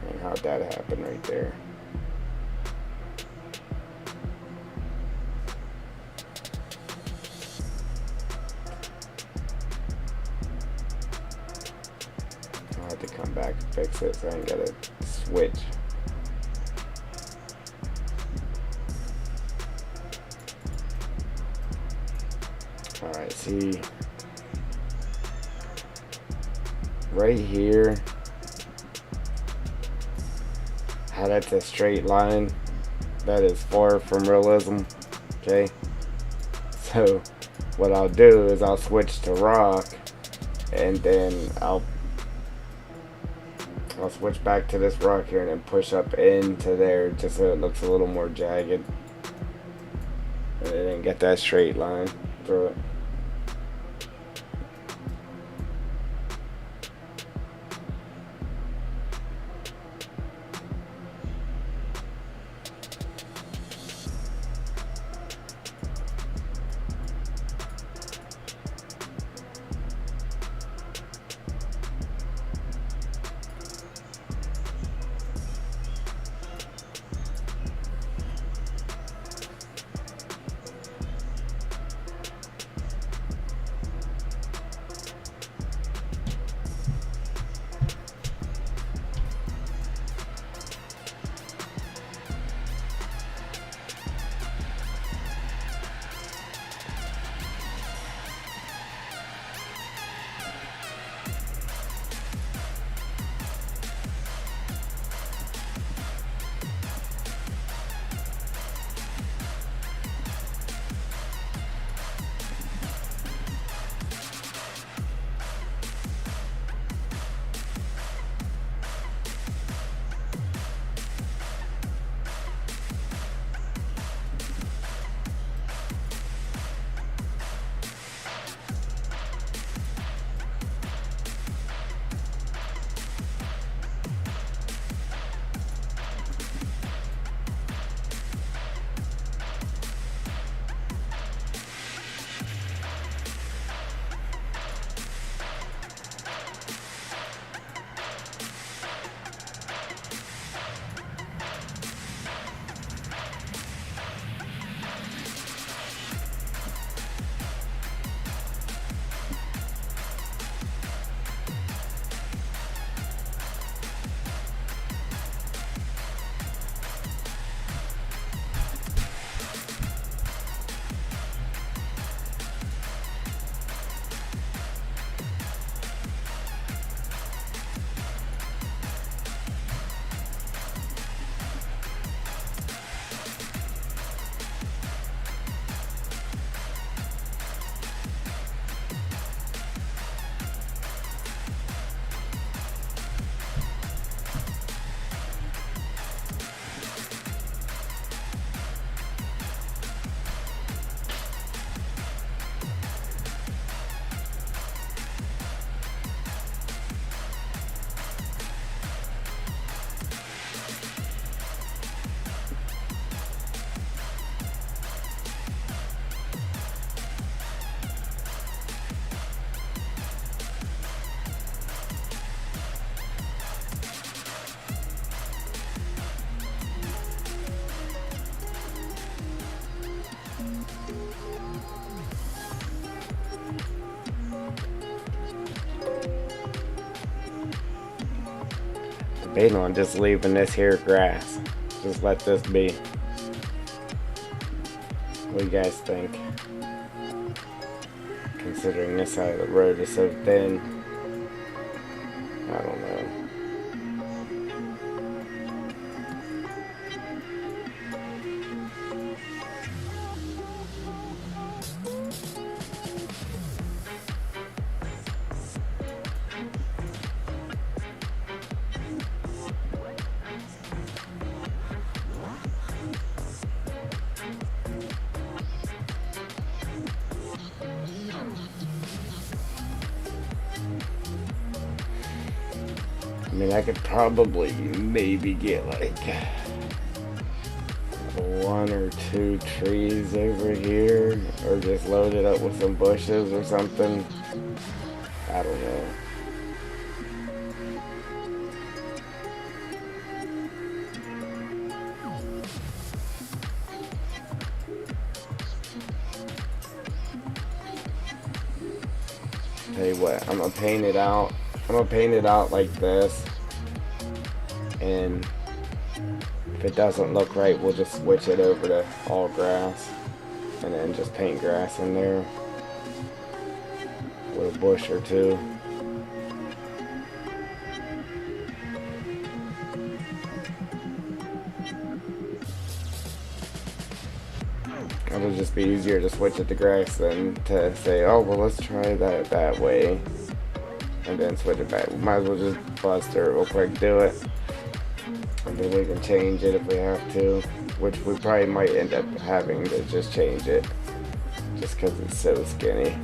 Man, how'd that happen right there? I have to come back and fix it, so I ain't gotta switch. Alright, see, right here, how that's a straight line, that is far from realism, okay? So what I'll do is I'll switch to rock, and then I'll switch back to this rock here and then push up into there just so it looks a little more jagged. And then get that straight line through it. Baiting on just leaving this here grass. Just let this be. What do you guys think? Considering this side of the road is so thin. I don't know. I mean, I could probably maybe get like 1 or 2 trees over here, or just load it up with some bushes or something. I don't know. Tell you what, I'm gonna paint it out. I'm gonna paint it out like this, and if it doesn't look right, we'll just switch it over to all grass, and then just paint grass in there with a bush or 2. It'll just be easier to switch it to grass than to say, oh well, let's try that way and then switch it back. We might as well just bust it real quick, do it, and then we can change it if we have to, which we probably might end up having to just change it just because it's so skinny.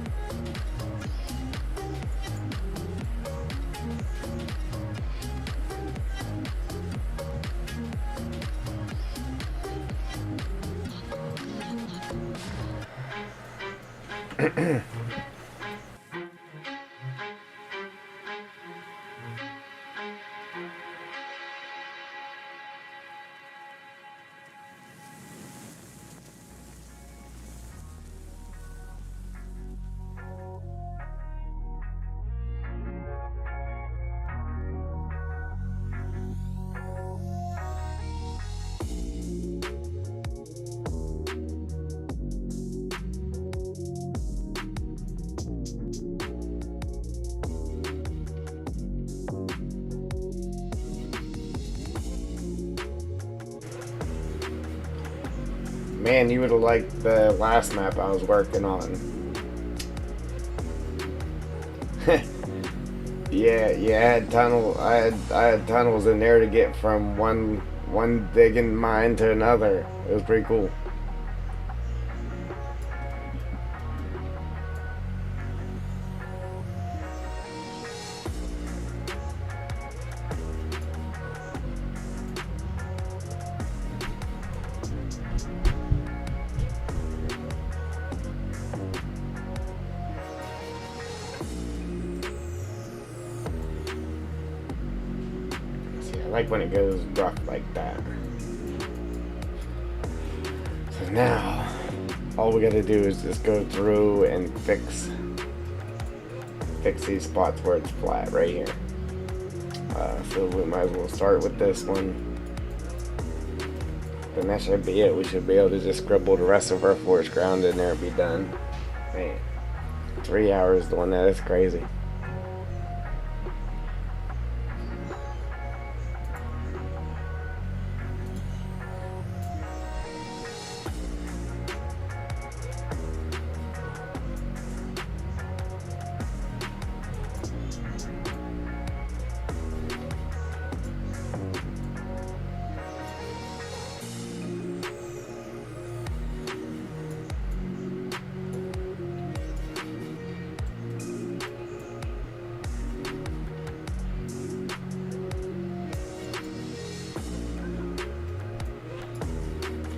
Man, you would have liked the last map I was working on. Yeah, I had tunnels in there to get from one digging mine to another. It was pretty cool. I like when it goes rough like that. So now, all we gotta do is just go through and fix these spots where it's flat right here. So we might as well start with this one. Then that should be it. We should be able to just scribble the rest of our forest ground in there and be done. Man, 3 hours doing that, it's crazy.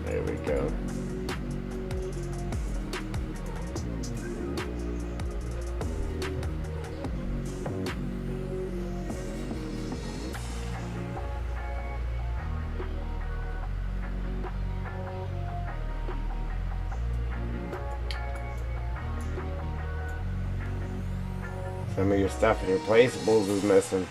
There we go. Some of your stuff in your placeables is missing.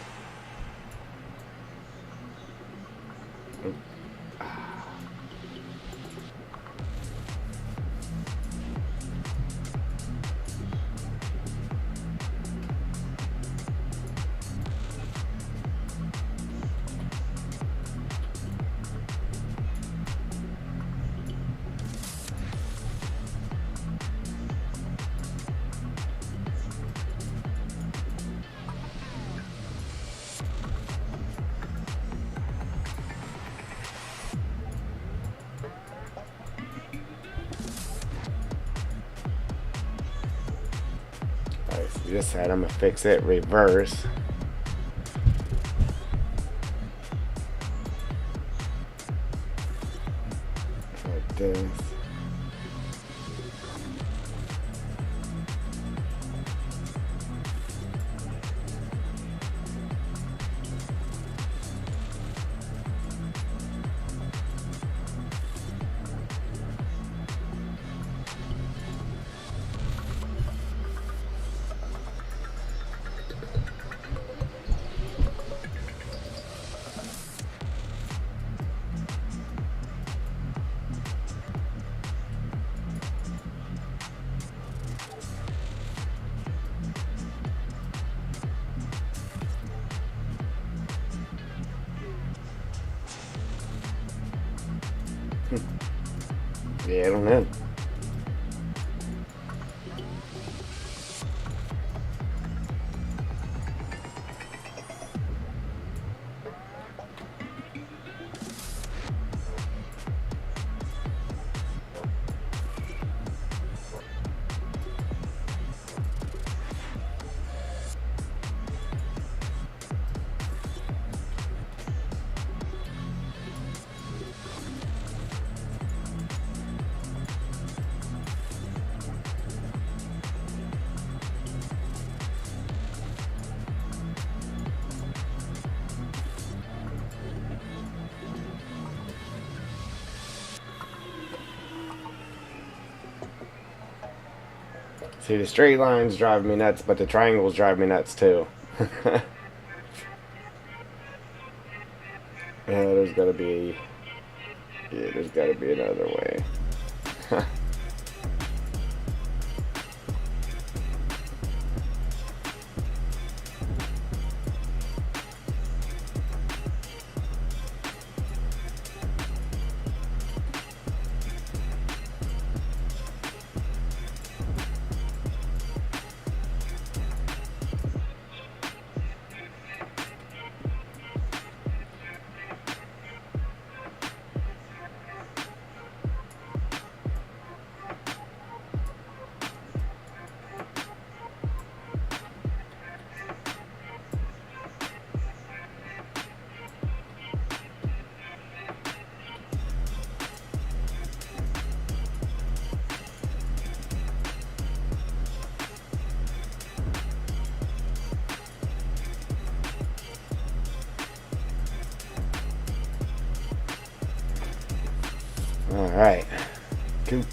this side. I'm gonna fix it reverse. Like this. Yeah, I don't know. See, the straight lines drive me nuts, but the triangles drive me nuts too. There's gotta be... Yeah, there's gotta be another way. Alright. Cool.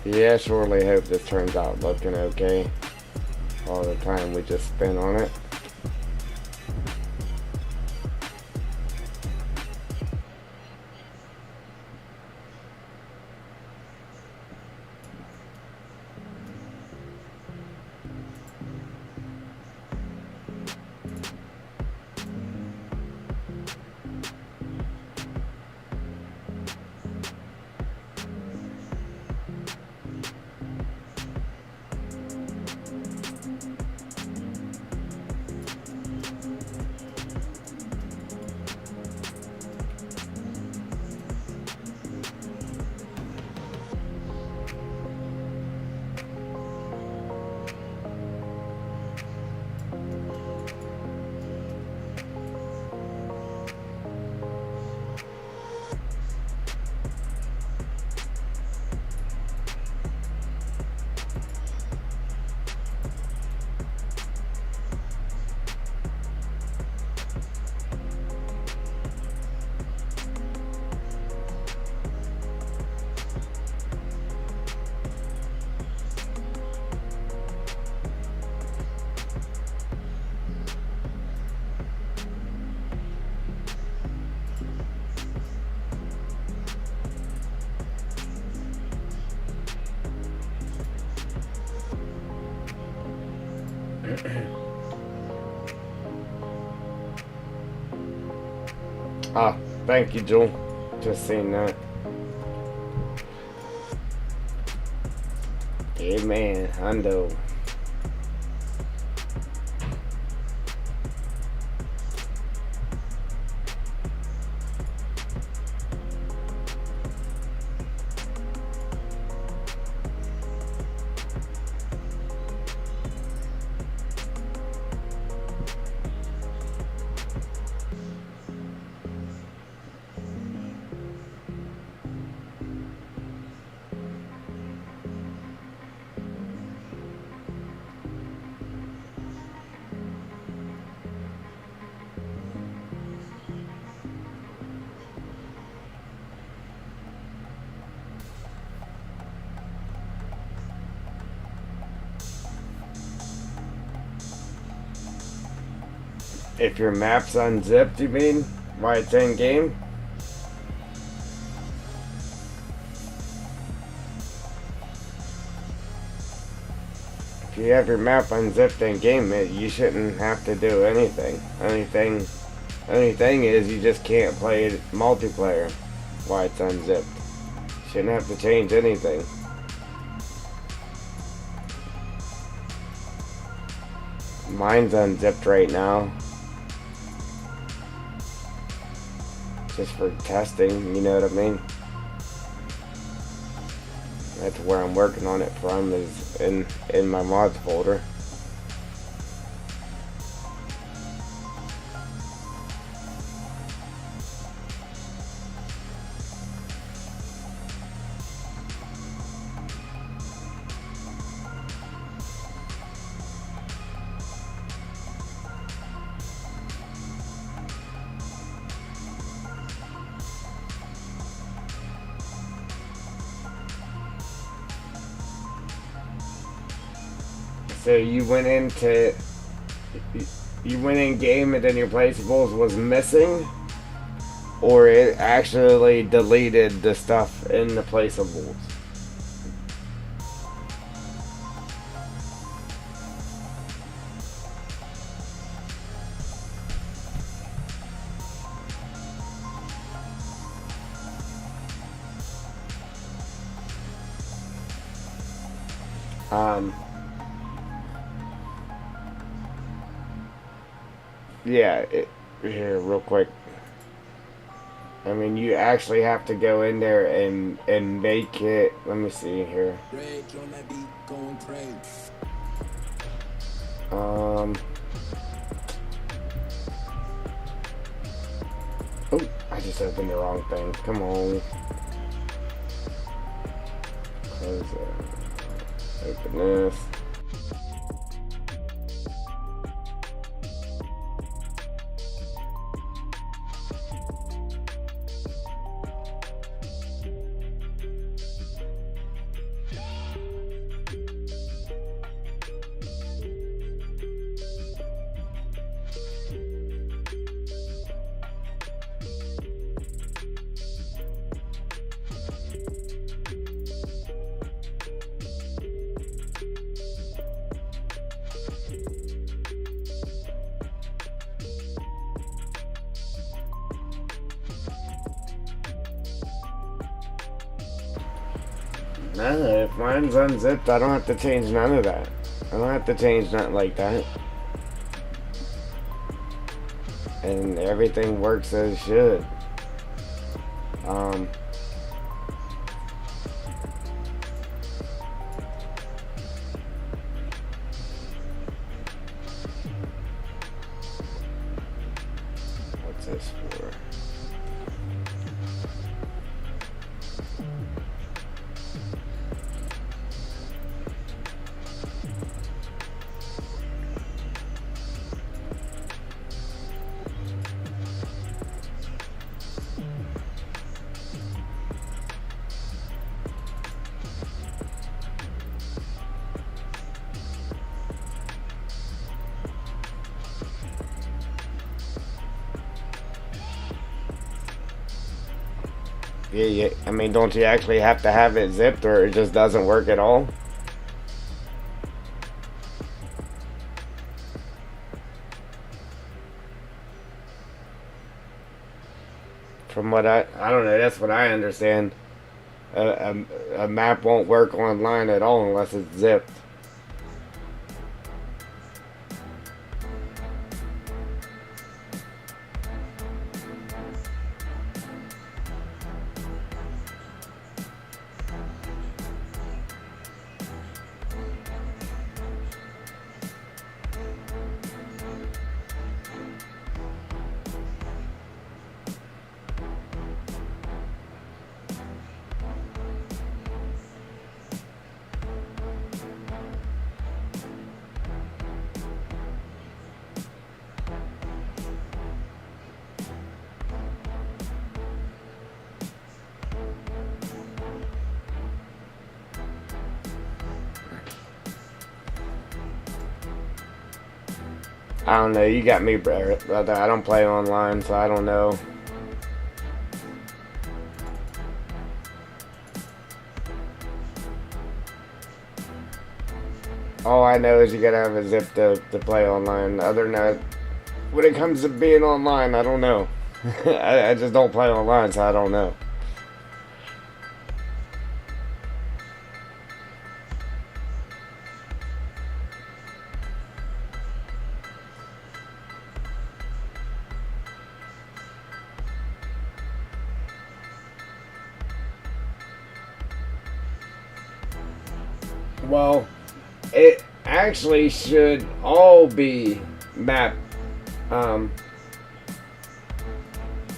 Yeah, I surely hope this turns out looking okay. All the time we just spent on it. Ah, thank you, Joel. Just seen that. Amen. Hundo. If your map's unzipped, you mean? Why it's in game? If you have your map unzipped in game, you shouldn't have to do anything. Only thing is you just can't play it multiplayer while it's unzipped. Shouldn't have to change anything. Mine's unzipped right now. Just for testing, you know what I mean? That's where I'm working on it from, is in my mods folder. So you went in game and then your placeables was missing, or it actually deleted the stuff in the placeables? Yeah, here, real quick. I mean, you actually have to go in there and make it. Let me see here. Oh, I just opened the wrong thing. Come on. Close it. Open this. No, if mine's unzipped, I don't have to change none of that. I don't have to change nothing like that. And everything works as it should. What's this for? Yeah, I mean, don't you actually have to have it zipped, or it just doesn't work at all? From what I don't know, that's what I understand. A map won't work online at all unless it's zipped. I don't know. You got me, brother. I don't play online, so I don't know. All I know is you gotta have a zip to play online. Other than that, when it comes to being online, I don't know. I just don't play online, so I don't know. Well, it actually should all be map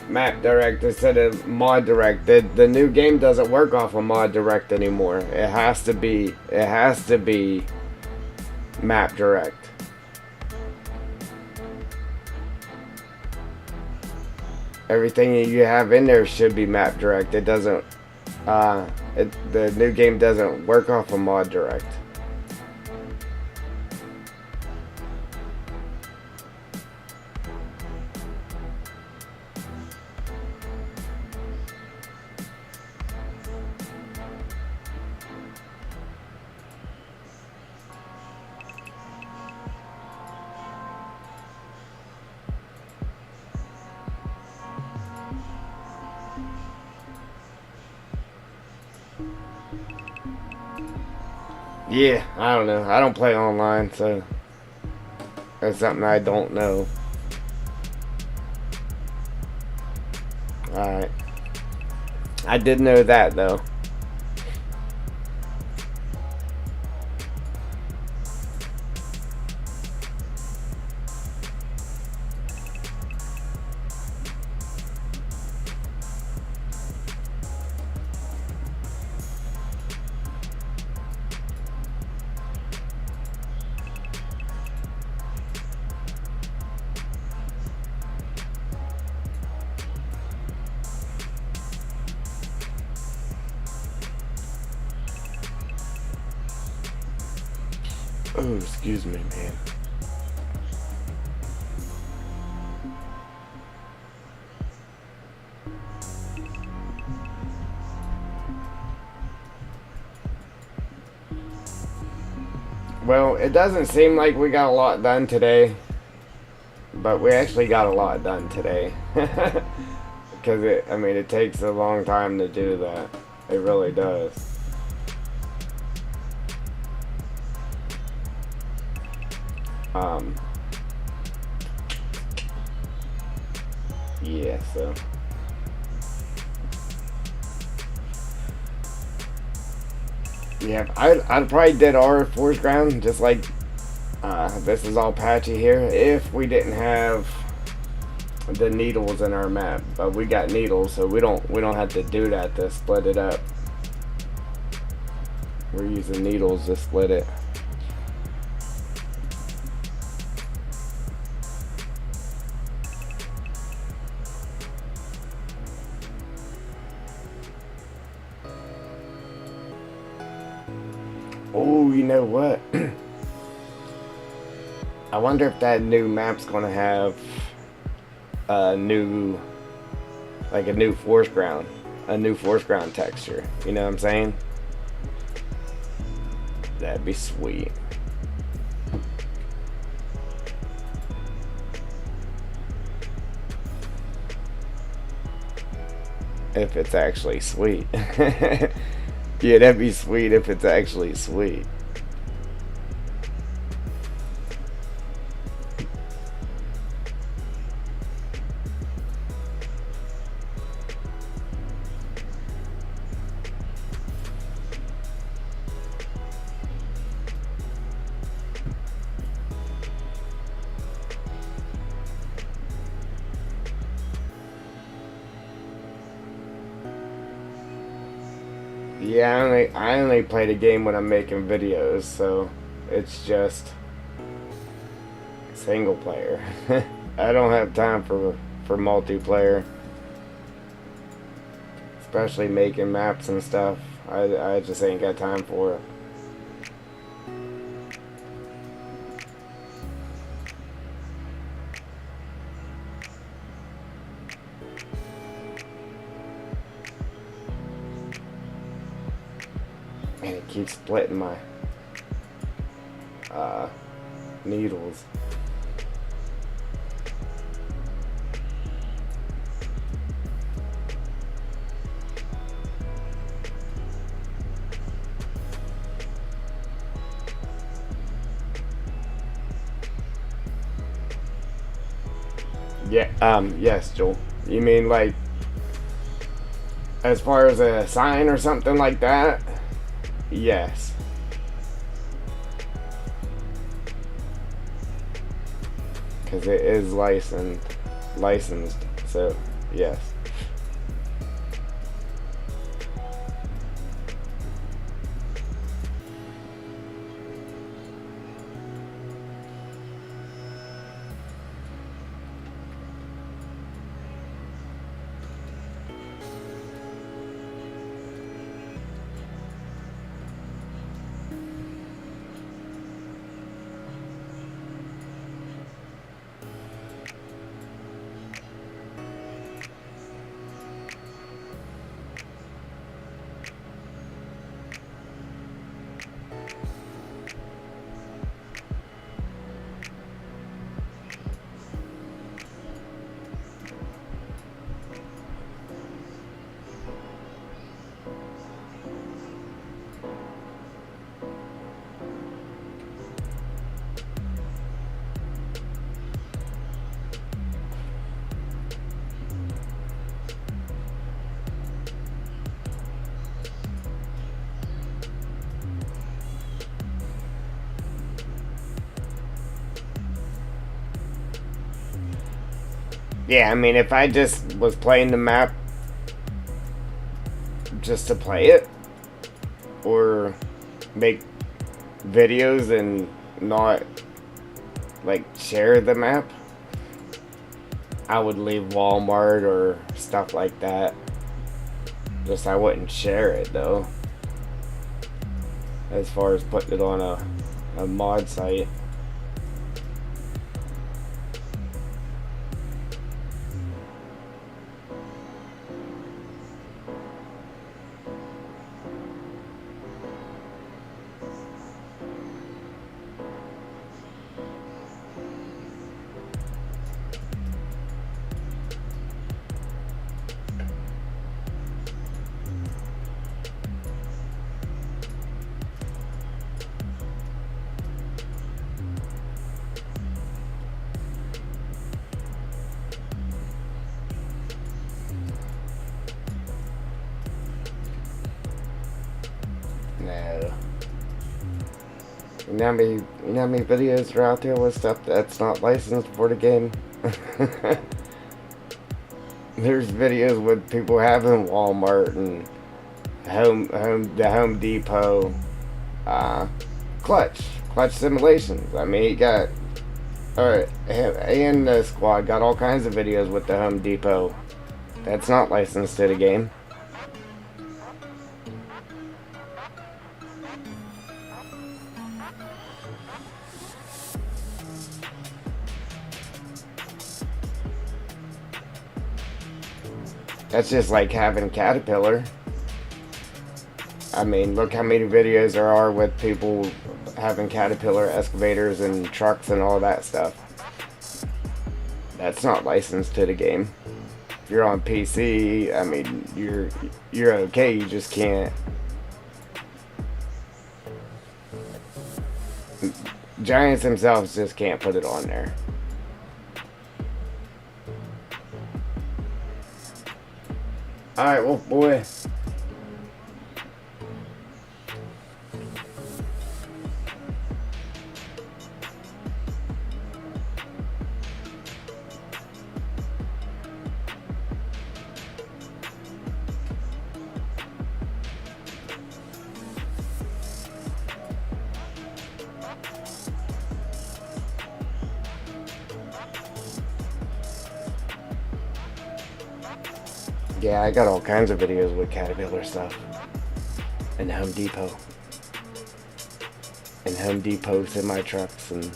map direct instead of mod direct. The new game doesn't work off of mod direct anymore. It has to be map direct. Everything you have in there should be map direct. It doesn't the new game doesn't work off of mod direct. Yeah, I don't know. I don't play online, so that's something I don't know. Alright. I did know that, though. Oh, excuse me, man. Well, it doesn't seem like we got a lot done today, but we actually got a lot done today. Because it takes a long time to do that. It really does. Yeah, so. Yeah, I'd probably did our forest ground just like this is all patchy here if we didn't have the needles in our map, but we got needles, so we don't have to do that to split it up. We're using needles to split it. Oh, you know what? I wonder if that new map's gonna have a new forest ground, texture. You know what I'm saying? That'd be sweet. if it's actually sweet. Yeah, that'd be sweet if it's actually sweet. Yeah, I only play the game when I'm making videos, so it's just single player. I don't have time for multiplayer, especially making maps and stuff. I just ain't got time for it. And it keeps splitting my needles. Yeah, yes, Joel. You mean like as far as a sign or something like that? Yes. Because it is licensed, so yes. Yeah, I mean, if I just was playing the map just to play it, or make videos and not, like, share the map, I would leave Walmart or stuff like that. Just I wouldn't share it, though. As far as putting it on a mod site. No. You know how many videos are out there with stuff that's not licensed for the game? There's videos with people having Walmart and the Home Depot, clutch simulations. I mean, he got, alright, and the squad got all kinds of videos with the Home Depot. That's not licensed to the game. That's just like having Caterpillar. I mean, look how many videos there are with people having Caterpillar excavators and trucks and all that stuff. That's not licensed to the game. If you're on PC, I mean, you're okay. You just can't. Giants themselves just can't put it on there. Alright, well, boy. Yeah, I got all kinds of videos with Caterpillar stuff. And Home Depot. And Home Depot semi trucks and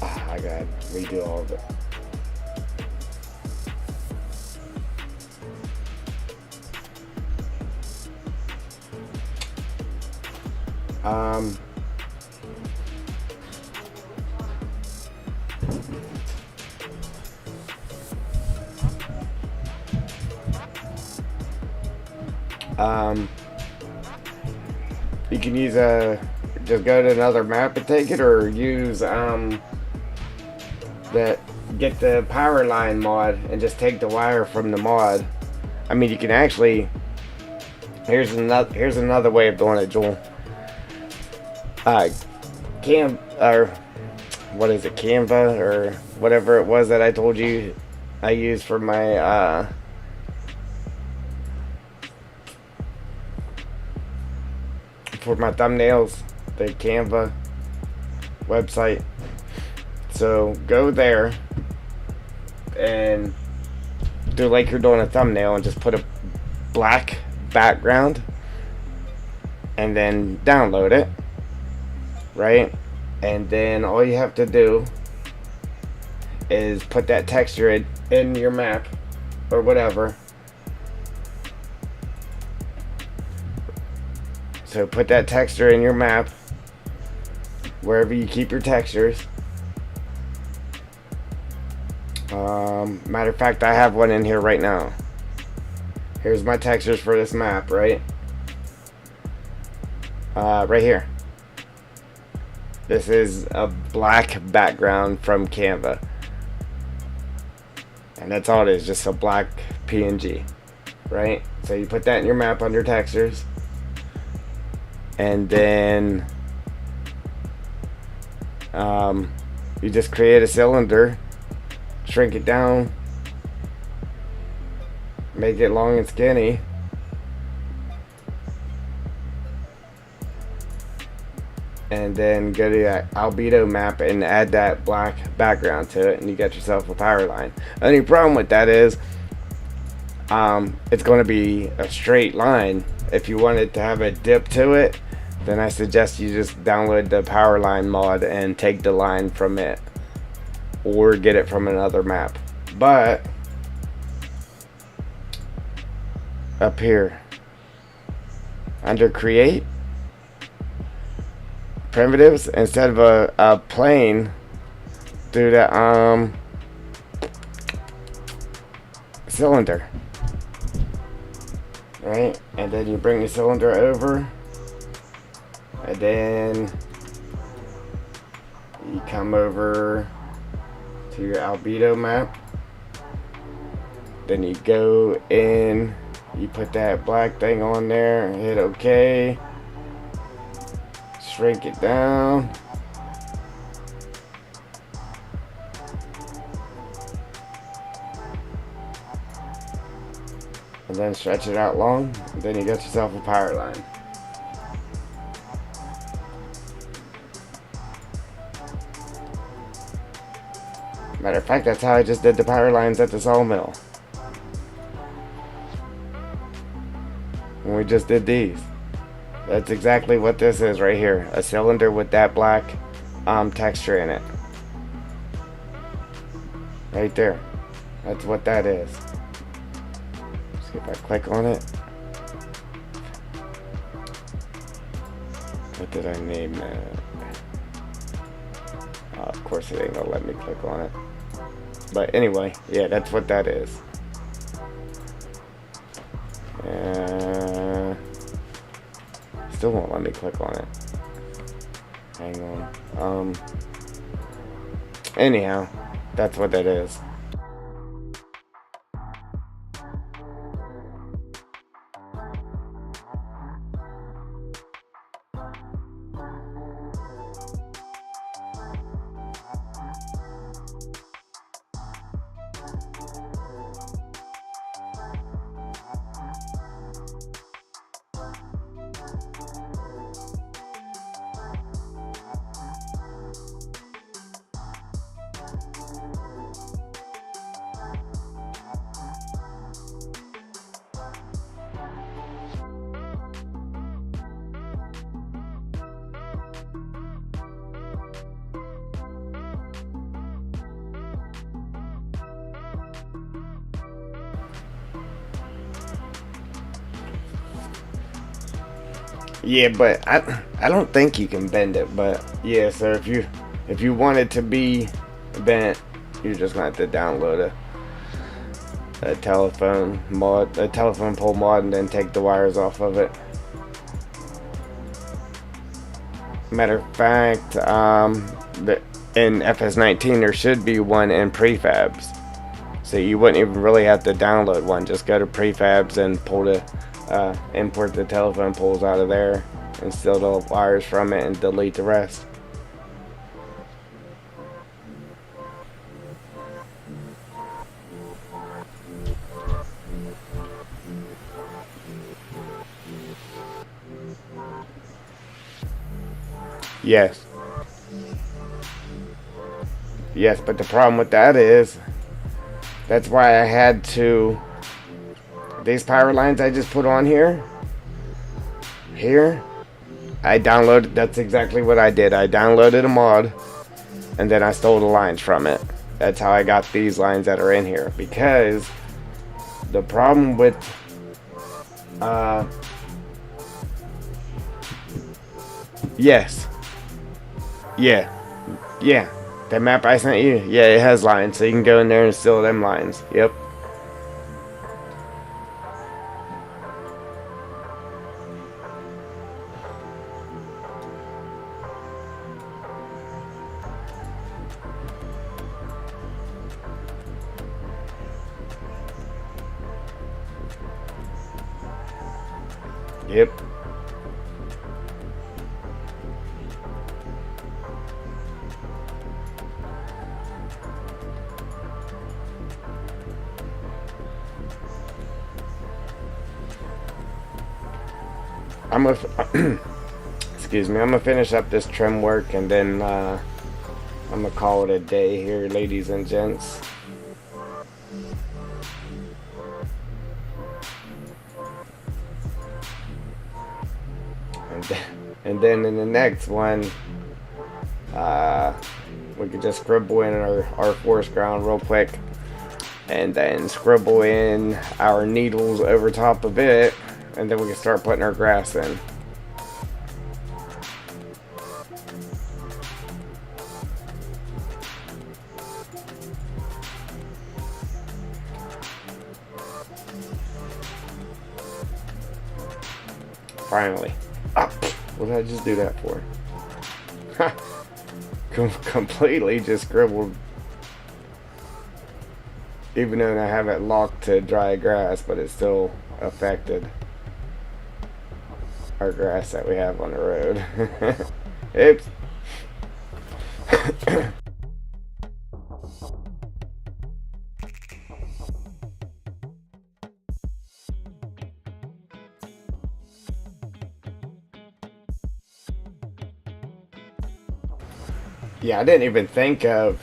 I gotta redo all of it. Um, you can use just go to another map and take it, or use get the power line mod and just take the wire from the mod. I mean, you can actually. Here's another way of doing it, Joel. What is it, Canva or whatever it was that I told you I used for my thumbnails, the Canva website. So go there and do like you're doing a thumbnail and just put a black background and then download it, right? And then all you have to do is put that texture in your map or whatever. So put that texture in your map wherever you keep your textures. Matter of fact, I have one in here right now. Here's my textures for this map, right? Right here. This is a black background from Canva. And that's all it is, just a black PNG, right? So you put that in your map under textures. And then you just create a cylinder, shrink it down, make it long and skinny, and then go to that albedo map and add that black background to it, and you got yourself a power line. Only problem with that is it's going to be a straight line. If you want it to have a dip to it, then I suggest you just download the power line mod and take the line from it, or get it from another map. But up here under create primitives, instead of a plane, do the cylinder, right? And then you bring the cylinder over, and then you come over to your albedo map. Then you go in, you put that black thing on there, hit OK, shrink it down, and then stretch it out long, and then you got yourself a power line. Matter of fact, that's how I just did the power lines at the sawmill. When we just did these. That's exactly what this is right here. A cylinder with that black texture in it. Right there. That's what that is. See if I click on it. What did I name that? Of course it ain't gonna let me click on it. But anyway, yeah, that's what that is. Still won't let me click on it. Hang on. Anyhow, that's what that is. Yeah, but I don't think you can bend it. But yeah, so if you want it to be bent, you're just gonna have to download a telephone mod, a telephone pole mod, and then take the wires off of it. Matter of fact, in FS19 there should be one in prefabs, so you wouldn't even really have to download one. Just go to prefabs and pull the import the telephone poles out of there and steal the wires from it and delete the rest. Yes. Yes, but the problem with that is that's why I had to, these power lines I just put on here, I downloaded, that's exactly what I did. I downloaded a mod and then I stole the lines from it. That's how I got these lines that are in here, because the problem with yes, yeah, that map I sent you, yeah, it has lines, so you can go in there and steal them lines. Yep. Yep. I'm gonna excuse me. I'm gonna finish up this trim work and then I'm gonna call it a day here, ladies and gents. And then in the next one, we could just scribble in our forest ground real quick, and then scribble in our needles over top of it, and then we can start putting our grass in. Finally. What did I just do that for? Completely just scribbled. Even though I have it locked to dry grass, but it still affected our grass that we have on the road. Oops. Yeah, I didn't even think of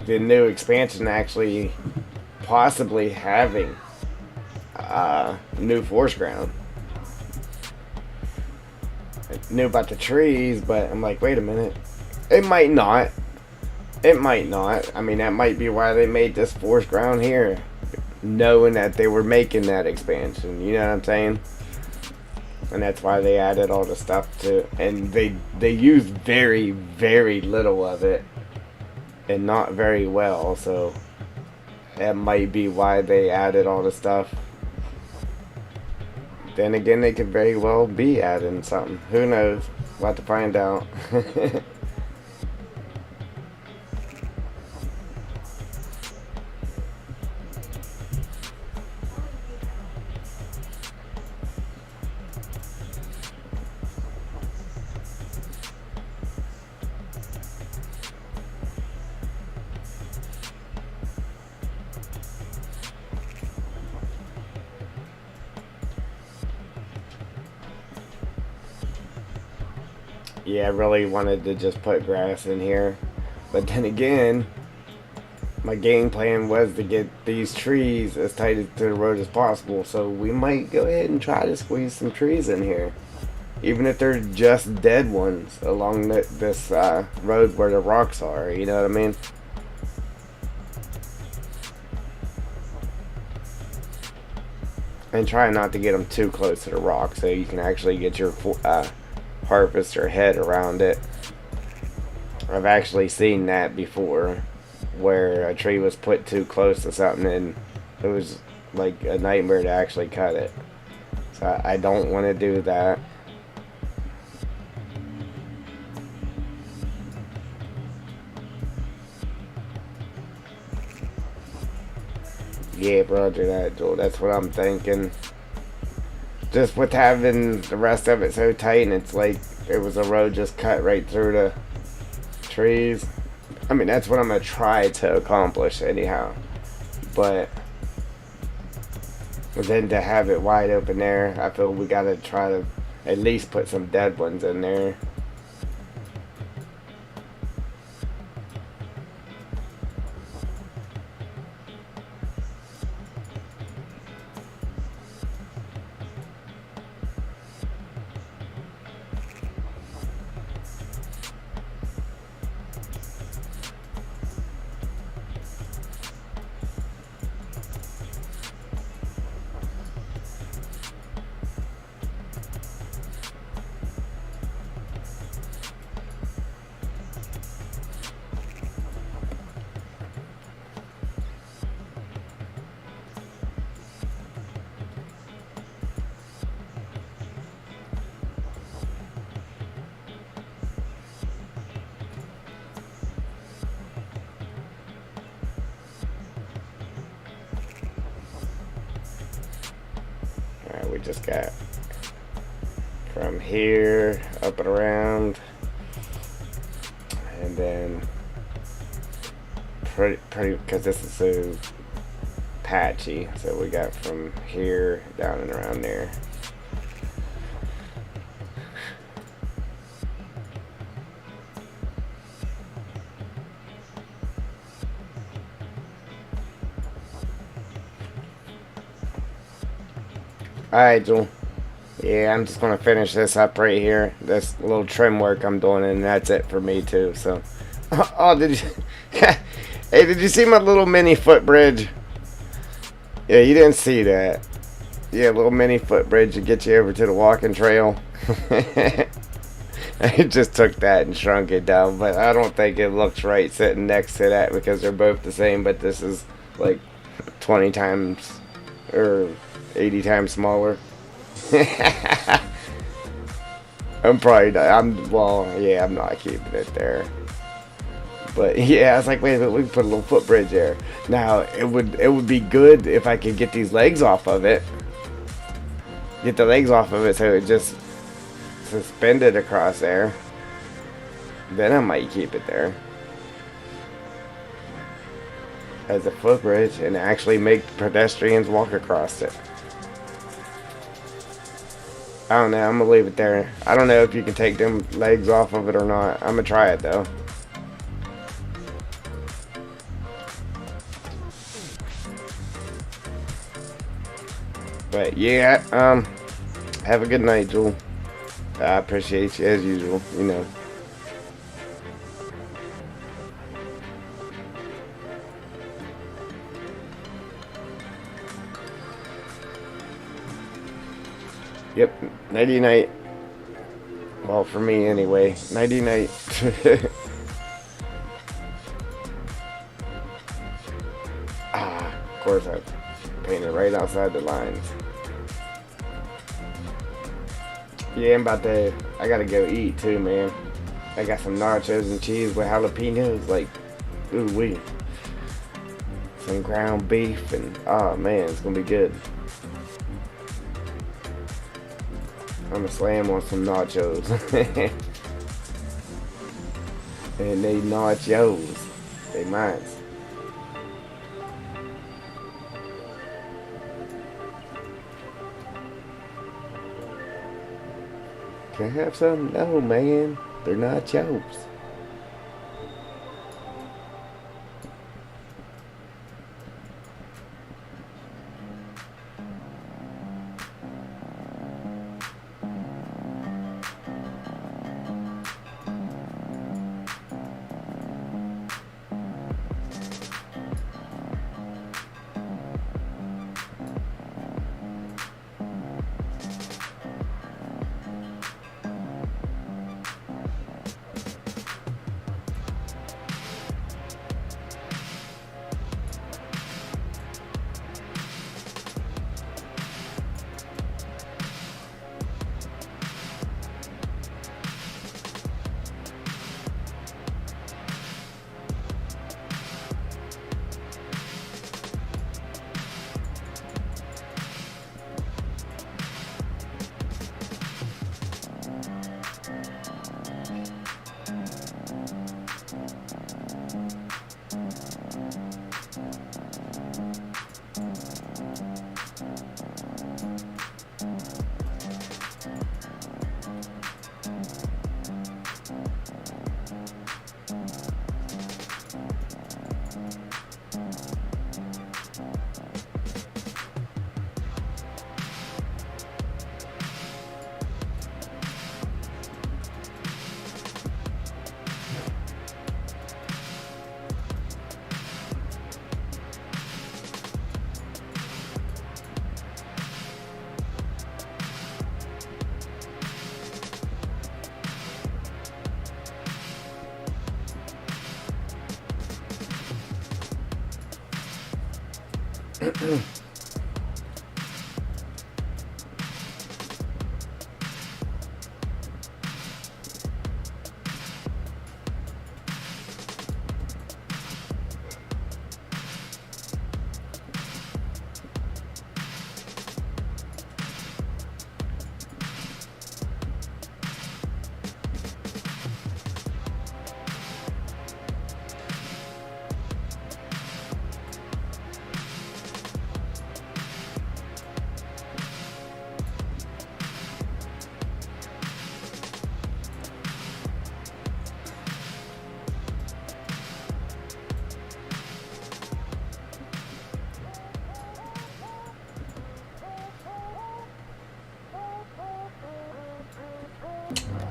the new expansion actually possibly having new forest ground. I knew about the trees, but I'm like, wait a minute. It might not. It might not. I mean, that might be why they made this forest ground here, knowing that they were making that expansion. You know what I'm saying? And that's why they added all the stuff to, and they used very, very little of it, and not very well. So that might be why they added all the stuff. Then again, they could very well be adding something. Who knows? We'll have to find out. Yeah, I really wanted to just put grass in here. But then again, my game plan was to get these trees as tight to the road as possible. So we might go ahead and try to squeeze some trees in here. Even if they're just dead ones along this road where the rocks are. You know what I mean? And try not to get them too close to the rock so you can actually get your harvester head around it. I've actually seen that before, where a tree was put too close to something and it was like a nightmare to actually cut it. So I don't want to do that. Yeah, roger that, Joel. That's what I'm thinking. Just with having the rest of it so tight, and it's like it was a road just cut right through the trees. I mean, that's what I'm going to try to accomplish anyhow. But then to have it wide open there, I feel we got to try to at least put some dead ones in there. Alright, we just got from here up and around, and then pretty because this is so patchy, so we got from here down and around there. Alright, Joel. Yeah, I'm just going to finish this up right here. This little trim work I'm doing, and that's it for me, too. So, oh, did you... Hey, did you see my little mini footbridge? Yeah, you didn't see that. Yeah, little mini footbridge to get you over to the walking trail. I just took that and shrunk it down, but I don't think it looks right sitting next to that because they're both the same, but this is like 20 times or 80 times smaller. Well, yeah, I'm not keeping it there. But yeah, I was like, wait a minute, we can put a little footbridge there. Now, it would be good if I could get these legs off of it. Get the legs off of it so it just suspended across there. Then I might keep it there as a footbridge and actually make pedestrians walk across it. I don't know, I'm gonna leave it there. I don't know if you can take them legs off of it or not. I'm gonna try it though. But yeah, have a good night, Jewel. I appreciate you as usual, you know. Yep, nighty night. Well, for me anyway. Nighty night. Of course I painted right outside the lines. Yeah, I gotta go eat too, man. I got some nachos and cheese with jalapenos, like, ooh wee. Some ground beef and, oh man, it's gonna be good. I'm gonna slam on some nachos. And they nachos. They mine. Can I have some? No, man. They're nachos.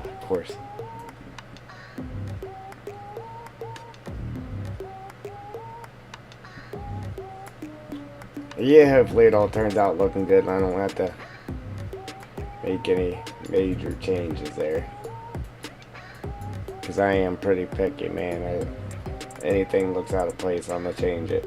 Of course. Yeah, hopefully it all turns out looking good and I don't have to make any major changes there. Because I am pretty picky, man. Anything looks out of place, I'm going to change it.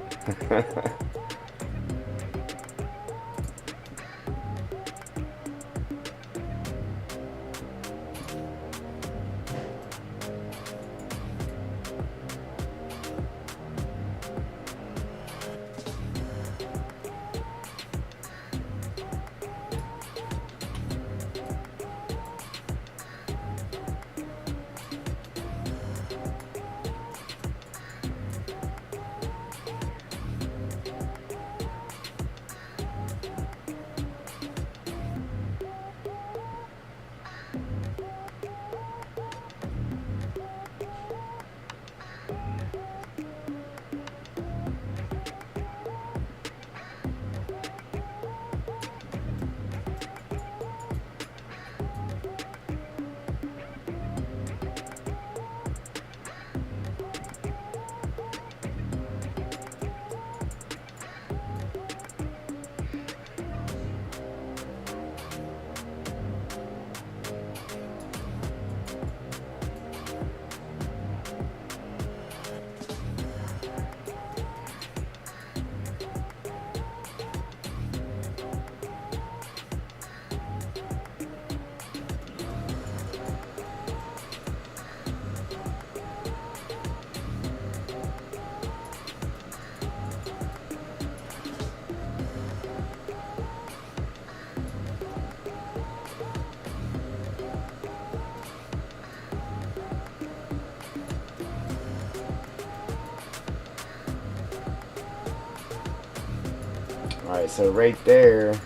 Alright, so right there,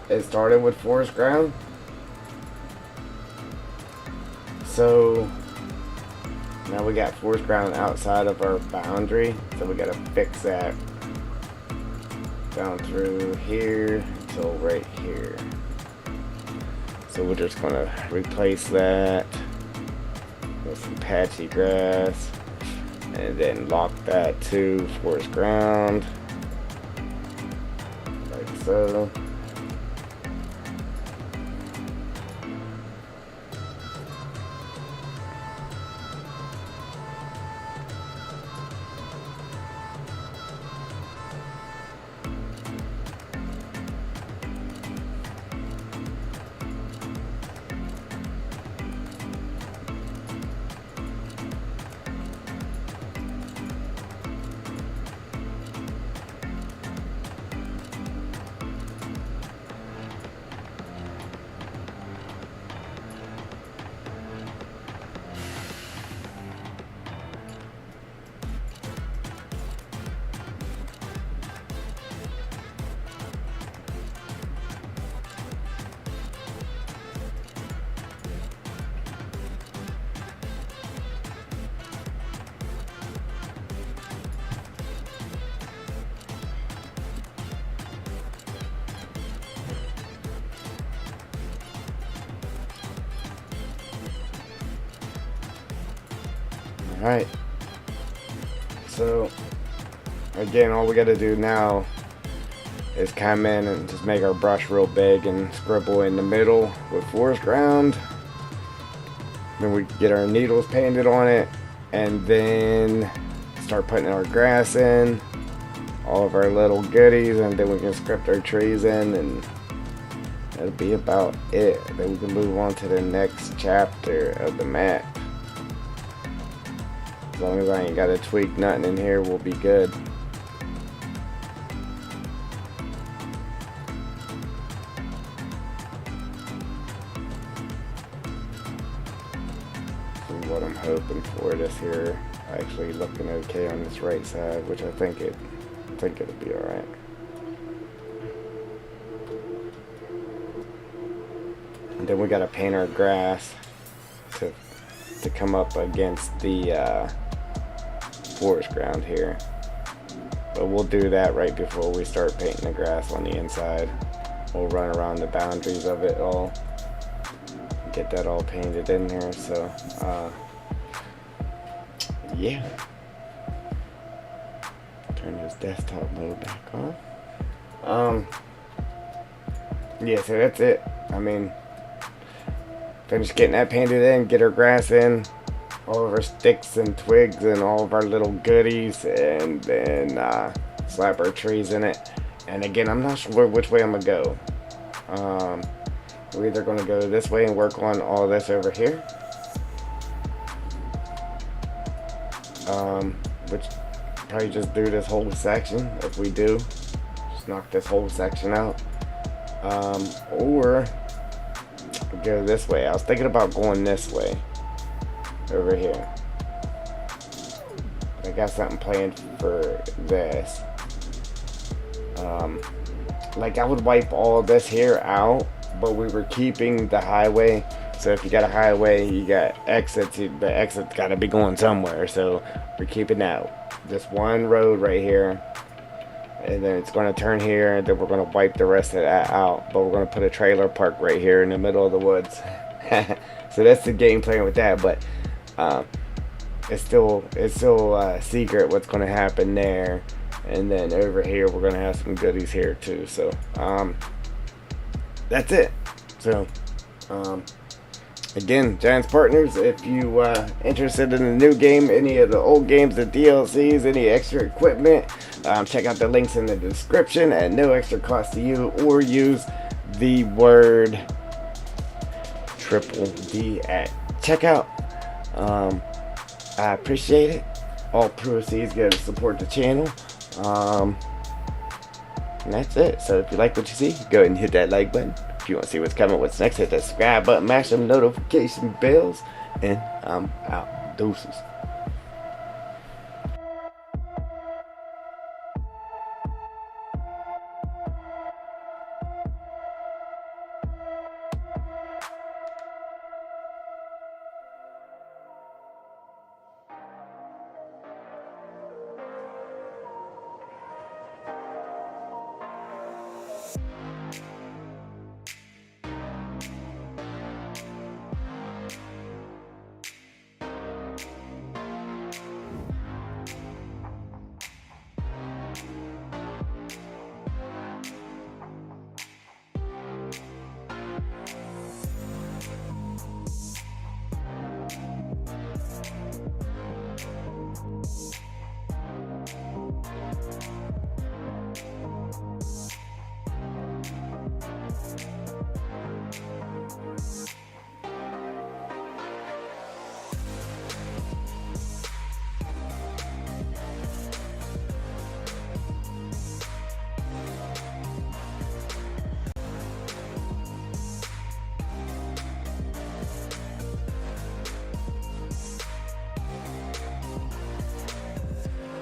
it started with forest ground. So now we got forest ground outside of our boundary, so we gotta fix that down through here until right here. So we're just gonna replace that with some patchy grass and then lock that to forest ground like so. Alright, so again, all we gotta do now is come in and just make our brush real big and scribble in the middle with forest ground. Then we get our needles painted on it and then start putting our grass in, all of our little goodies, and then we can script our trees in, and that'll be about it. Then we can move on to the next chapter of the map. As long as I ain't got to tweak nothing in here, we'll be good. So what I'm hoping for this here, actually looking okay on this right side, which I think it'll be alright. And then we gotta paint our grass to come up against the forest ground here, but we'll do that right before we start painting the grass on the inside. We'll run around the boundaries of it all, get that all painted in there. So yeah, turn this desktop mode back on. Yeah, so that's it. I mean, finish getting that painted in, get our grass in, all of our sticks and twigs and all of our little goodies, and then slap our trees in it. And again, I'm not sure which way I'm gonna go. We're either gonna go this way and work on all this over here, which probably just do this whole section. If we do, just knock this whole section out, or go this way. I was thinking about going this way over here. I got something planned for this. Like, I would wipe all this here out, but we were keeping the highway. So if you got a highway, you got exits. The exit's got to be going somewhere. So we're keeping that this one road right here, and then it's going to turn here, and then we're going to wipe the rest of that out. But we're going to put a trailer park right here in the middle of the woods. So that's the game plan with that. But it's still a secret what's going to happen there. And then over here we're going to have some goodies here too. So that's it. So again, Giants Partners, if you interested in the new game, any of the old games, the DLCs, any extra equipment, check out the links in the description at no extra cost to you, or use the word Triple D at checkout. I appreciate it. All proceeds go to support the channel. And that's it. So if you like what you see, go ahead and hit that like button. If you want to see what's coming, what's next, hit that subscribe button, mash them notification bells, and I'm out. Deuces.